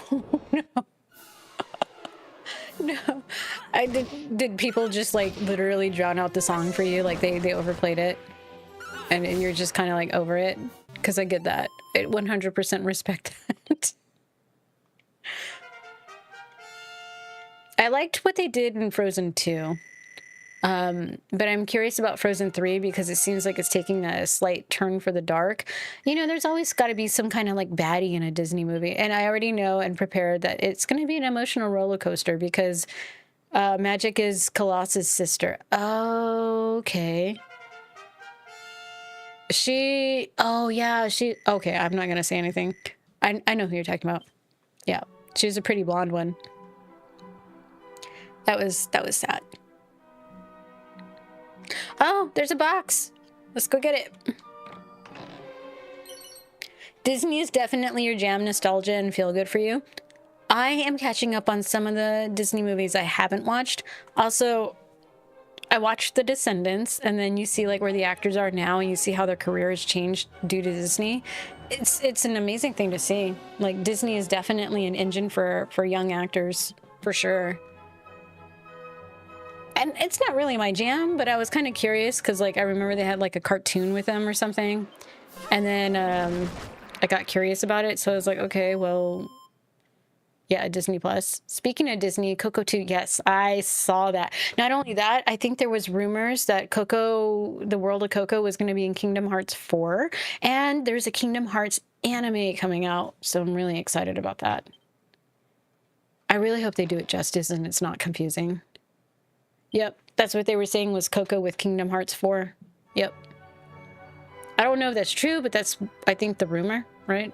No. No. Did people just like literally drown out the song for you? Like they overplayed it and you're just kind of like over it? Because I get that. I 100% respect that. I liked what they did in Frozen 2, but I'm curious about Frozen 3 because it seems like it's taking a slight turn for the dark. You know, there's always got to be some kind of like baddie in a Disney movie, and I already know and prepared that it's going to be an emotional roller coaster because Magic is Colossus' sister. Okay. Okay, I'm not going to say anything. I know who you're talking about. Yeah, she was a pretty blonde one. That was sad. Oh, there's a box. Let's go get it. Disney is definitely your jam, nostalgia, and feel good for you. I am catching up on some of the Disney movies I haven't watched. Also, I watched The Descendants, and then you see like where the actors are now, and you see how their career has changed due to Disney. It's an amazing thing to see. Like Disney is definitely an engine for young actors, for sure. And it's not really my jam, but I was kind of curious because, like, I remember they had, like, a cartoon with them or something. And then I got curious about it. So I was like, okay, well, yeah, Disney Plus. Speaking of Disney, Coco 2, yes, I saw that. Not only that, I think there was rumors that Coco, the World of Coco, was going to be in Kingdom Hearts 4. And there's a Kingdom Hearts anime coming out. So I'm really excited about that. I really hope they do it justice and it's not confusing. Yep, that's what they were saying was Coco with Kingdom Hearts 4. Yep. I don't know if that's true, but that's, I think, the rumor, right?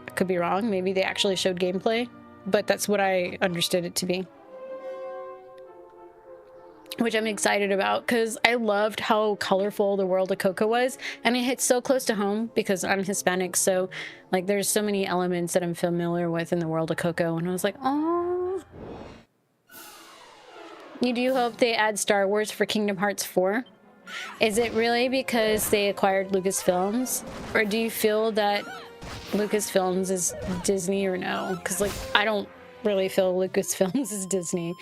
I could be wrong. Maybe they actually showed gameplay, but that's what I understood it to be. Which I'm excited about because I loved how colorful the World of Coco was. And it hits so close to home because I'm Hispanic. So, like, there's so many elements that I'm familiar with in the World of Coco. And I was like, oh. You do hope they add Star Wars for Kingdom Hearts 4? Is it really because they acquired Lucasfilms? Or do you feel that Lucasfilms is Disney or no? Because, like, I don't really feel Lucasfilms is Disney.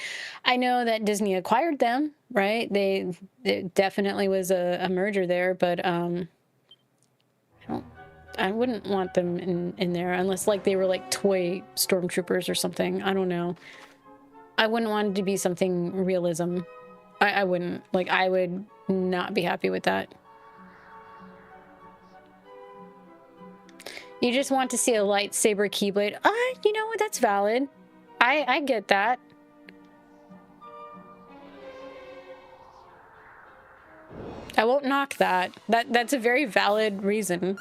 I know that Disney acquired them, right? It definitely was a merger there, but I wouldn't want them in there unless like they were like toy stormtroopers or something. I don't know. I wouldn't want it to be something realism. I wouldn't. Like, I would not be happy with that. You just want to see a lightsaber keyblade. You know what? That's valid. I get that. I won't knock that. That's a very valid reason.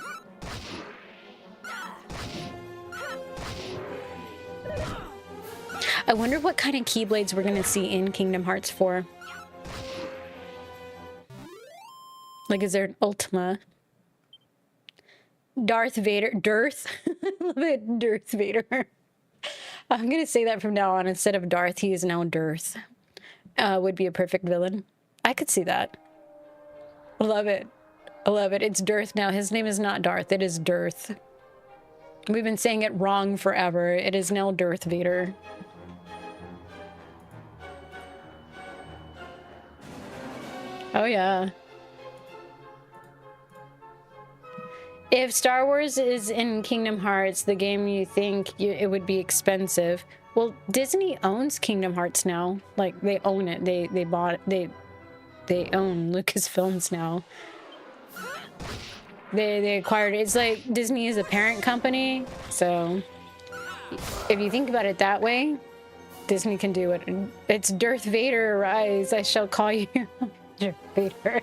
I wonder what kind of keyblades we're gonna see in Kingdom Hearts 4. Like, is there an Ultima? Darth Vader. Dirth? I love it. Darth Vader. I'm gonna say that from now on. Instead of Darth, he is now Dirth. Would be a perfect villain. I could see that. I love it. I love it. It's Dirth now. His name is not Darth. It is Dirth. We've been saying it wrong forever. It is now Darth Vader. Oh, yeah. If Star Wars is in Kingdom Hearts, the game, you think it would be expensive. Well, Disney owns Kingdom Hearts now. Like, they own it. They bought it. They own Lucasfilms now. They acquired it. It's like Disney is a parent company. So if you think about it that way, Disney can do it. It's Darth Vader, arise. I shall call you Darth Vader.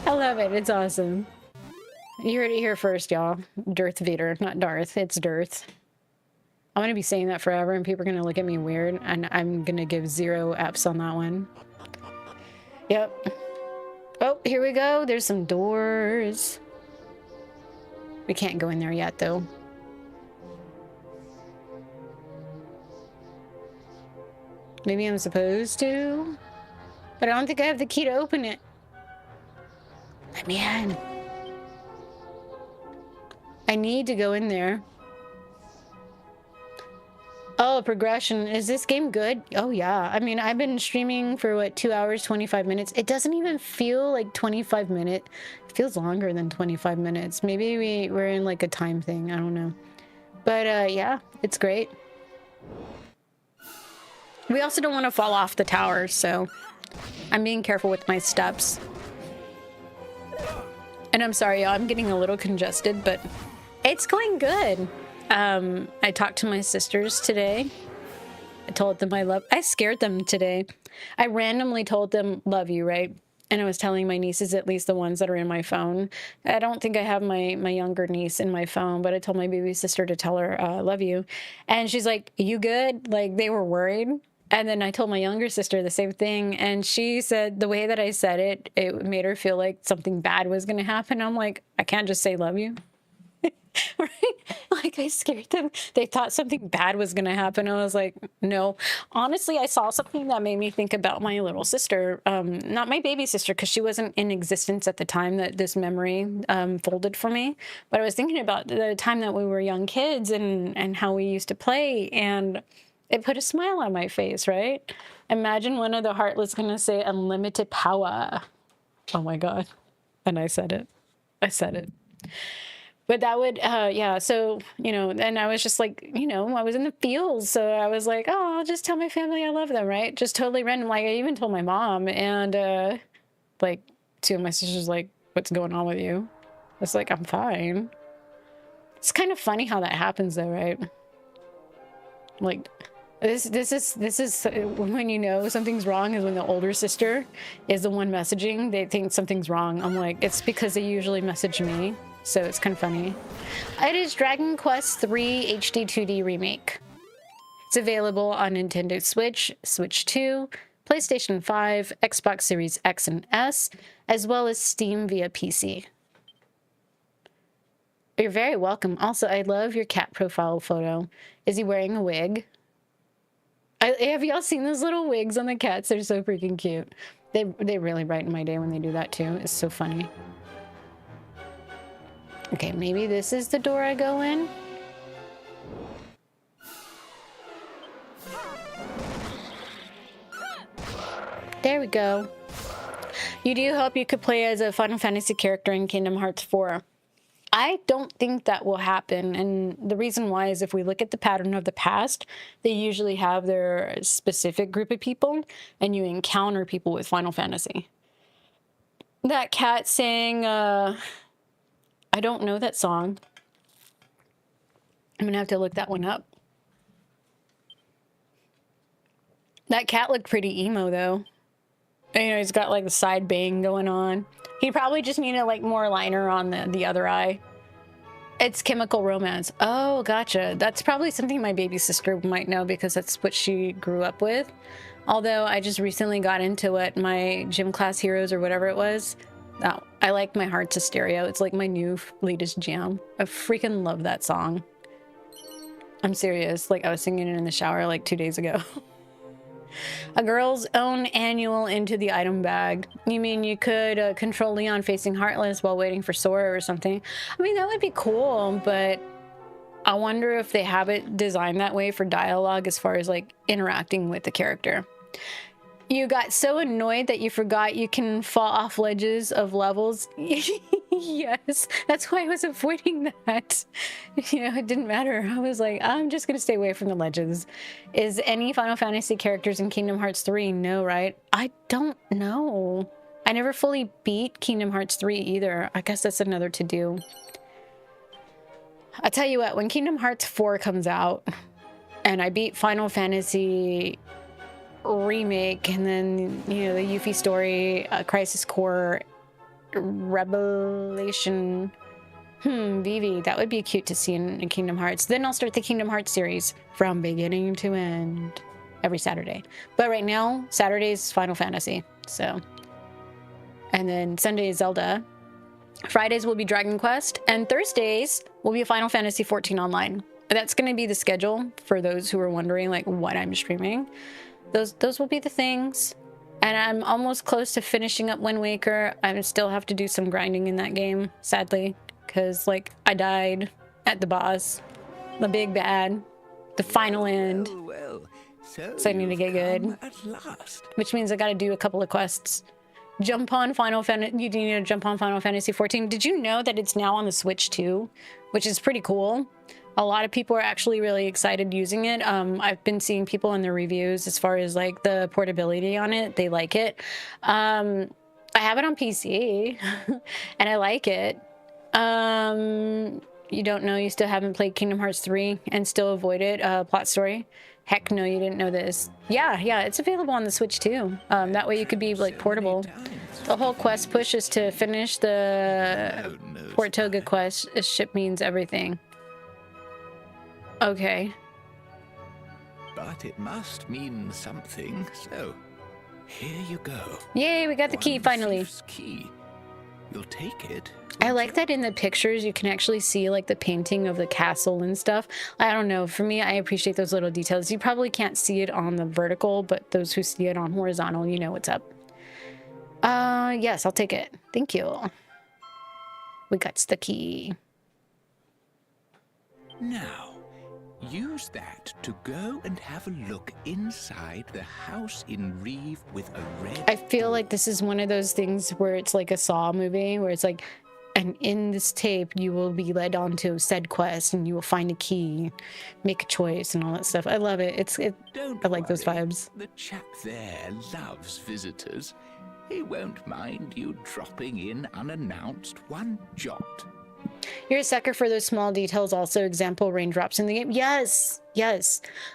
I love it. It's awesome. You heard it here first, y'all. Darth Vader, not Darth. It's Darth. I'm going to be saying that forever, and people are going to look at me weird, and I'm going to give 0 apps on that one. Yep. Oh, here we go. There's some doors. We can't go in there yet, though. Maybe I'm supposed to, but I don't think I have the key to open it. Let me in. I need to go in there. Oh, progression. Is this game good? Oh, yeah. I mean, I've been streaming for, what, 2 hours, 25 minutes? It doesn't even feel like 25 minutes. It feels longer than 25 minutes. Maybe we're in, like, a time thing. I don't know. But, yeah, it's great. We also don't want to fall off the tower, so I'm being careful with my steps. And I'm sorry, y'all. I'm getting a little congested, but it's going good. I talked to my sisters today. I told them I scared them today. I randomly told them, love you, right? And I was telling my nieces, at least the ones that are in my phone. I don't think I have my younger niece in my phone, but I told my baby sister to tell her, love you. And she's like, you good? Like, they were worried. And then I told my younger sister the same thing. And she said the way that I said it, it made her feel like something bad was going to happen. I'm like, I can't just say love you. Right? Like, I scared them. They thought something bad was going to happen. I was like, no. Honestly, I saw something that made me think about my little sister. Not my baby sister, because she wasn't in existence at the time that this memory folded for me. But I was thinking about the time that we were young kids and how we used to play. And it put a smile on my face, right? Imagine one of the Heartless going to say unlimited power. Oh, my God. And I said it. I said it. But that would, yeah, so, you know, and I was just like, you know, I was in the fields. So I was like, oh, I'll just tell my family I love them, right? Just totally random. Like, I even told my mom. And, like, 2 of my sisters like, what's going on with you? It's like, I'm fine. It's kind of funny how that happens, though, right? Like, this is when you know something's wrong is when the older sister is the one messaging. They think something's wrong. I'm like, it's because they usually message me. So it's kind of funny. It is Dragon Quest III HD 2D Remake. It's available on Nintendo Switch, Switch 2, PlayStation 5, Xbox Series X and S, as well as Steam via PC. You're very welcome. Also, I love your cat profile photo. Is he wearing a wig? Have y'all seen those little wigs on the cats? They're so freaking cute. They really brighten my day when they do that too. It's so funny. Okay, maybe this is the door I go in. There we go. You do hope you could play as a Final Fantasy character in Kingdom Hearts 4. I don't think that will happen, and the reason why is if we look at the pattern of the past, they usually have their specific group of people, and you encounter people with Final Fantasy. That cat sang, I don't know that song. I'm gonna have to look that one up. That cat looked pretty emo, though. You know, he's got like the side bang going on. He probably just needed like more liner on the other eye. It's Chemical Romance. Oh, gotcha. That's probably something my baby sister might know because that's what she grew up with. Although I just recently got into it, my gym class heroes or whatever it was. Oh, I like My Heart's a Stereo. It's like my new latest jam. I freaking love that song. I'm serious. Like I was singing it in the shower like 2 days ago. A girl's own annual into the item bag. You mean you could control Leon facing Heartless while waiting for Sora or something? I mean, that would be cool, but I wonder if they have it designed that way for dialogue as far as like interacting with the character. You got so annoyed that you forgot you can fall off ledges of levels. Yes, that's why I was avoiding that. You know, it didn't matter. I was like, I'm just going to stay away from the ledges. Is any Final Fantasy characters in Kingdom Hearts 3? No, right? I don't know. I never fully beat Kingdom Hearts 3 either. I guess that's another to do. I'll tell you what, when Kingdom Hearts 4 comes out and I beat Final Fantasy Remake and then, you know, the Yuffie story, Crisis Core, Revelation, Vivi, that would be cute to see in Kingdom Hearts. Then I'll start the Kingdom Hearts series from beginning to end every Saturday. But right now, Saturday's Final Fantasy. So, and then Sunday is Zelda. Fridays will be Dragon Quest, and Thursdays will be Final Fantasy 14 online. That's going to be the schedule for those who are wondering like what I'm streaming. Those will be the things. And I'm almost close to finishing up Wind Waker. I still have to do some grinding in that game, sadly, because like I died at the boss, the big bad, the final end. Well, So I need to get good. At last. Which means I got to do a couple of quests. Jump on Final Fantasy. You need to jump on Final Fantasy 14. Did you know that it's now on the Switch too, which is pretty cool. A lot of people are actually really excited using it. I've been seeing people in the reviews as far as like the portability on it. They like it. I have it on PC and I like it. You don't know, you still haven't played Kingdom Hearts 3 and still avoided plot story? Heck no, you didn't know this. Yeah, it's available on the Switch too. That way you could be like portable. The whole quest push is to finish the Port Toga quest. Ship means everything. Okay. But it must mean something, so here you go. Yay, we got the key One finally. thief's key. You'll take it. I like that in the pictures you can actually see like the painting of the castle and stuff. I don't know, for me I appreciate those little details. You probably can't see it on the vertical, but those who see it on horizontal, you know what's up. Yes, I'll take it. Thank you. We got the key. Now, use that to go and have a look inside the house in Reeve with a red... I feel like this is one of those things where it's like a Saw movie where it's like, and in this tape you will be led on to said quest and you will find a key, make a choice and all that stuff. I love it. Don't I like those worry. vibes. The chap there loves visitors. He won't mind you dropping in unannounced one jot. You're a sucker for those small details also. Example, raindrops in the game. Yes.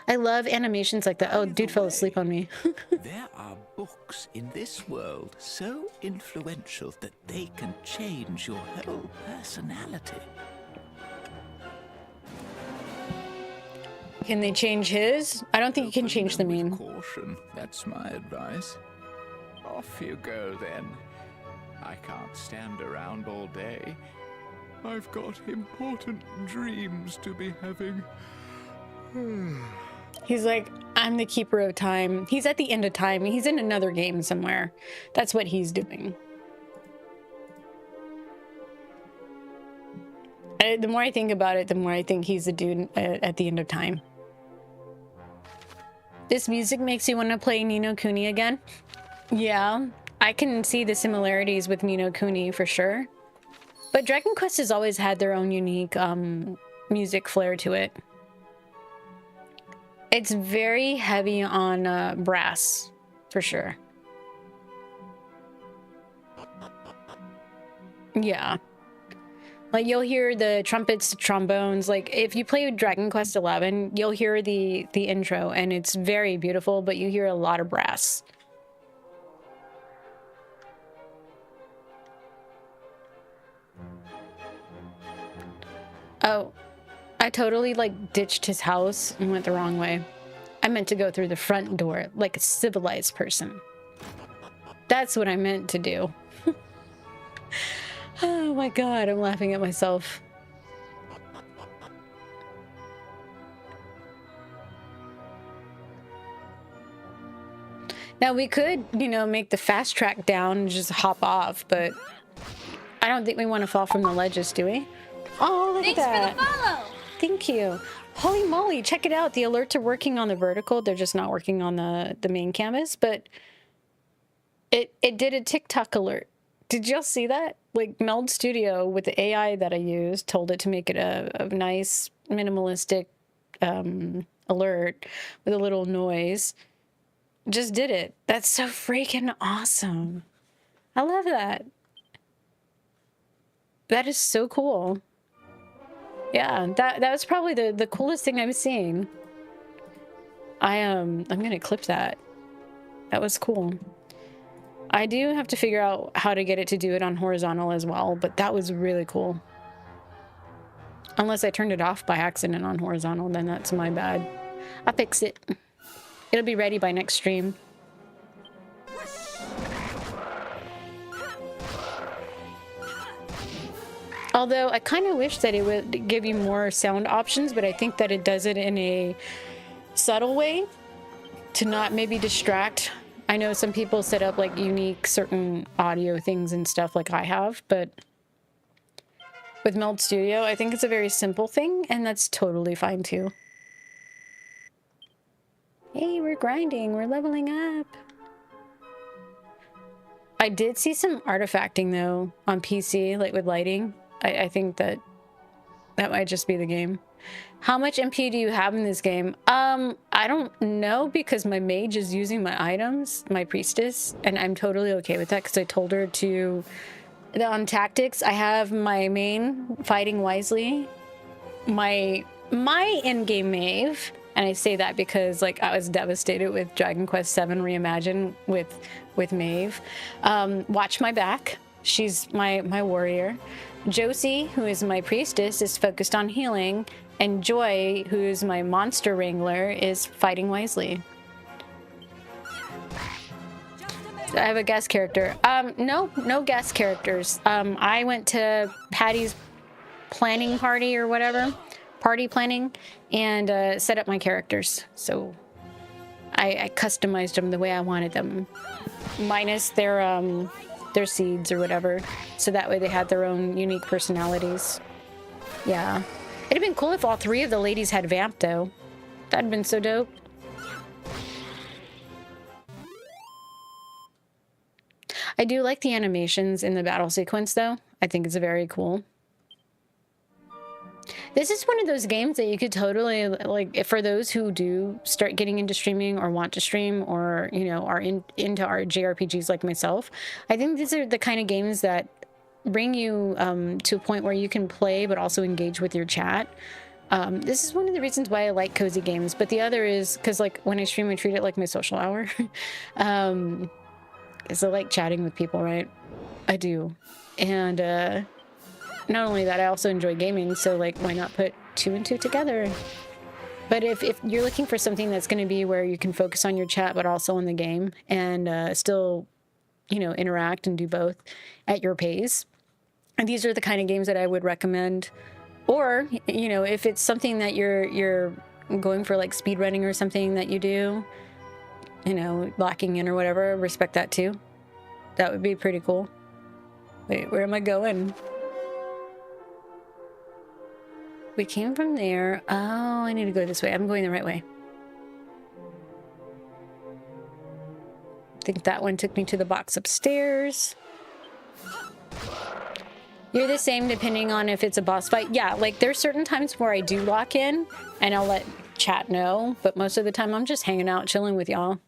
I love animations like that. Oh, dude fell asleep on me. There are books in this world so influential that they can change your whole personality. Can they change his? I don't think you can change the Open them meme. with caution, that's my advice. Off you go then. I can't stand around all day. I've got important dreams to be having. He's like, I'm the keeper of time. He's at the end of time. He's in another game somewhere. That's what he's doing. The more I think about it, the more I think he's the dude at the end of time. This music makes you want to play Ni no Kuni again? Yeah, I can see the similarities with Ni no Kuni for sure. But Dragon Quest has always had their own unique music flair to it. It's very heavy on brass, for sure. Yeah. Like, you'll hear the trumpets, trombones. Like, if you play Dragon Quest XI, you'll hear the intro, and it's very beautiful, but you hear a lot of brass. Oh, I totally, like, ditched his house and went the wrong way. I meant to go through the front door, like a civilized person. That's what I meant to do. Oh my god, I'm laughing at myself. Now we could, you know, make the fast track down and just hop off, but I don't think we want to fall from the ledges, do we? Oh, look Thanks at that. for the follow. Thank you. Holy moly, check it out. The alerts are working on the vertical. They're just not working on the main canvas, but it did a TikTok alert. Did y'all see that? Like, Meld Studio, with the AI that I used, told it to make it a nice, minimalistic alert with a little noise. Just did it. That's so freaking awesome. I love that. That is so cool. Yeah, that was probably the coolest thing I've seen. I'm gonna clip that. That was cool. I do have to figure out how to get it to do it on horizontal as well, but that was really cool. Unless I turned it off by accident on horizontal, then that's my bad. I'll fix it. It'll be ready by next stream. Although I kind of wish that it would give you more sound options, but I think that it does it in a subtle way to not maybe distract. I know some people set up like unique certain audio things and stuff like I have, but with Meld Studio, I think it's a very simple thing, and that's totally fine too. Hey, we're grinding, we're leveling up. I did see some artifacting though on PC, like with lighting. I think that might just be the game. How much MP do you have in this game? I don't know, because my mage is using my items, my priestess, and I'm totally okay with that because I told her to. On tactics, I have my main fighting wisely, my in-game Maeve, and I say that because like I was devastated with Dragon Quest VII Reimagined with Maeve. Watch my back. She's my warrior. Josie, who is my priestess, is focused on healing, and Joy, who is my monster wrangler, is fighting wisely. So I have a guest character. No guest characters. I went to Patty's planning party or whatever, party planning, and set up my characters. So I customized them the way I wanted them, minus their seeds or whatever, so that way they had their own unique personalities. Yeah. It'd have been cool if all three of the ladies had Vamp, though. That'd been so dope. I do like the animations in the battle sequence, though. I think it's very cool. This is one of those games that you could totally, like, for those who do start getting into streaming or want to stream or, you know, are into our JRPGs like myself. I think these are the kind of games that bring you to a point where you can play but also engage with your chat. This is one of the reasons why I like cozy games. But the other is because, like, when I stream, I treat it like my social hour. Because I like chatting with people, right? I do. And, not only that, I also enjoy gaming, so like, why not put two and two together? But if you're looking for something that's going to be where you can focus on your chat but also on the game and still, you know, interact and do both at your pace, and these are the kind of games that I would recommend. Or, you know, if it's something that you're going for like speed running or something that you do, you know, locking in or whatever, respect that too. That would be pretty cool. Wait, where am I going? We came from there. Oh, I need to go this way. I'm going the right way. I think that one took me to the box upstairs. You're the same depending on if it's a boss fight. Yeah, like there's certain times where I do lock in and I'll let chat know, but most of the time I'm just hanging out, chilling with y'all.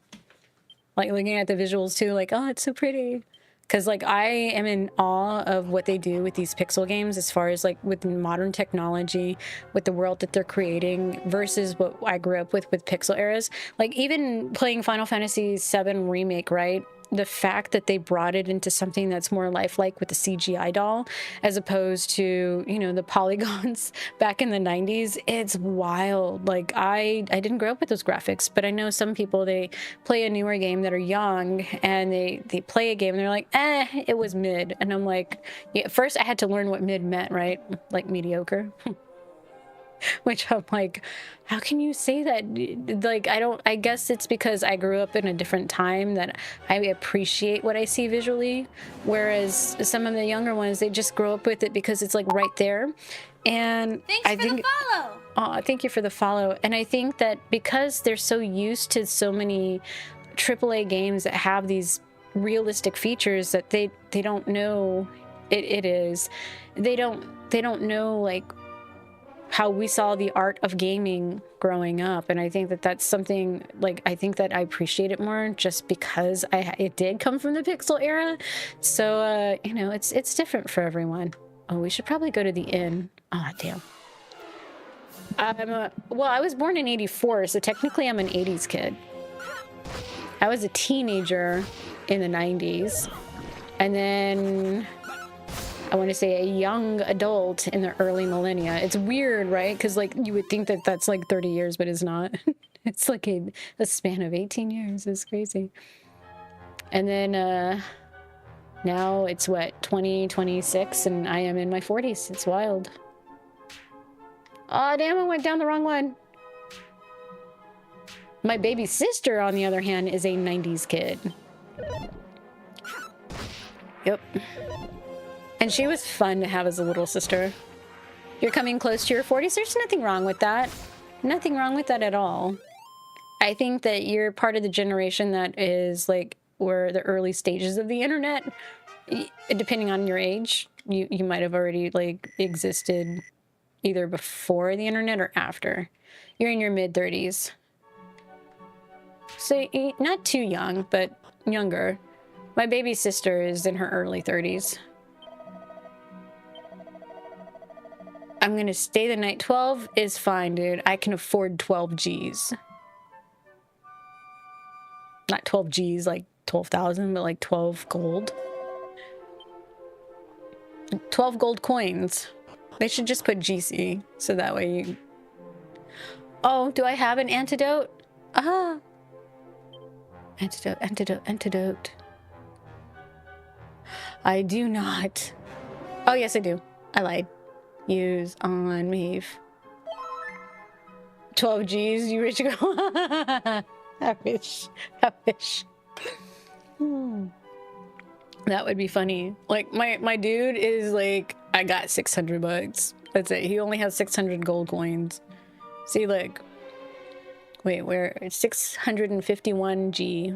Like looking at the visuals too, like, oh, it's so pretty. Because like I am in awe of what they do with these pixel games as far as like with modern technology, with the world that they're creating versus what I grew up with pixel eras. Like even playing Final Fantasy VII Remake, right? The fact that they brought it into something that's more lifelike with the CGI doll as opposed to, you know, the polygons back in the 90s, it's wild. Like I didn't grow up with those graphics, but I know some people, they play a newer game that are young and they play a game and they're like, it was mid. And I'm like, yeah, first I had to learn what mid meant, right? Like mediocre. Which I'm like, how can you say that? Like, I guess it's because I grew up in a different time that I appreciate what I see visually. Whereas some of the younger ones, they just grow up with it because it's like right there. And Thanks for the follow. Oh, thank you for the follow. And I think that because they're so used to so many AAA games that have these realistic features that they don't know it is. They don't know like how we saw the art of gaming growing up. And I think that that's something like, I think that I appreciate it more just because it did come from the pixel era. So, you know, it's different for everyone. Oh, we should probably go to the inn. Oh, damn. Well, I was born in 84, so technically I'm an 80s kid. I was a teenager in the 90s. And then I want to say a young adult in the early millennia. It's weird, right? Because like you would think that that's like 30 years, but it's not. It's like a span of 18 years. It's crazy. And then now it's what, 2026, and I am in my 40s. It's wild. Oh, damn, I went down the wrong one. My baby sister, on the other hand, is a 90s kid. Yep. And she was fun to have as a little sister. You're coming close to your 40s. There's nothing wrong with that. Nothing wrong with that at all. I think that you're part of the generation that is like, where the early stages of the internet, depending on your age, you might have already like existed either before the internet or after. You're in your mid-30s. So not too young, but younger. My baby sister is in her early 30s. I'm gonna stay the night. 12 is fine, dude. I can afford 12 G's. Not 12 G's, like 12,000, but like 12 gold. 12 gold coins. They should just put GC, so that way you... Oh, do I have an antidote? Ah. Antidote. I do not. Oh, yes, I do. I lied. Use on me. 12 G's, you rich girl. I wish. That would be funny. Like, my dude is like, I got 600 bucks. That's it. He only has 600 gold coins. See, look. Wait, where? 651 G.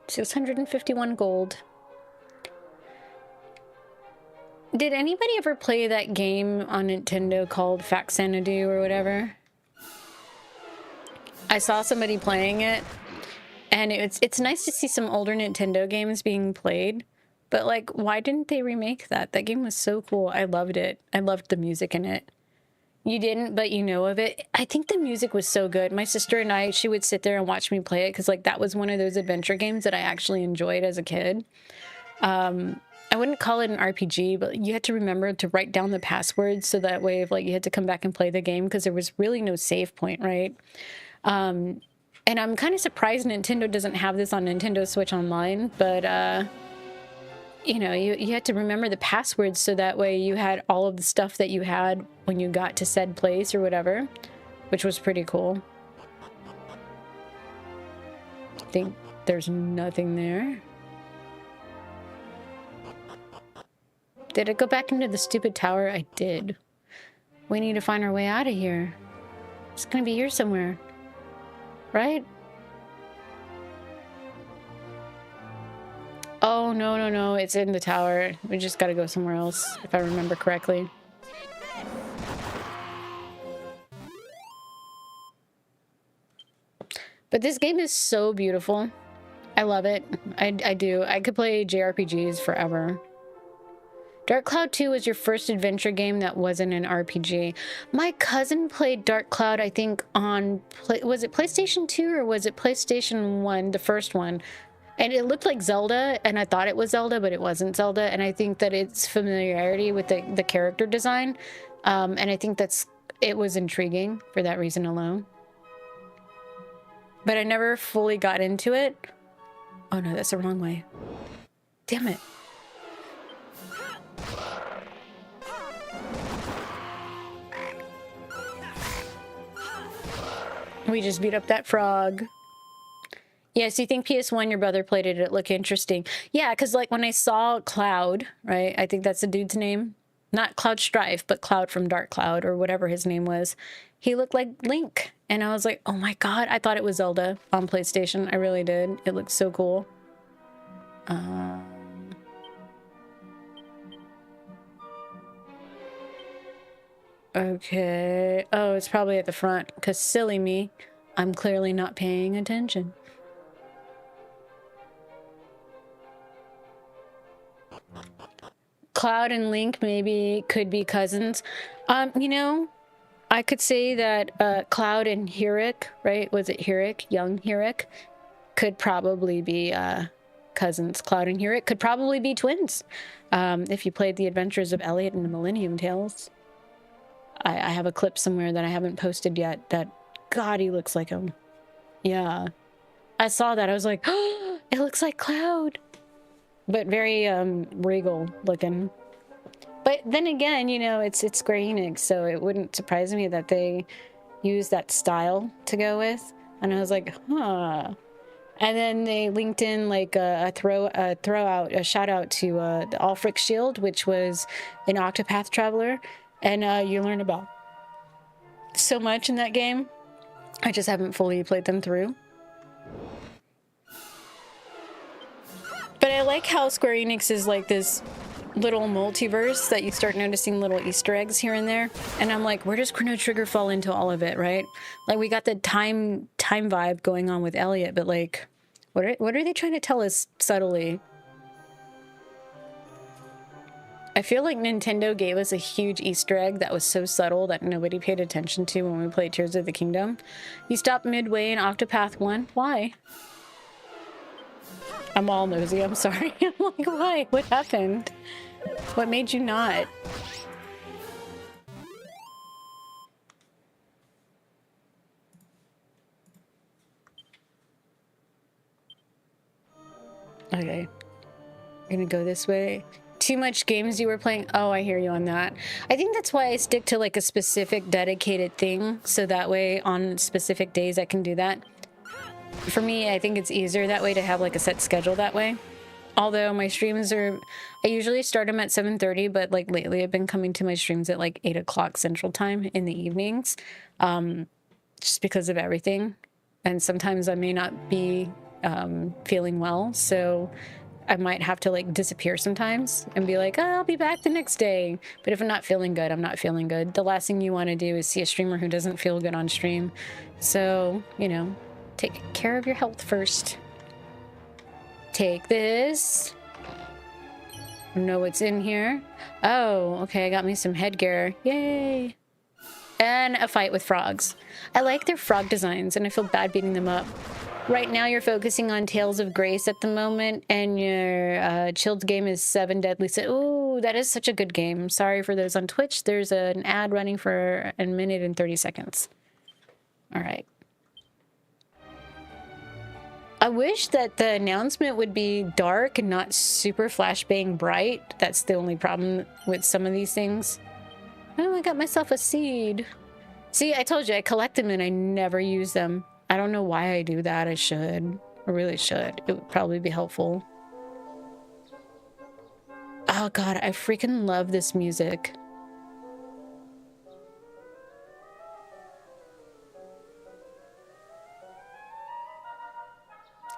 651 gold. Did anybody ever play that game on Nintendo called Faxanadu or whatever? I saw somebody playing it, and it's nice to see some older Nintendo games being played, but like, why didn't they remake that? That game was so cool. I loved it. I loved the music in it. You didn't, but you know of it. I think the music was so good. My sister and I, she would sit there and watch me play it because like that was one of those adventure games that I actually enjoyed as a kid. I wouldn't call it an RPG, but you had to remember to write down the passwords so that way if like you had to come back and play the game because there was really no save point, right? And I'm kind of surprised Nintendo doesn't have this on Nintendo Switch Online, but you know, you had to remember the passwords so that way you had all of the stuff that you had when you got to said place or whatever. which was pretty cool. I think there's nothing there. Did I go back into the stupid tower? I did. We need to find our way out of here. It's gonna be here somewhere. Right? Oh, no, no, no. It's in the tower. We just gotta go somewhere else, if I remember correctly. But this game is so beautiful. I love it. I do. I could play JRPGs forever. Dark Cloud 2 was your first adventure game that wasn't an RPG. My cousin played Dark Cloud, I think, on... was it PlayStation 2 or was it PlayStation 1, the first one? And it looked like Zelda, and I thought it was Zelda, but it wasn't Zelda. And I think that it's familiarity with the character design. And I think it was intriguing for that reason alone. But I never fully got into it. Oh no, that's the wrong way. Damn it. We just beat up that frog. Yes, you think PS1, your brother played it, it looked interesting. Yeah, because like when I saw Cloud, right? I think that's the dude's name. Not Cloud Strife, but Cloud from Dark Cloud or whatever his name was. He looked like Link. And I was like, oh my god, I thought it was Zelda on PlayStation. I really did. It looked so cool. Okay. Oh, it's probably at the front. Because silly me, I'm clearly not paying attention. Cloud and Link maybe could be cousins. You know, I could say that Cloud and Hirik, right? Was it Hirik? Young Hirik? Could probably be cousins. Cloud and Hirik could probably be twins. If you played The Adventures of Elliot and the Millennium Tales. I have a clip somewhere that I haven't posted yet that, God, he looks like him. Yeah. I saw that. I was like, oh, it looks like Cloud. But very regal looking. But then again, you know, it's Square Enix, so it wouldn't surprise me that they use that style to go with. And I was like, huh. And then they linked in like a shout out to the Ulfric Shield, which was an Octopath Traveler. And you learn about so much in that game. I just haven't fully played them through. But I like how Square Enix is like this little multiverse that you start noticing little Easter eggs here and there. And I'm like, where does Chrono Trigger fall into all of it, right? Like we got the time vibe going on with Elliot, but like, what are they trying to tell us subtly? I feel like Nintendo gave us a huge Easter egg that was so subtle that nobody paid attention to when we played Tears of the Kingdom. You stopped midway in Octopath 1. Why? I'm all nosy, I'm sorry. I'm like, why? What happened? What made you not? Okay. We're gonna go this way. Too much games you were playing? Oh, I hear you on that. I think that's why I stick to like a specific dedicated thing. So that way on specific days I can do that. For me, I think it's easier that way to have like a set schedule that way. Although my streams I usually start them at 7:30, but like lately I've been coming to my streams at like 8 o'clock Central Time in the evenings. Just because of everything. And sometimes I may not be feeling well. So I might have to like disappear sometimes and be like, oh, I'll be back the next day. But if I'm not feeling good, I'm not feeling good. The last thing you want to do is see a streamer who doesn't feel good on stream. So, you know, take care of your health first. Take this. Know what's in here. Oh, okay, I got me some headgear. Yay. And a fight with frogs. I like their frog designs and I feel bad beating them up. Right now you're focusing on Tales of Grace at the moment, and your chilled game is 7 Deadly Sins. Ooh, that is such a good game. Sorry for those on Twitch. There's an ad running for a minute and 30 seconds. All right. I wish that the announcement would be dark and not super flashbang bright. That's the only problem with some of these things. Oh, I got myself a seed. See, I told you, I collect them and I never use them. I don't know why I do that. I should. I really should. It would probably be helpful. Oh god, I freaking love this music.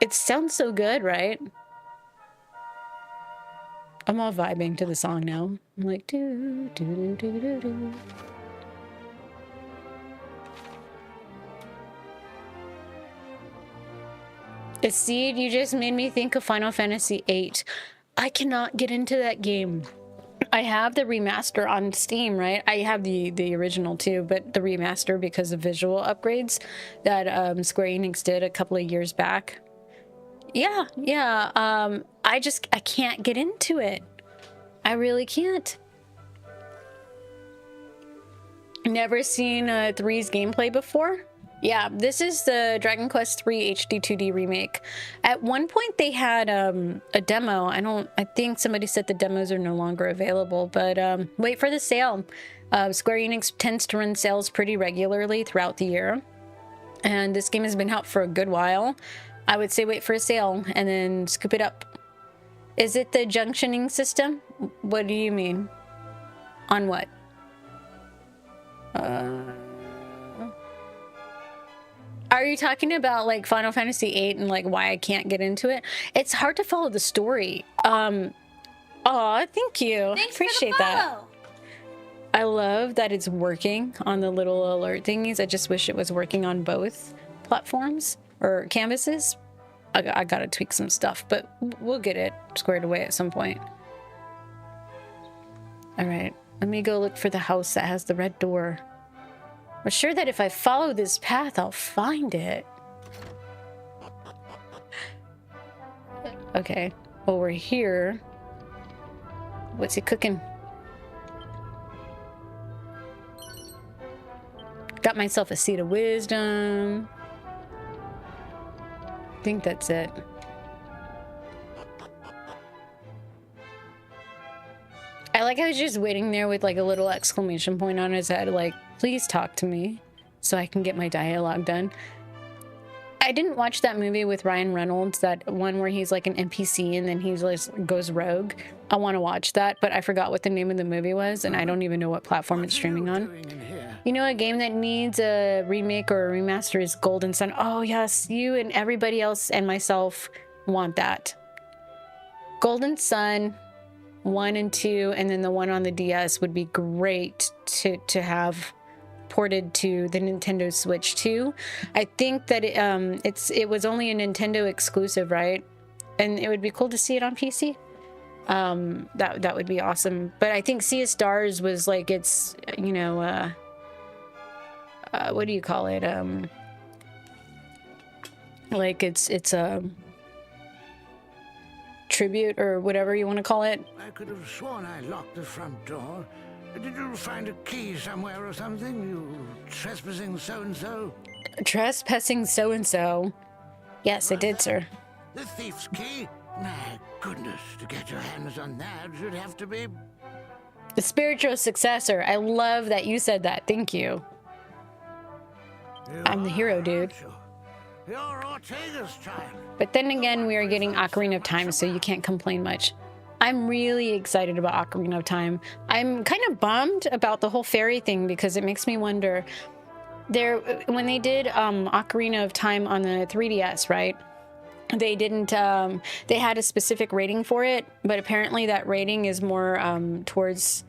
It sounds so good, right? I'm all vibing to the song now. I'm like, do, do, do, do, do, do. Seed, you just made me think of Final Fantasy VIII. I cannot get into that game. I have the remaster on Steam, right? I have the original too, but the remaster because of visual upgrades that Square Enix did a couple of years back. Yeah. I can't get into it. I really can't. Never seen 3's gameplay before? Yeah, this is the Dragon Quest III HD 2D remake. At one point they had a demo. I think somebody said the demos are no longer available, but wait for the sale. Square Enix tends to run sales pretty regularly throughout the year. And this game has been out for a good while. I would say wait for a sale and then scoop it up. Is it the junctioning system? What do you mean? On what? Are you talking about like Final Fantasy VIII and like why I can't get into it? It's hard to follow the story. Aw, thank you. Thanks Appreciate for the that. follow. I love that it's working on the little alert thingies. I just wish it was working on both platforms or canvases. I gotta tweak some stuff, but we'll get it squared away at some point. All right, let me go look for the house that has the red door. I'm sure that if I follow this path, I'll find it. Okay, well, we're here. What's he cooking? Got myself a seed of wisdom. I think that's it. I like how he's just waiting there with like a little exclamation point on his head, like, please talk to me so I can get my dialogue done. I didn't watch that movie with Ryan Reynolds, that one where he's like an NPC and then he like goes rogue. I want to watch that, but I forgot what the name of the movie was, and I don't even know what platform it's streaming on. You know, a game that needs a remake or a remaster is Golden Sun. Oh yes, you and everybody else and myself want that. Golden Sun 1 and 2, and then the one on the DS would be great to have ported to the Nintendo Switch too. I think that it was only a Nintendo exclusive, right? And it would be cool to see it on PC. That would be awesome. But I think Sea of Stars was like it's, you know, what do you call it? Like it's a tribute or whatever you want to call it. I could have sworn I locked the front door. Did you find a key somewhere or something? You trespassing so-and-so? Trespassing so-and-so? Yes, I did, sir. The thief's key? My goodness, to get your hands on that should have to be... The spiritual successor. I love that you said that. Thank you. I'm the hero, dude. You're Ortega's child. But then again, we are getting Ocarina of Time, so you can't complain much. I'm really excited about Ocarina of Time. I'm kind of bummed about the whole fairy thing because it makes me wonder. When they did Ocarina of Time on the 3DS, right? They didn't. They had a specific rating for it, but apparently that rating is more towards,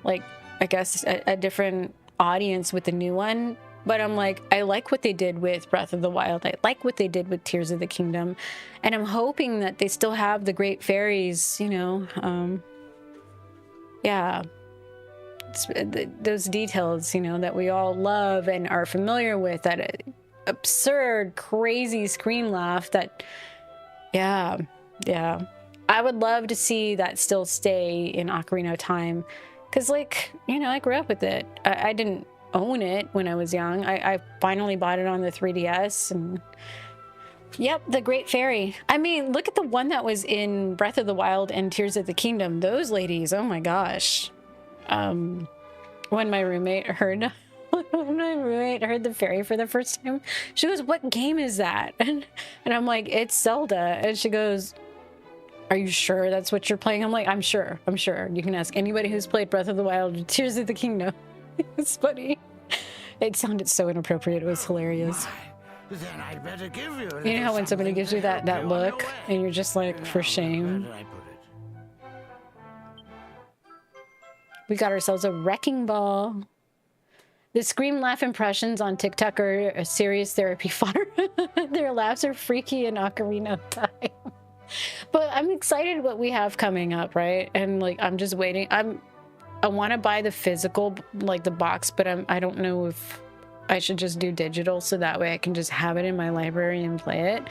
like, I guess a different audience with the new one. But I'm like, I like what they did with Breath of the Wild. I like what they did with Tears of the Kingdom. And I'm hoping that they still have the great fairies, you know. Yeah. Those details, you know, that we all love and are familiar with. That absurd, crazy scream laugh that, yeah. I would love to see that still stay in Ocarina of Time. Because, like, you know, I grew up with it. I didn't own it when I was young. I finally bought it on the 3DS, and yep, the Great Fairy. I mean, look at the one that was in Breath of the Wild and Tears of the Kingdom. Those ladies, oh my gosh. When my roommate heard When my roommate heard the fairy for the first time, she goes, "What game is that?" And I'm like, "It's Zelda." And she goes, "Are you sure that's what you're playing?" I'm like, I'm sure. You can ask anybody who's played Breath of the Wild or Tears of the Kingdom." It's funny. It sounded so inappropriate. It was hilarious. Then I'd better give you. You know how when somebody gives you that look and you're just like, for shame. We got ourselves a wrecking ball. The scream laugh impressions on TikTok are a serious therapy fodder. Their laughs are freaky and Ocarina of Time. But I'm excited what we have coming up, right? And like, I'm just waiting. I want to buy the physical, like the box, but I don't know if I should just do digital so that way I can just have it in my library and play it.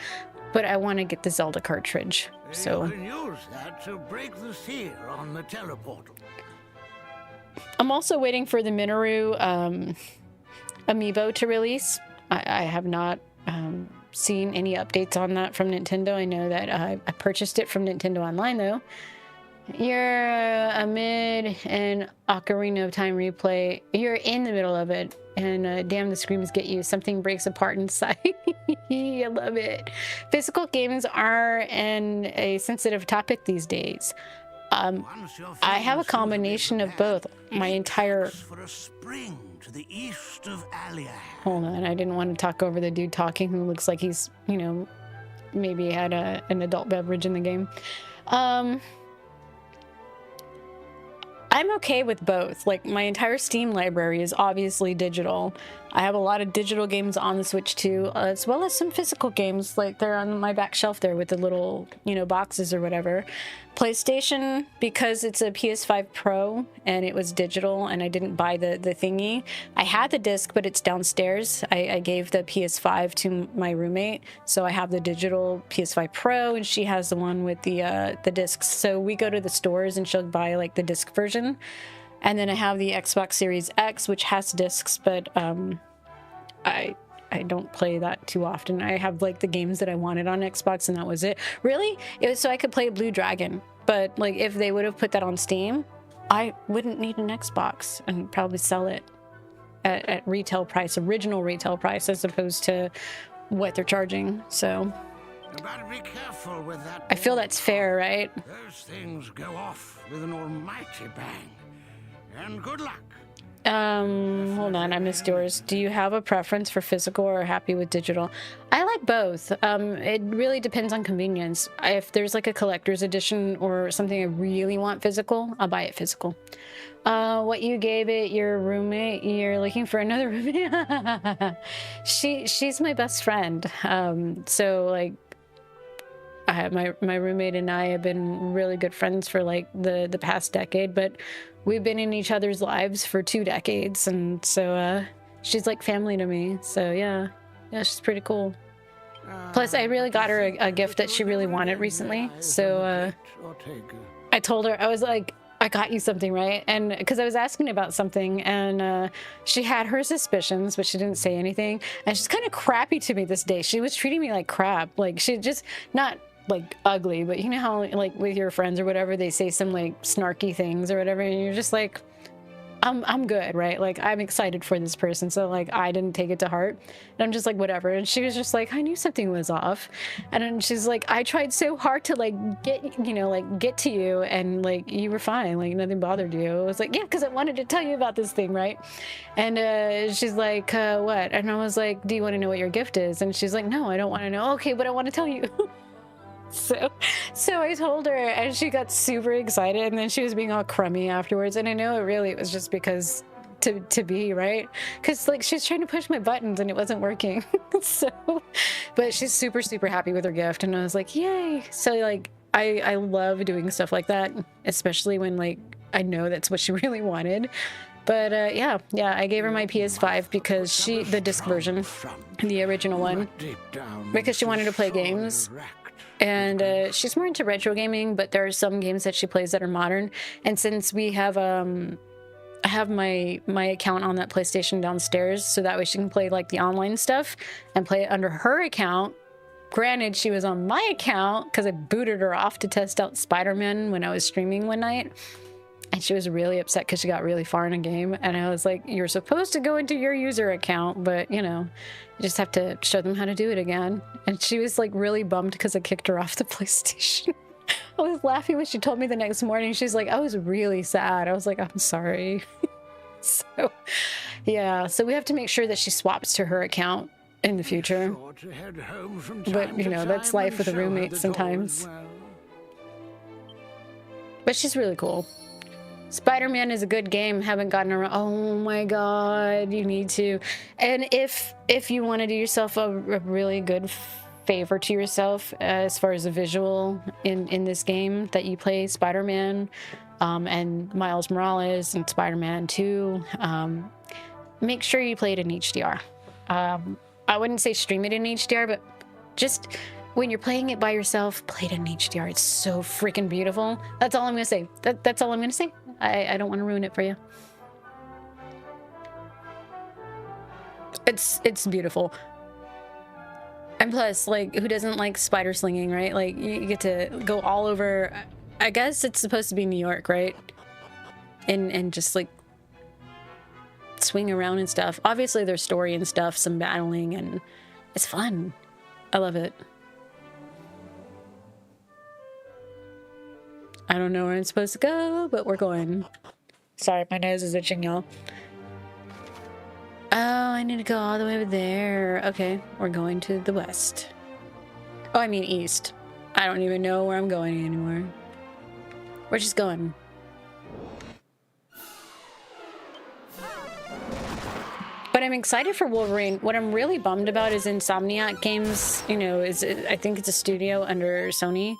But I want to get the Zelda cartridge. So you can use that to break the seal on the teleportal. I'm also waiting for the Minoru amiibo to release. I have not seen any updates on that from Nintendo. I know that I purchased it from Nintendo Online though. You're amid an Ocarina of Time replay. You're in the middle of it, and damn, the screams get you. Something breaks apart inside. I love it. Physical games are a sensitive topic these days. I have a combination of both. My entire... For a spring to the east of Aliad. Hold on, I didn't want to talk over the dude talking who looks like he's, you know, maybe had an adult beverage in the game. I'm okay with both. Like, my entire Steam library is obviously digital. I have a lot of digital games on the Switch too, as well as some physical games. Like, they're on my back shelf there with the little, you know, boxes or whatever. PlayStation, because it's a PS5 Pro and it was digital and I didn't buy the thingy. I had the disc, but it's downstairs. I gave the PS5 to my roommate, so I have the digital PS5 Pro and she has the one with the discs. So we go to the stores and she'll buy like the disc version. And then I have the Xbox Series X, which has discs, but I don't play that too often. I have like the games that I wanted on Xbox and that was it. Really? It was so I could play Blue Dragon. But like if they would have put that on Steam, I wouldn't need an Xbox and probably sell it at retail price, original retail price, as opposed to what they're charging. So You gotta be careful with that. I feel that's fair, right? Those things go off with an almighty bang. And good luck. Hold on, I missed yours. Do you have a preference for physical or happy with digital? I like both. It really depends on convenience. If there's like a collector's edition or something I really want physical, I'll buy it physical. What you gave it your roommate? You're looking for another roommate? She's my best friend. So like, my roommate and I have been really good friends for like the past decade, but we've been in each other's lives for 2 decades, and so she's like family to me. So yeah, she's pretty cool. Plus, I really got her a gift that she really wanted recently. So I told her, I was like, I got you something, right? And because I was asking about something, and she had her suspicions, but she didn't say anything. And she's kind of crappy to me this day. She was treating me like crap. Like, she just not like ugly, but you know how like with your friends or whatever, they say some like snarky things or whatever, and you're just like, I'm good, right? Like, I'm excited for this person, so like I didn't take it to heart, and I'm just like, whatever. And she was just like, I knew something was off. And then she's like, I tried so hard to like get to you, and like you were fine, like nothing bothered you. I was like, yeah, because I wanted to tell you about this thing, right? And she's like, what? And I was like, do you want to know what your gift is? And she's like, no, I don't want to know. Okay, but I want to tell you. So I told her, and she got super excited, and then she was being all crummy afterwards. And I know it was just because to be right, because like she's trying to push my buttons and it wasn't working. So, but she's super happy with her gift, and I was like, yay. So like I love doing stuff like that, especially when like I know that's what she really wanted. But yeah, I gave her my PS5 because the disc version, the original one, because she wanted to play games. And she's more into retro gaming, but there are some games that she plays that are modern. And since we have, I have my account on that PlayStation downstairs, so that way she can play like the online stuff and play it under her account. Granted, she was on my account because I booted her off to test out Spider-Man when I was streaming one night. And she was really upset because she got really far in a game. And I was like, you're supposed to go into your user account, but you know, you just have to show them how to do it again. And she was like really bummed because I kicked her off the PlayStation. I was laughing when she told me the next morning. She's like, I was really sad. I was like, I'm sorry. So, yeah. So we have to make sure that she swaps to her account in the future. Sure to head home from But, time you to know, that's time life and with a show her roommate the door sometimes. as well. But she's really cool. Spider-Man is a good game. Haven't gotten around. Oh my god, you need to. And if you want to do yourself a really good favor to yourself as far as a visual in this game, that you play Spider-Man and Miles Morales and Spider-Man 2, make sure you play it in HDR. I wouldn't say stream it in HDR, but just when you're playing it by yourself, play it in HDR. It's so freaking beautiful. That's all I'm gonna say. That's all I'm gonna say. I don't want to ruin it for you. It's beautiful. And plus, like, who doesn't like spider slinging, right? Like, you get to go all over. I guess it's supposed to be New York, right? And just like swing around and stuff. Obviously, there's story and stuff, some battling, and it's fun. I love it. I don't know where I'm supposed to go, but we're going. Sorry, my nose is itching, y'all. Oh, I need to go all the way over there. Okay, we're going to the west. Oh, I mean east. I don't even know where I'm going anymore. We're just going. But I'm excited for Wolverine. What I'm really bummed about is Insomniac Games, you know, I think it's a studio under Sony.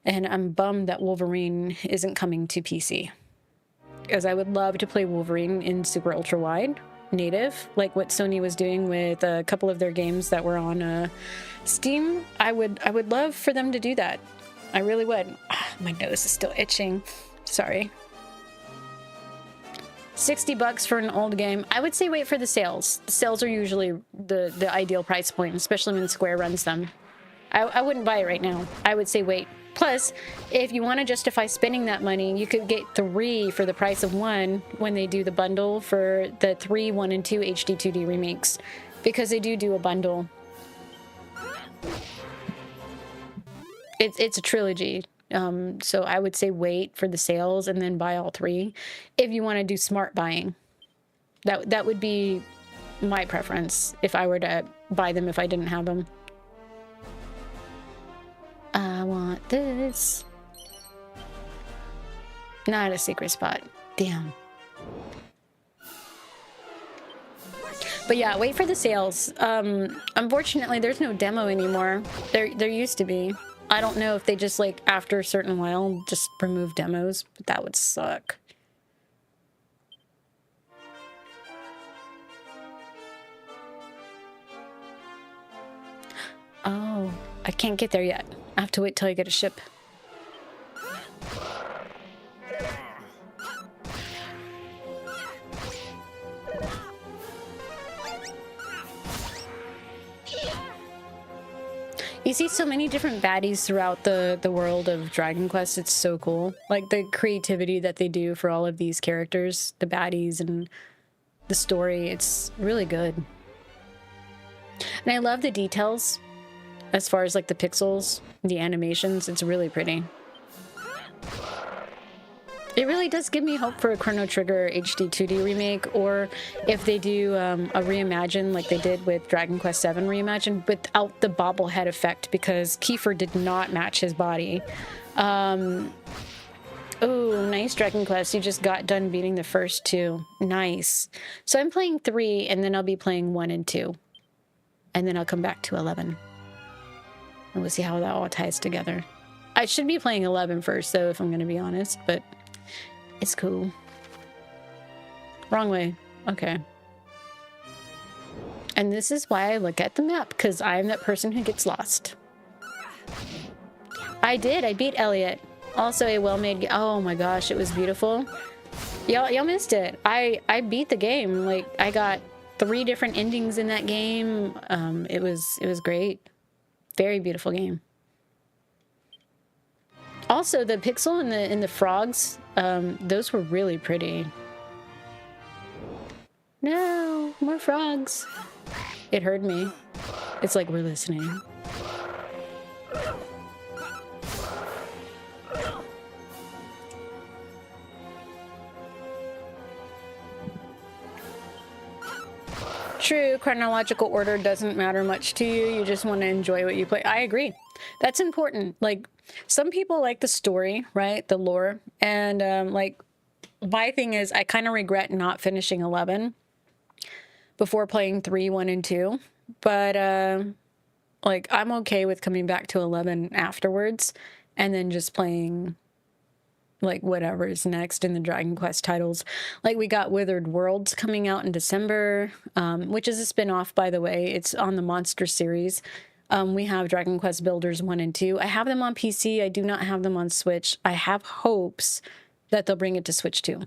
And I'm bummed that Wolverine isn't coming to PC. Because I would love to play Wolverine in super ultra wide native, like what Sony was doing with a couple of their games that were on Steam. I would love for them to do that. I really would. My nose is still itching. Sorry. $60 for an old game. I would say wait for the sales. The sales are usually the ideal price point, especially when Square runs them. I wouldn't buy it right now. I would say wait. Plus, if you want to justify spending that money, you could get 3 for the price of 1 when they do the bundle for the 3, 1, and 2 HD 2D remakes. Because they do a bundle. It's a trilogy. So I would say wait for the sales and then buy all 3 if you want to do smart buying. That would be my preference if I were to buy them if I didn't have them. I want this. Not a secret spot. Damn. But yeah, wait for the sales. Unfortunately, there's no demo anymore. There used to be. I don't know if they just, like, after a certain while, just remove demos, but that would suck. Oh, I can't get there yet. I have to wait till I get a ship. You see so many different baddies throughout the world of Dragon Quest. It's so cool. Like, the creativity that they do for all of these characters, the baddies, and the story. It's really good. And I love the details as far as, like, the pixels, the animations. It's really pretty. It really does give me hope for a Chrono Trigger HD 2D remake, or if they do a reimagine like they did with Dragon Quest VII Reimagine without the bobblehead effect, because Kiefer did not match his body. Oh, nice, Dragon Quest. You just got done beating the first 2. Nice. So I'm playing 3, and then I'll be playing 1 and 2. And then I'll come back to 11. And we'll see how that all ties together. I should be playing 11 first, though, if I'm going to be honest, but it's cool. Wrong way. Okay. And this is why I look at the map, because I'm that person who gets lost. I did. I beat Elliot. Also a well-made... Oh my gosh, it was beautiful. Y'all missed it. I beat the game. Like, I got 3 different endings in that game. It was great. Very beautiful game. Also, the pixel in the frogs those were really pretty. No, more frogs. It heard me. It's like we're listening. True, chronological order doesn't matter much to you. You just want to enjoy what you play. I agree. That's important. Like, some people like the story, right? The lore. And, like, my thing is, I kind of regret not finishing 11 before playing 3, 1, and 2. But, like, I'm okay with coming back to 11 afterwards and then just playing, like, whatever is next in the Dragon Quest titles. Like, we got Withered Worlds coming out in December, which is a spin-off, by the way. It's on the Monster series. We have Dragon Quest Builders 1 and 2. I have them on PC. I do not have them on Switch. I have hopes that they'll bring it to Switch too.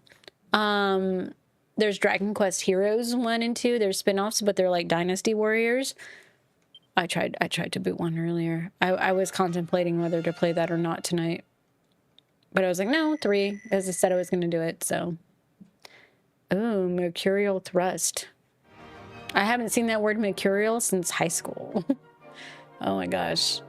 There's Dragon Quest Heroes 1 and 2. They're spin-offs, but they're like Dynasty Warriors. I tried to boot one earlier. I was contemplating whether to play that or not tonight. But I was like, no, 3, as I said I was going to do it, so. Ooh, Mercurial Thrust. I haven't seen that word mercurial since high school. Oh my gosh.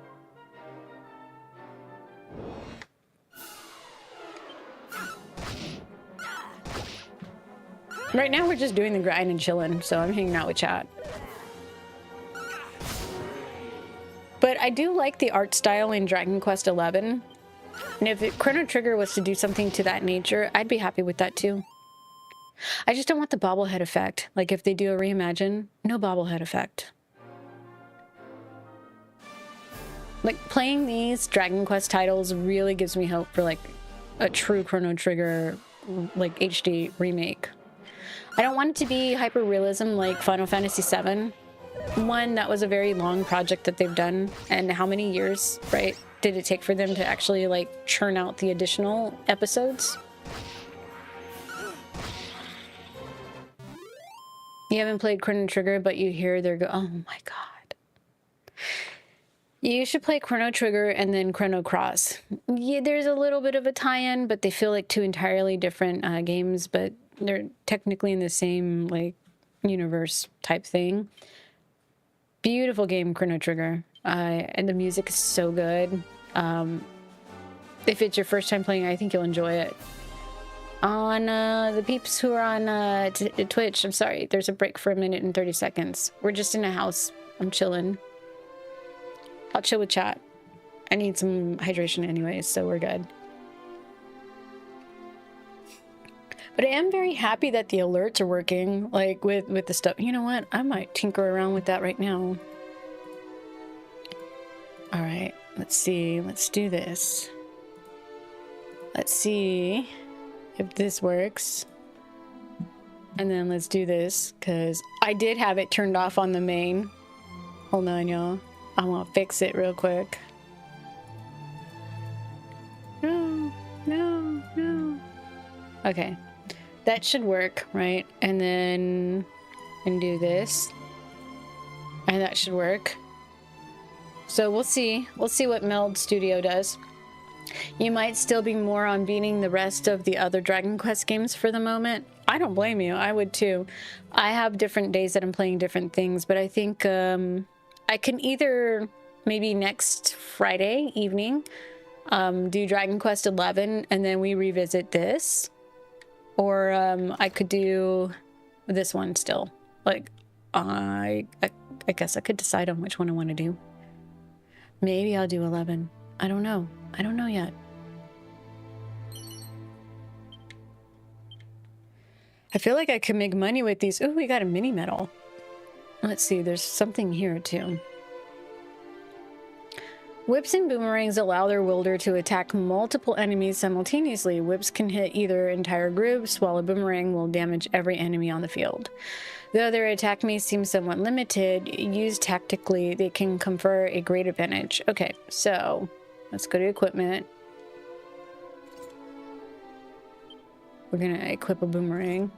Right now we're just doing the grind and chilling, so I'm hanging out with chat. But I do like the art style in Dragon Quest XI. And if Chrono Trigger was to do something to that nature, I'd be happy with that too. I just don't want the bobblehead effect. Like, if they do a reimagine, no bobblehead effect. Like, playing these Dragon Quest titles really gives me hope for, like, a true Chrono Trigger, like, HD remake. I don't want it to be hyper-realism like Final Fantasy VII. One, that was a very long project that they've done. And how many years, right, did it take for them to actually, like, churn out the additional episodes? You haven't played Chrono Trigger, but you hear they're oh my god. You should play Chrono Trigger and then Chrono Cross. Yeah, there's a little bit of a tie-in, but they feel like 2 entirely different games, but they're technically in the same, like, universe type thing. Beautiful game, Chrono Trigger. And the music is so good. If it's your first time playing, I think you'll enjoy it. On the peeps who are on Twitch, I'm sorry, there's a break for 1 minute and 30 seconds. We're just in a house. I'm chilling. I'll chill with chat. I need some hydration anyways, so we're good. But I am very happy that the alerts are working, like, with the stuff. You know what? I might tinker around with that right now. All right, let's see. Let's do this. Let's see if this works. And then let's do this, because I did have it turned off on the main. Hold on, y'all. I want to fix it real quick. No, no, no. Okay. That should work, right? And then do this. And that should work. So we'll see. We'll see what Meld Studio does. You might still be more on beating the rest of the other Dragon Quest games for the moment. I don't blame you. I would too. I have different days that I'm playing different things, but I think I can either maybe next Friday evening do Dragon Quest XI and then we revisit this. Or I could do this one still. Like, I guess I could decide on which one I want to do. Maybe I'll do 11. I don't know. I don't know yet. I feel like I could make money with these. Ooh, we got a mini medal. Let's see, there's something here too. Whips and boomerangs allow their wielder to attack multiple enemies simultaneously. Whips can hit either entire groups, while a boomerang will damage every enemy on the field. Though their attack may seem somewhat limited, used tactically, they can confer a great advantage. Okay, so let's go to equipment. We're gonna equip a boomerang.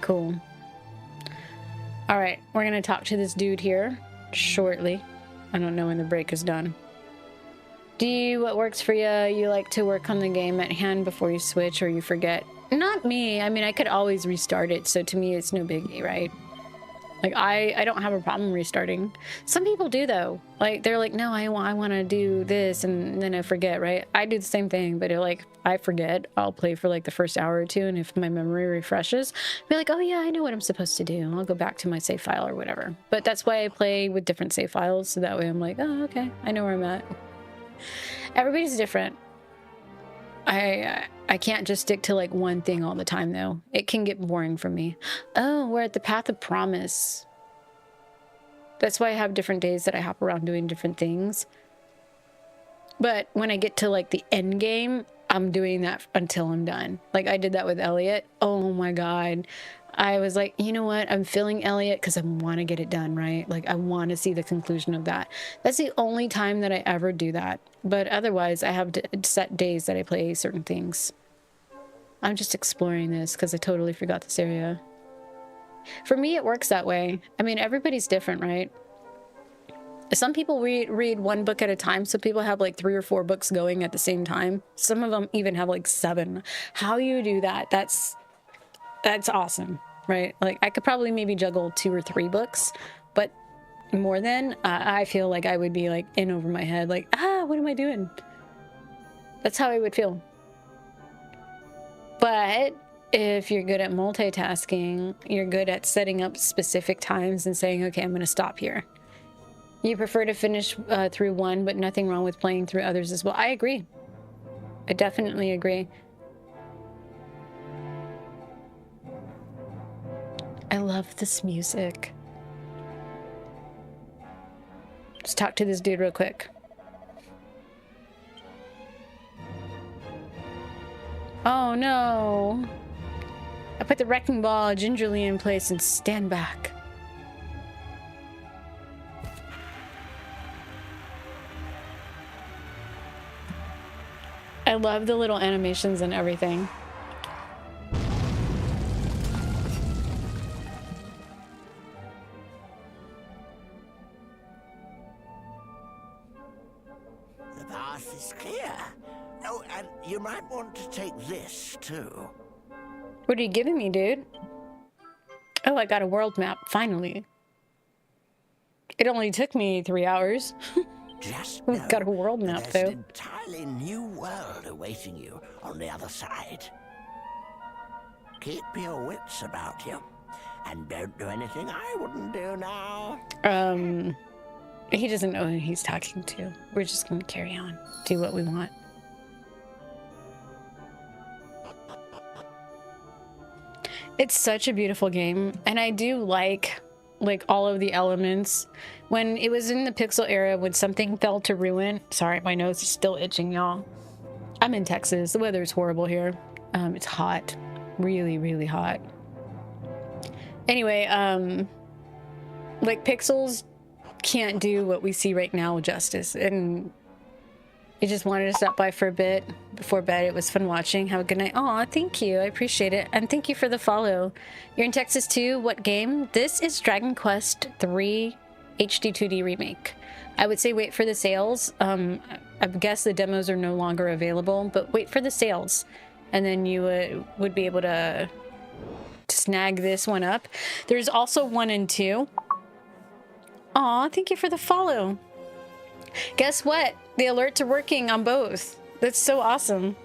Cool. All right, we're gonna talk to this dude here shortly. I don't know when the break is done. Do you, what works for you? You like to work on the game at hand before you switch or you forget? Not me. I mean, I could always restart it. So to me, it's no biggie, right? Like, I don't have a problem restarting. Some people do, though. Like, they're like, no, I want to do this, and then I forget, right? I do the same thing, but I forget. I'll play for, like, the first hour or two, and if my memory refreshes, I'll be like, oh, yeah, I know what I'm supposed to do. I'll go back to my save file or whatever. But that's why I play with different save files, so that way I'm like, oh, okay, I know where I'm at. Everybody's different. I can't just stick to like one thing all the time though. It can get boring for me. Oh, we're at the Path of Promise. That's why I have different days that I hop around doing different things. But when I get to like the end game, I'm doing that until I'm done. Like I did that with Elliot. Oh my God. I was like, you know what? I'm feeling Elliot because I want to get it done, right? Like I want to see the conclusion of that. That's the only time that I ever do that. But otherwise, I have set days that I play certain things. I'm just exploring this because I totally forgot this area. For me, it works that way. I mean, everybody's different, right? Some people read one book at a time. Some people have like 3 or 4 books going at the same time. Some of them even have like 7. How you do that? That's awesome, right? Like I could probably maybe juggle 2 or 3 books, but more than I feel like I would be like in over my head, like, what am I doing? That's how I would feel. But if you're good at multitasking, you're good at setting up specific times and saying, okay, I'm going to stop here. You prefer to finish through one, but nothing wrong with playing through others as well. I agree. I definitely agree. I love this music. Let's talk to this dude real quick. Oh no. I put the wrecking ball gingerly in place and stand back. I love the little animations and everything. The path is clear. Oh, and you might want to take this, too. What are you giving me, dude? Oh, I got a world map, finally. It only took me 3 hours. Just We've got a world map, there's though. an entirely new world awaiting you on the other side. Keep your wits about you, and don't do anything I wouldn't do now. He doesn't know who he's talking to. We're just gonna carry on, do what we want. It's such a beautiful game, and I do like all of the elements. When it was in the pixel era, when something fell to ruin, sorry, my nose is still itching, y'all. I'm in Texas. The weather is horrible here. It's hot, really, really hot. Anyway, like pixels can't do what we see right now with justice, and I just wanted to stop by for a bit before bed. It was fun watching. Have a good night. Aw, thank you. I appreciate it. And thank you for the follow. You're in Texas too? What game? This is Dragon Quest III HD 2D Remake. I would say wait for the sales. I guess the demos are no longer available, but wait for the sales. And then you would be able to snag this one up. There's also 1 and 2. Aw, thank you for the follow. Guess what? The alerts are working on both. That's so awesome.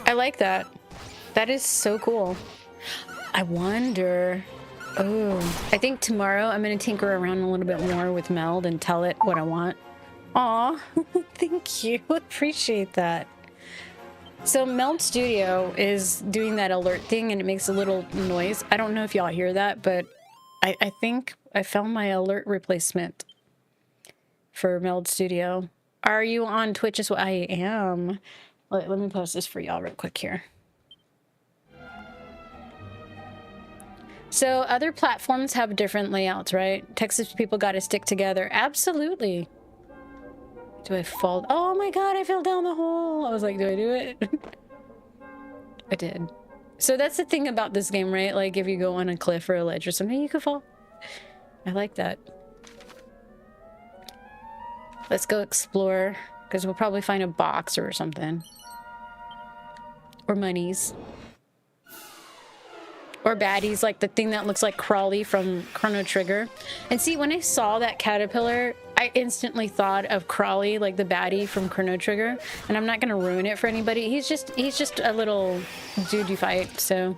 I like that. That is so cool. I wonder... Oh, I think tomorrow I'm going to tinker around a little bit more with Meld and tell it what I want. Aw, thank you. Appreciate that. So Meld Studio is doing that alert thing and it makes a little noise. I don't know if y'all hear that, but I think I found my alert replacement for Meld Studio. Are you on Twitch as well? I am. Let me post this for y'all real quick here. So other platforms have different layouts, right? Texas people got to stick together. Absolutely. Do I fall? Oh my God, I fell down the hole. I was like, do I do it? I did. So that's the thing about this game, right? Like if you go on a cliff or a ledge or something, you could fall. I like that. Let's go explore, because we'll probably find a box or something. Or monies. Or baddies, like the thing that looks like Crawley from Chrono Trigger. And see, when I saw that caterpillar, I instantly thought of Crawley, like the baddie from Chrono Trigger. And I'm not gonna ruin it for anybody. He's just a little dude you fight, so.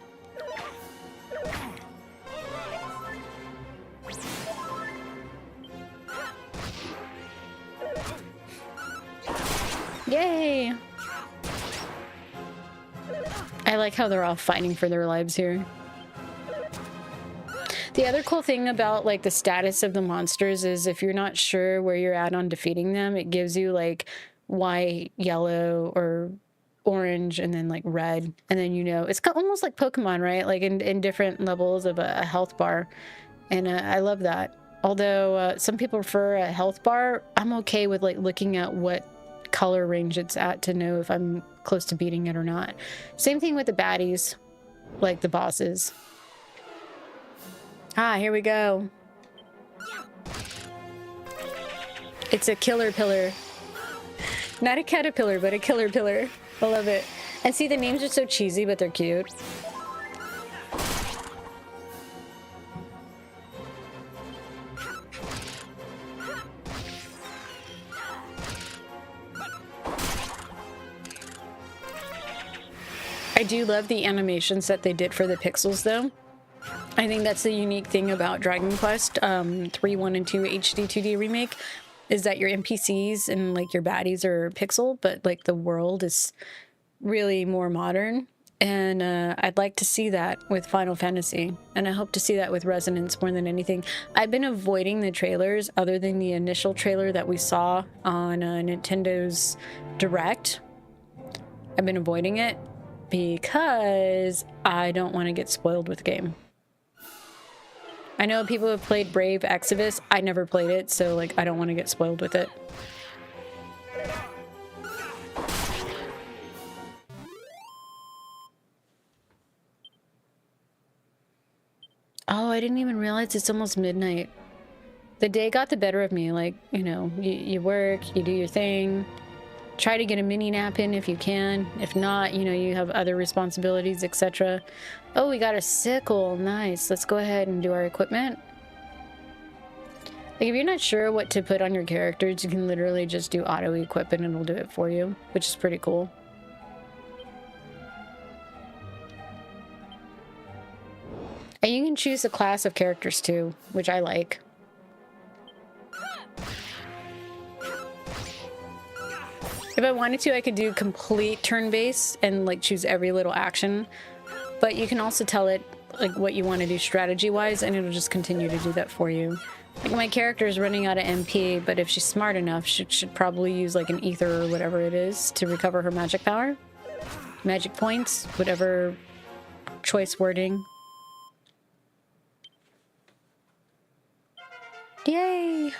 Yay! I like how they're all fighting for their lives here. The other cool thing about like the status of the monsters is if you're not sure where you're at on defeating them, it gives you like white, yellow, or orange, and then like red, and then you know it's almost like Pokemon, right? Like in different levels of a health bar, and I love that. Although some people prefer a health bar, I'm okay with like looking at what color range it's at to know if I'm close to beating it or not. Same thing with the baddies, like the bosses. Ah, here we go. It's a killer pillar. Not a caterpillar, but a killer pillar. I love it. And see, the names are so cheesy, but they're cute. I do love the animations that they did for the pixels, though. I think that's the unique thing about Dragon Quest 3, 1, and 2 HD 2D remake, is that your NPCs and like your baddies are pixel, but like the world is really more modern. And I'd like to see that with Final Fantasy, and I hope to see that with Resonance more than anything. I've been avoiding the trailers other than the initial trailer that we saw on Nintendo's Direct. I've been avoiding it because I don't want to get spoiled with the game. I know people have played Brave Exvius. I never played it, so like I don't want to get spoiled with it. Oh, I didn't even realize it's almost midnight. The day got the better of me. Like, you know, you work, you do your thing. Try to get a mini nap in if you can. If not, you know, you have other responsibilities, etc. Oh, we got a sickle. Nice. Let's go ahead and do our equipment. Like, if you're not sure what to put on your characters, you can literally just do auto equip and it'll do it for you, which is pretty cool. And you can choose a class of characters too, which I like. If I wanted to, I could do complete turn-based and like choose every little action. But you can also tell it like what you want to do strategy-wise, and it'll just continue to do that for you. Like, my character is running out of MP, but if she's smart enough, she should probably use like an ether or whatever it is to recover her magic power. Magic points, whatever choice wording. Yay!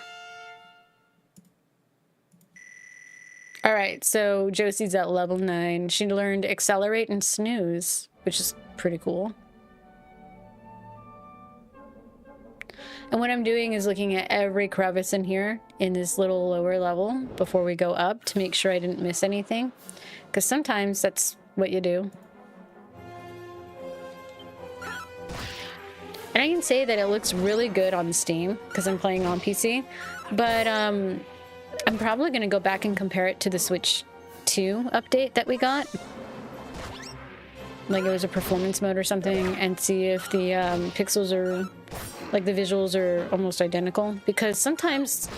Alright, so Josie's at level 9. She learned Accelerate and Snooze, which is pretty cool. And what I'm doing is looking at every crevice in here in this little lower level before we go up to make sure I didn't miss anything. Because sometimes that's what you do. And I can say that it looks really good on Steam because I'm playing on PC. But I'm probably going to go back and compare it to the Switch 2 update that we got. Like, it was a performance mode or something, and see if the pixels are, like, the visuals are almost identical. Because sometimes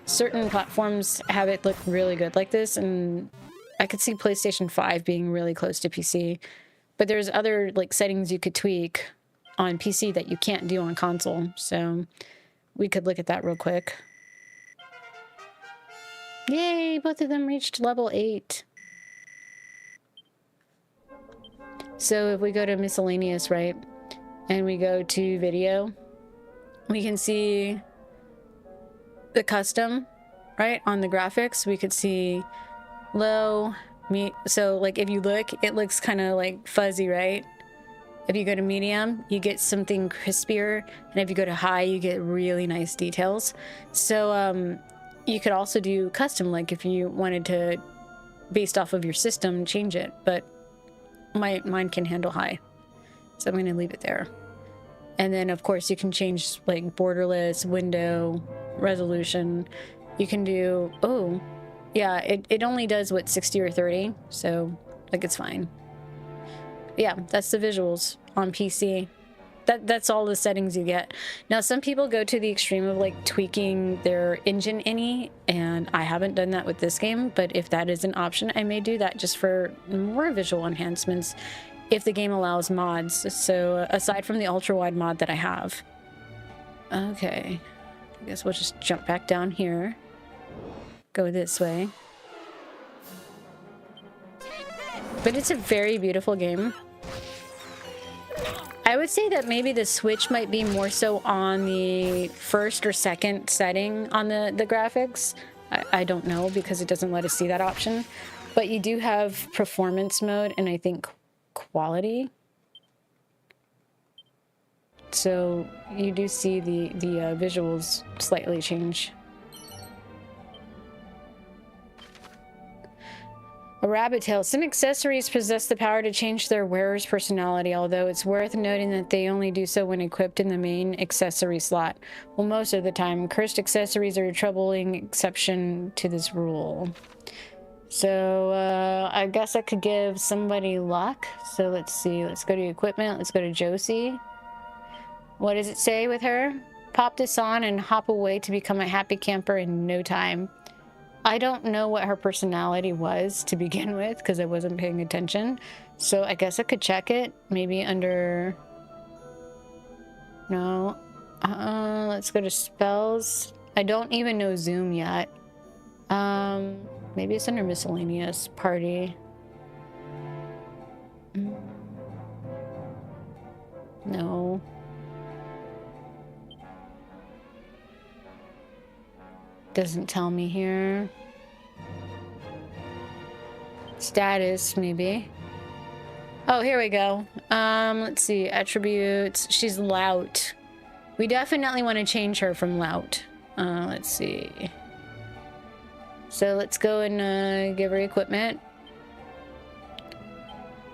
certain platforms have it look really good like this, and I could see PlayStation 5 being really close to PC. But there's other, like, settings you could tweak on PC that you can't do on console. So we could look at that real quick. Yay, both of them reached level 8. So if we go to miscellaneous, right, and we go to video, we can see the custom, right, on the graphics. We could see low, so like if you look, it looks kind of like fuzzy, right? If you go to medium, you get something crispier, and if you go to high, you get really nice details. So you could also do custom, like if you wanted to, based off of your system, change it, but mine can handle high. So I'm going to leave it there. And then, of course, you can change like borderless, window, resolution. You can do, oh, yeah, it only does, what, 60 or 30? So, like, it's fine. Yeah, that's the visuals on PC. That's all the settings you get. Now, some people go to the extreme of, like, tweaking their engine any, and I haven't done that with this game, but if that is an option, I may do that just for more visual enhancements if the game allows mods. So, aside from the ultra-wide mod that I have. Okay. I guess we'll just jump back down here. Go this way. But it's a very beautiful game. I would say that maybe the Switch might be more so on the first or second setting on the graphics. I don't know because it doesn't let us see that option. But you do have performance mode and I think quality. So you do see the visuals slightly change. A rabbit tail. Some accessories possess the power to change their wearer's personality, although it's worth noting that they only do so when equipped in the main accessory slot. Well, most of the time. Cursed accessories are a troubling exception to this rule. So, I guess I could give somebody luck. So let's see. Let's go to equipment. Let's go to Josie. What does it say with her? Pop this on and hop away to become a happy camper in no time. I don't know what her personality was to begin with because I wasn't paying attention. So I guess I could check it. Maybe under... No. Let's go to spells. I don't even know Zoom yet. Maybe it's under miscellaneous party. No. Doesn't tell me here. Status, maybe. Oh, here we go. Let's see. Attributes. She's lout. We definitely want to change her from lout. Let's see. So let's go and give her equipment.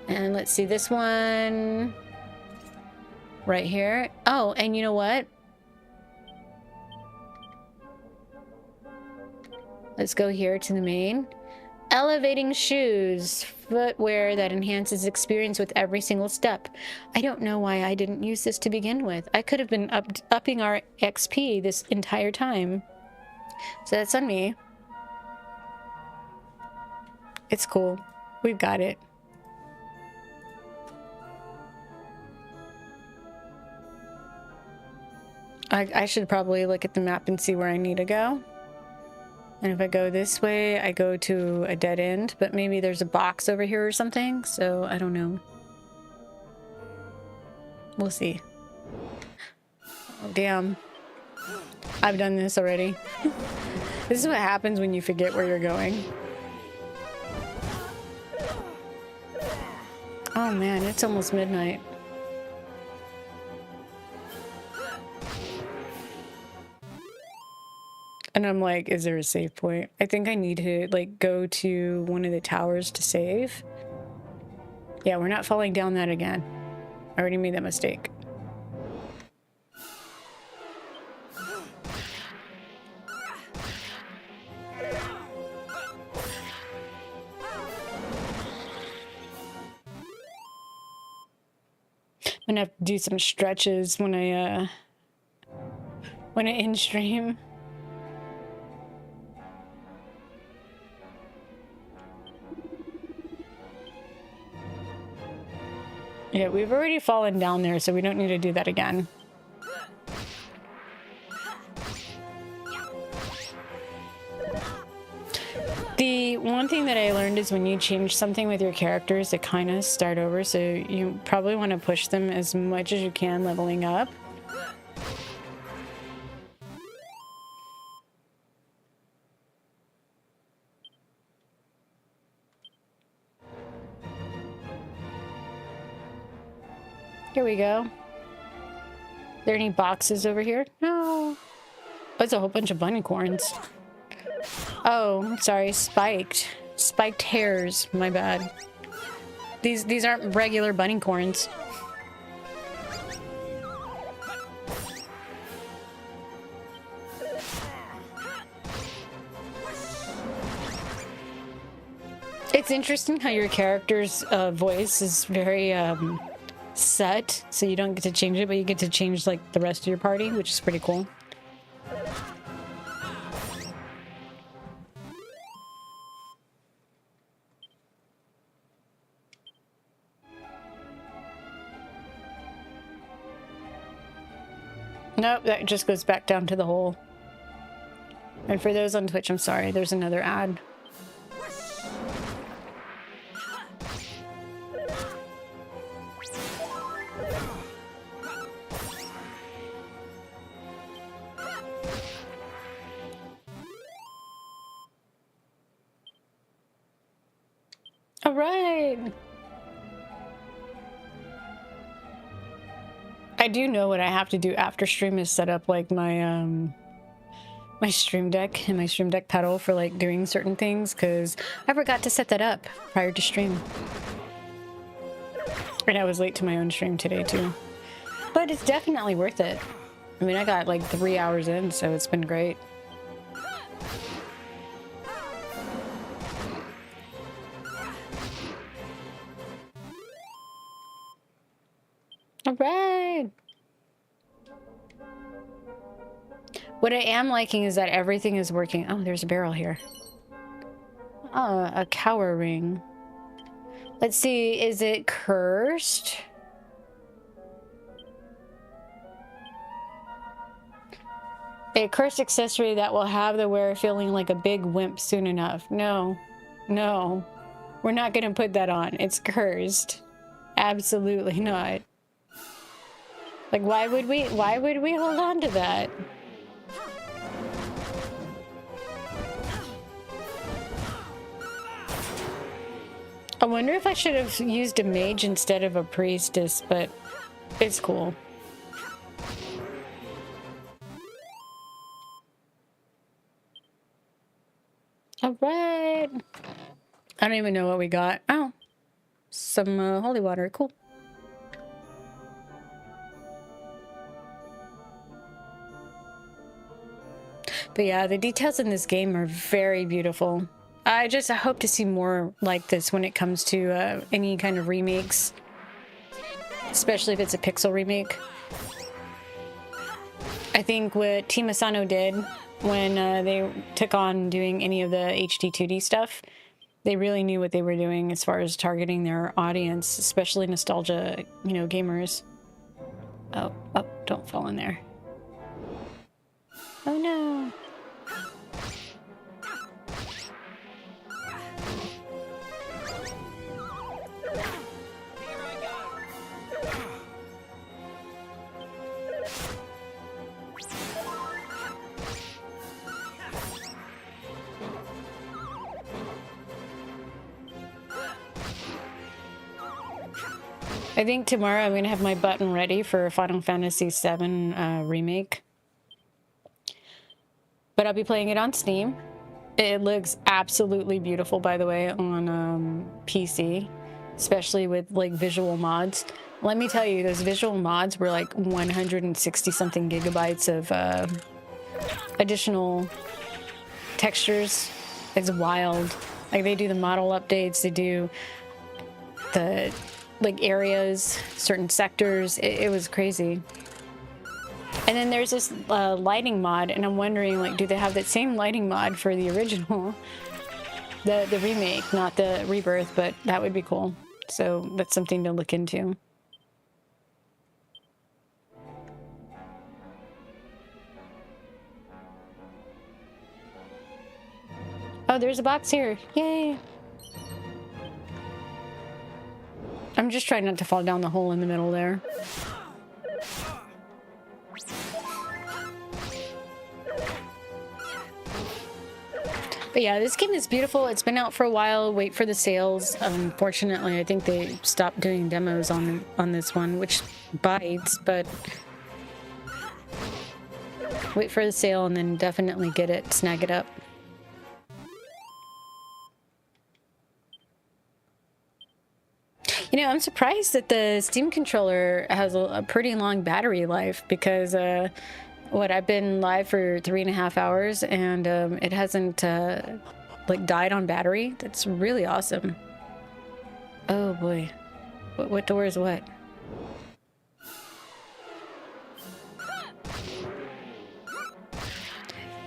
And let's see this one. Right here. Oh, and you know what? Let's go here to the main. Elevating shoes. Footwear that enhances experience with every single step. I don't know why I didn't use this to begin with. I could have been upping our XP this entire time. So that's on me. It's cool. We've got it. I should probably look at the map and see where I need to go. And if I go this way, I go to a dead end, but maybe there's a box over here or something, so I don't know. We'll see. Oh, damn. I've done this already. This is what happens when you forget where you're going. Oh man, it's almost midnight. And I'm like, is there a save point? I think I need to, like, go to one of the towers to save. Yeah, we're not falling down that again. I already made that mistake. I'm gonna have to do some stretches when I end stream. Yeah, we've already fallen down there, so we don't need to do that again. The one thing that I learned is when you change something with your characters, they kind of start over, so you probably want to push them as much as you can leveling up. Here we go. There any boxes over here? No. Oh, it's a whole bunch of bunny corns. Oh, I'm sorry, spiked. Spiked hairs, my bad. These aren't regular bunny corns. It's interesting how your character's voice is very set, so you don't get to change it, but you get to change like the rest of your party, which is pretty cool. Nope, that just goes back down to the hole. And for those on Twitch, I'm sorry, there's another ad. All right. I do know what I have to do after stream is set up like my my stream deck and my stream deck pedal for like doing certain things, because I forgot to set that up prior to stream. And I was late to my own stream today too. But it's definitely worth it. I mean, I got like 3 hours in, so it's been great. All right. What I am liking is that everything is working. Oh, there's a barrel here. Oh, a cower ring. Let's see, is it cursed? A cursed accessory that will have the wearer feeling like a big wimp soon enough. No, no, we're not gonna put that on. It's cursed. Absolutely not. Like, why would we hold on to that? I wonder if I should have used a mage instead of a priestess, but it's cool. All right. I don't even know what we got. Oh, some holy water. Cool. But yeah, the details in this game are very beautiful. I hope to see more like this when it comes to any kind of remakes, especially if it's a pixel remake. I think what Team Asano did when they took on doing any of the HD 2D stuff, they really knew what they were doing as far as targeting their audience, especially nostalgia, you know, gamers. Oh, don't fall in there. Oh no. I think tomorrow I'm going to have my button ready for Final Fantasy VII Remake. But I'll be playing it on Steam. It looks absolutely beautiful, by the way, on PC. Especially with, like, visual mods. Let me tell you, those visual mods were, like, 160-something gigabytes of additional textures. It's wild. Like, they do the model updates, they do the... like areas, certain sectors. It was crazy. And then there's this lighting mod, and I'm wondering, like, do they have that same lighting mod for the original, the remake, not the rebirth? But that would be cool. So that's something to look into. Oh, there's a box here. Yay! I'm just trying not to fall down the hole in the middle there. But yeah, this game is beautiful. It's been out for a while. Wait for the sales. Unfortunately, I think they stopped doing demos on this one, which bites, but wait for the sale and then definitely get it, snag it up. You know, I'm surprised that the Steam controller has a pretty long battery life because I've been live for 3.5 hours and it hasn't like died on battery. That's really awesome. Oh boy, what door is what?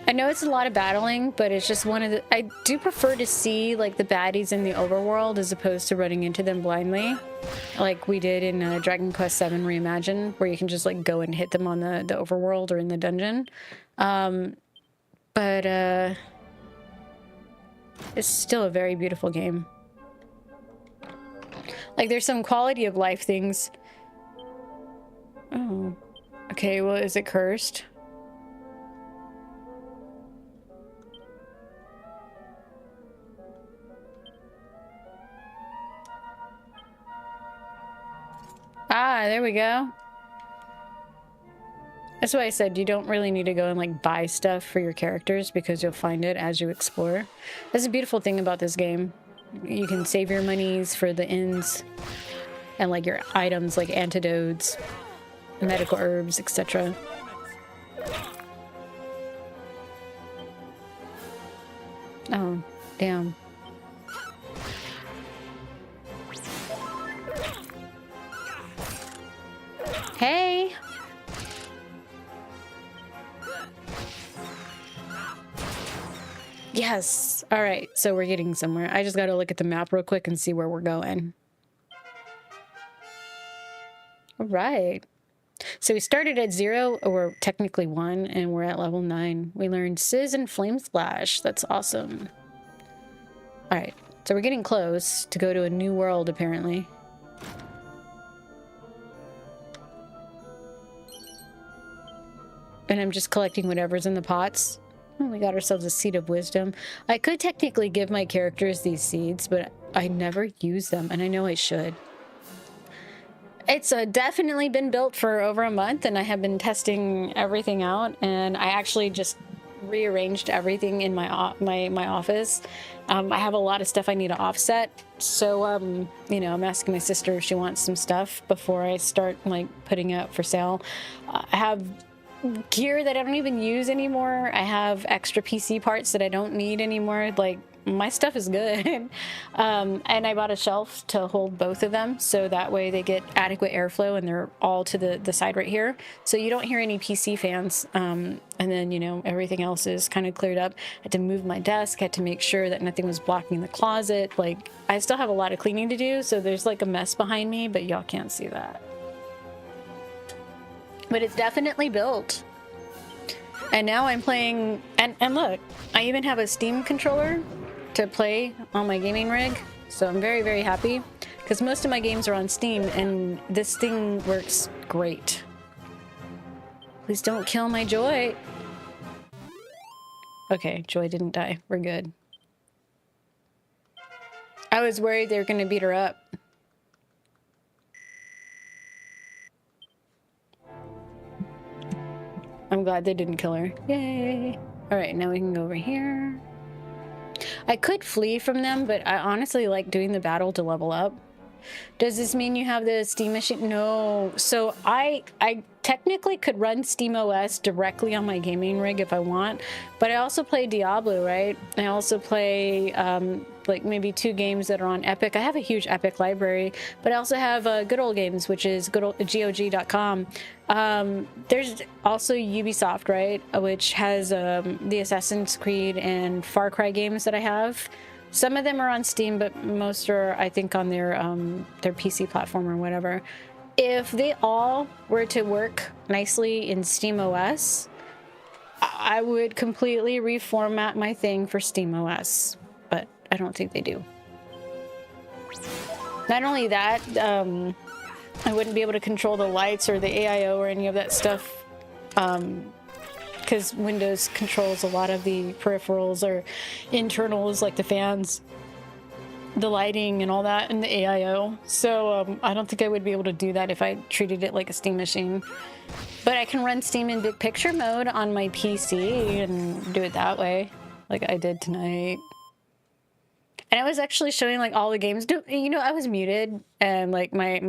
I know it's a lot of battling, but it's just one of the... I do prefer to see, like, the baddies in the overworld as opposed to running into them blindly. Like we did in Dragon Quest VII Reimagined, where you can just, like, go and hit them on the overworld or in the dungeon. But it's still a very beautiful game. Like, there's some quality of life things. Oh. Okay, well, is it cursed? Ah, there we go. That's why I said you don't really need to go and like buy stuff for your characters because you'll find it as you explore. That's a beautiful thing about this game. You can save your monies for the inns and like your items like antidotes, medical herbs, etc. Oh, damn. Hey! Yes! Alright, so we're getting somewhere. I just gotta look at the map real quick and see where we're going. Alright. So we started at 0, or technically 1, and we're at level 9. We learned Sizz and Flame Splash. That's awesome. Alright, so we're getting close to go to a new world, apparently. And I'm just collecting whatever's in the pots. Oh, we got ourselves a Seed of Wisdom. I could technically give my characters these seeds, but I never use them, and I know I should. It's definitely been built for over a month, and I have been testing everything out, and I actually just rearranged everything in my my office. I have a lot of stuff I need to offset, so you know, I'm asking my sister if she wants some stuff before I start like putting it up for sale. I have gear that I don't even use anymore. I have extra PC parts that I don't need anymore. Like, my stuff is good. And I bought a shelf to hold both of them, so that way they get adequate airflow and they're all to the side right here. So you don't hear any PC fans. And then, you know, everything else is kind of cleared up. I had to move my desk, had to make sure that nothing was blocking the closet. Like, I still have a lot of cleaning to do, so there's like a mess behind me, but y'all can't see that. But it's definitely built. And now I'm playing, and look, I even have a Steam controller to play on my gaming rig. So I'm very, very happy because most of my games are on Steam and this thing works great. Please don't kill my Joy. Okay, Joy didn't die. We're good. I was worried they were going to beat her up. I'm glad they didn't kill her. Yay! Alright, now we can go over here. I could flee from them, but I honestly like doing the battle to level up. Does this mean you have the Steam machine? No. So I technically could run SteamOS directly on my gaming rig if I want, but I also play Diablo, right? I also play like maybe 2 games that are on Epic. I have a huge Epic library, but I also have Good Old Games, which is GOG.com. There's also Ubisoft, right? Which has the Assassin's Creed and Far Cry games that I have. Some of them are on Steam, but most are, I think, on their PC platform or whatever. If they all were to work nicely in SteamOS, I would completely reformat my thing for SteamOS, but I don't think they do. Not only that, I wouldn't be able to control the lights or the AIO or any of that stuff because Windows controls a lot of the peripherals or internals like the fans, the lighting and all that, and the AIO. So I don't think I would be able to do that if I treated it like a Steam machine. But I can run Steam in big picture mode on my PC and do it that way, like I did tonight. And I was actually showing like all the games. You know, I was muted and like my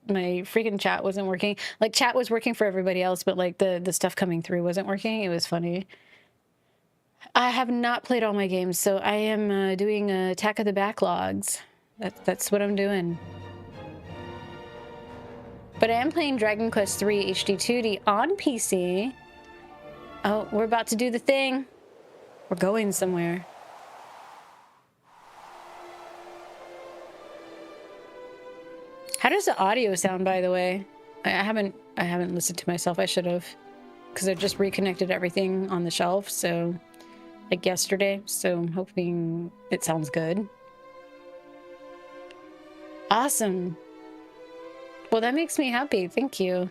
freaking chat wasn't working. Like chat was working for everybody else, but like the stuff coming through wasn't working. It was funny. I have not played all my games, so I am doing Attack of the Backlogs. That's what I'm doing. But I am playing Dragon Quest III HD2D on PC. Oh, we're about to do the thing. We're going somewhere. How does the audio sound, by the way? I haven't listened to myself. I should have, because I just reconnected everything on the shelf, so like yesterday. So I'm hoping it sounds good. Awesome. Well, that makes me happy. Thank you.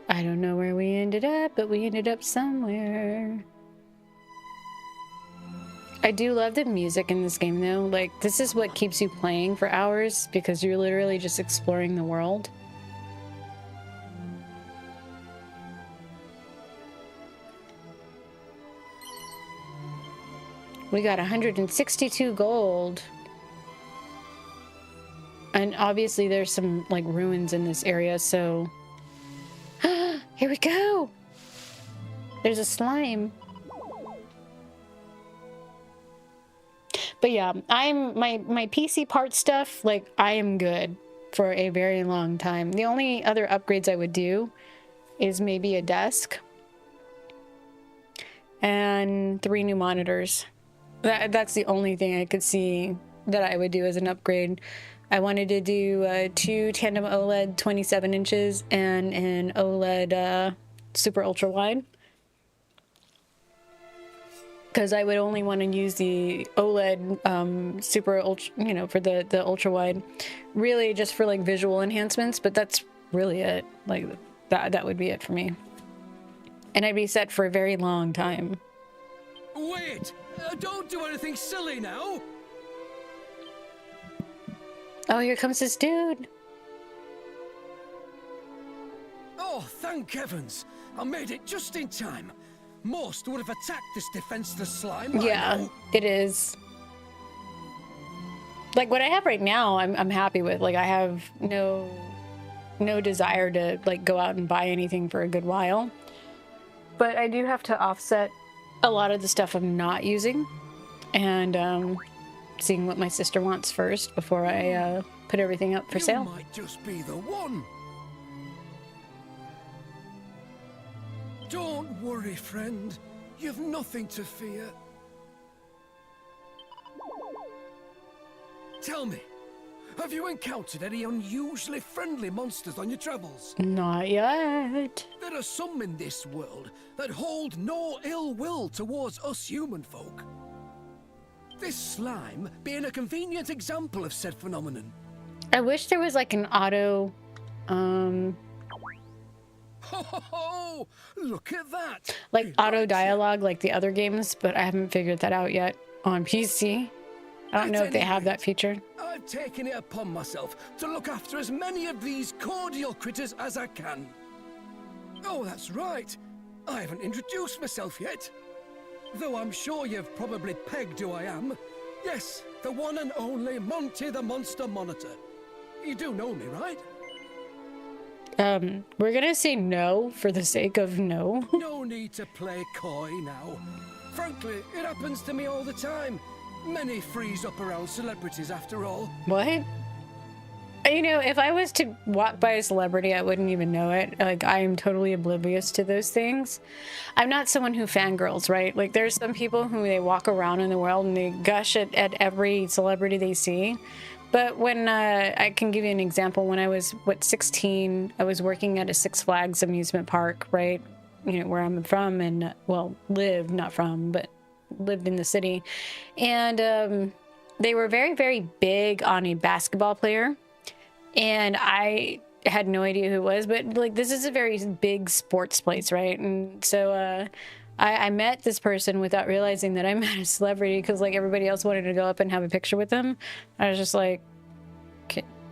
I don't know where we ended up, but we ended up somewhere. I do love the music in this game, though. Like, this is what keeps you playing for hours, because you're literally just exploring the world. We got 162 gold. And obviously there's some, like, ruins in this area, so... Here we go! There's a slime. But yeah, my PC part stuff, like, I am good for a very long time. The only other upgrades I would do is maybe a desk and 3 new monitors. That's the only thing I could see that I would do as an upgrade. I wanted to do 2 tandem OLED 27 inches and an OLED super ultra wide. Because I would only want to use the OLED super ultra, you know, for the ultra wide, really just for like visual enhancements. But that's really it. Like that would be it for me. And I'd be set for a very long time. Wait! Don't do anything silly now! Oh, here comes this dude. Oh, thank heavens! I made it just in time. Most would have attacked this defenseless slime. Yeah, it is. Like what I have right now, I'm happy with. Like I have no desire to like go out and buy anything for a good while. But I do have to offset a lot of the stuff I'm not using, and seeing what my sister wants first before I put everything up for sale. You might just be the one. Don't worry, friend. You've nothing to fear. Tell me, have you encountered any unusually friendly monsters on your travels? Not yet. There are some in this world that hold no ill will towards us human folk. This slime being a convenient example of said phenomenon. I wish there was like an auto, Ho ho ho! Look at that! like He auto likes it. dialogue like the other games, but I haven't figured that out yet on PC. I don't know if they have that feature. I've taken it upon myself to look after as many of these cordial critters as I can. Oh, that's right. I haven't introduced myself yet. Though I'm sure you've probably pegged who I am. Yes, the one and only Monty the Monster Monitor. You do know me, right? We're gonna say no for the sake of no. No need to play coy now. Frankly, it happens to me all the time. Many freeze up around celebrities after all. What? You know, if I was to walk by a celebrity, I wouldn't even know it. Like, I am totally oblivious to those things. I'm not someone who fangirls, right? Like, there's some people who they walk around in the world and they gush at every celebrity they see. But when, I can give you an example. When I was, 16, I was working at a Six Flags amusement park, right? You know, where I'm from and, well, live, not from, but lived in the city. And they were very, very big on a basketball player. And I had no idea who it was, but like this is a very big sports place, right? And so I met this person without realizing that I met a celebrity because like everybody else wanted to go up and have a picture with them. I was just like,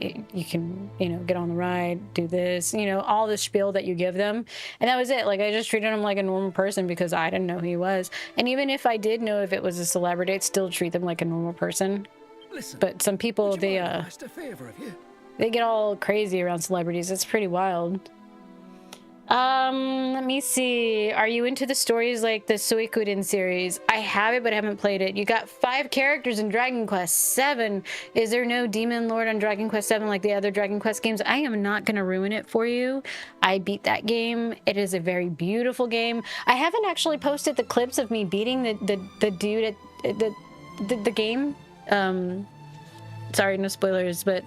you can, you know, get on the ride, do this, you know, all the spiel that you give them. And that was it. Like, I just treated him like a normal person because I didn't know who he was. And even if I did know if it was a celebrity, I'd still treat them like a normal person. Listen, but some people, they a favor of you? They get all crazy around celebrities. It's pretty wild. Let me see. Are you into the stories like the Suikoden series? I have it, but I haven't played it. You got 5 characters in Dragon Quest VII. Is there no Demon Lord on Dragon Quest VII like the other Dragon Quest games? I am not going to ruin it for you. I beat that game. It is a very beautiful game. I haven't actually posted the clips of me beating the dude at the game. Sorry, no spoilers, but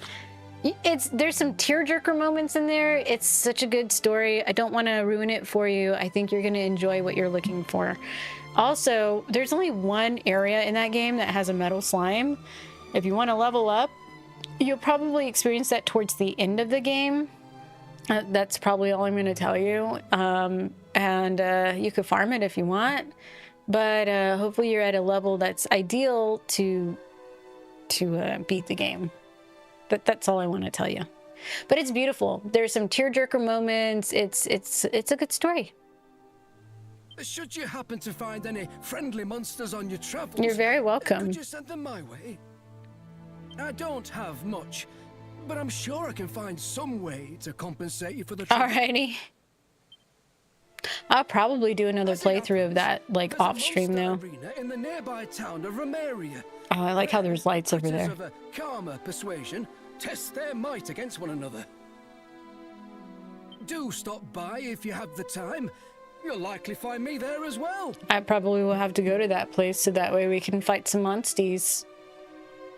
there's some tearjerker moments in there. It's such a good story. I don't want to ruin it for you. I think you're going to enjoy what you're looking for. Also, there's only one area in that game that has a metal slime. If you want to level up, you'll probably experience that towards the end of the game. That's probably all I'm going to tell you. And you could farm it if you want, but hopefully you're at a level that's ideal to beat the game. That's all I want to tell you. But it's beautiful. There's some tearjerker moments. It's a good story. Should you happen to find any friendly monsters on your travels, you're very welcome. Could you send them my way? I don't have much, but I'm sure I can find some way to compensate you for the trouble. Alrighty. I'll probably do another playthrough of that, like off stream though. In the nearby town of Romeria. Oh, I like how there's lights over there. Of a calmer persuasion test their might against one another. Do stop by if you have the time. You'll likely find me there as well. I probably will have to go to that place so that way we can fight some monsties.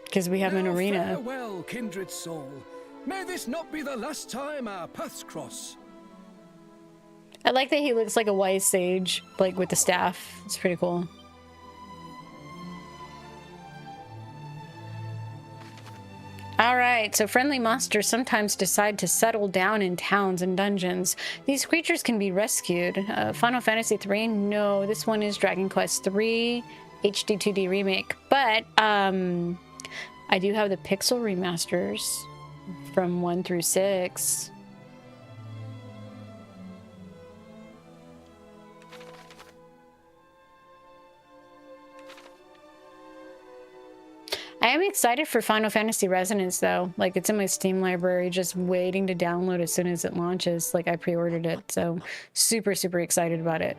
Because we have an arena. Farewell, kindred soul. May this not be the last time our paths cross. I like that he looks like a wise sage, like with the staff. It's pretty cool. Alright, so friendly monsters sometimes decide to settle down in towns and dungeons. These creatures can be rescued. Final Fantasy III? No, this one is Dragon Quest III HD 2D Remake. But, I do have the pixel remasters from 1 through 6. I am excited for Final Fantasy Resonance though. Like, it's in my Steam library, just waiting to download as soon as it launches. Like, I pre-ordered it, so super, super excited about it.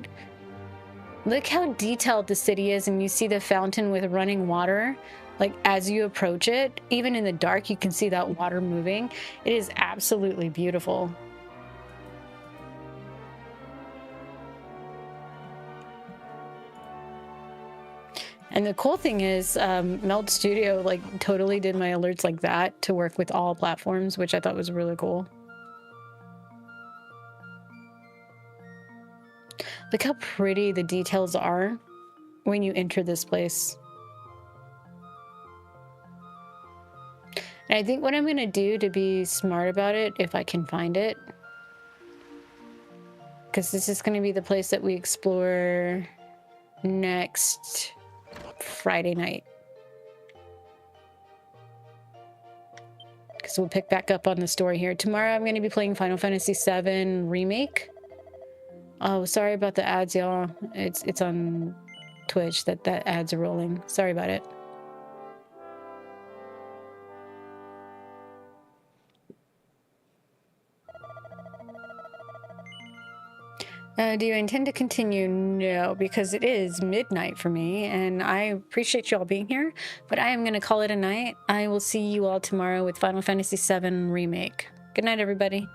Look how detailed the city is, and you see the fountain with running water. Like, as you approach it, even in the dark, you can see that water moving. It is absolutely beautiful. And the cool thing is, Meld Studio like totally did my alerts like that to work with all platforms, which I thought was really cool. Look how pretty the details are when you enter this place. And I think what I'm gonna do to be smart about it, if I can find it, because this is gonna be the place that we explore next Friday night. Because we'll pick back up on the story here. Tomorrow I'm going to be playing Final Fantasy VII Remake. Oh, sorry about the ads, y'all. It's on Twitch that ads are rolling. Sorry about it. Do you intend to continue? No, because it is midnight for me, and I appreciate you all being here, but I am going to call it a night. I will see you all tomorrow with Final Fantasy VII Remake. Good night, everybody.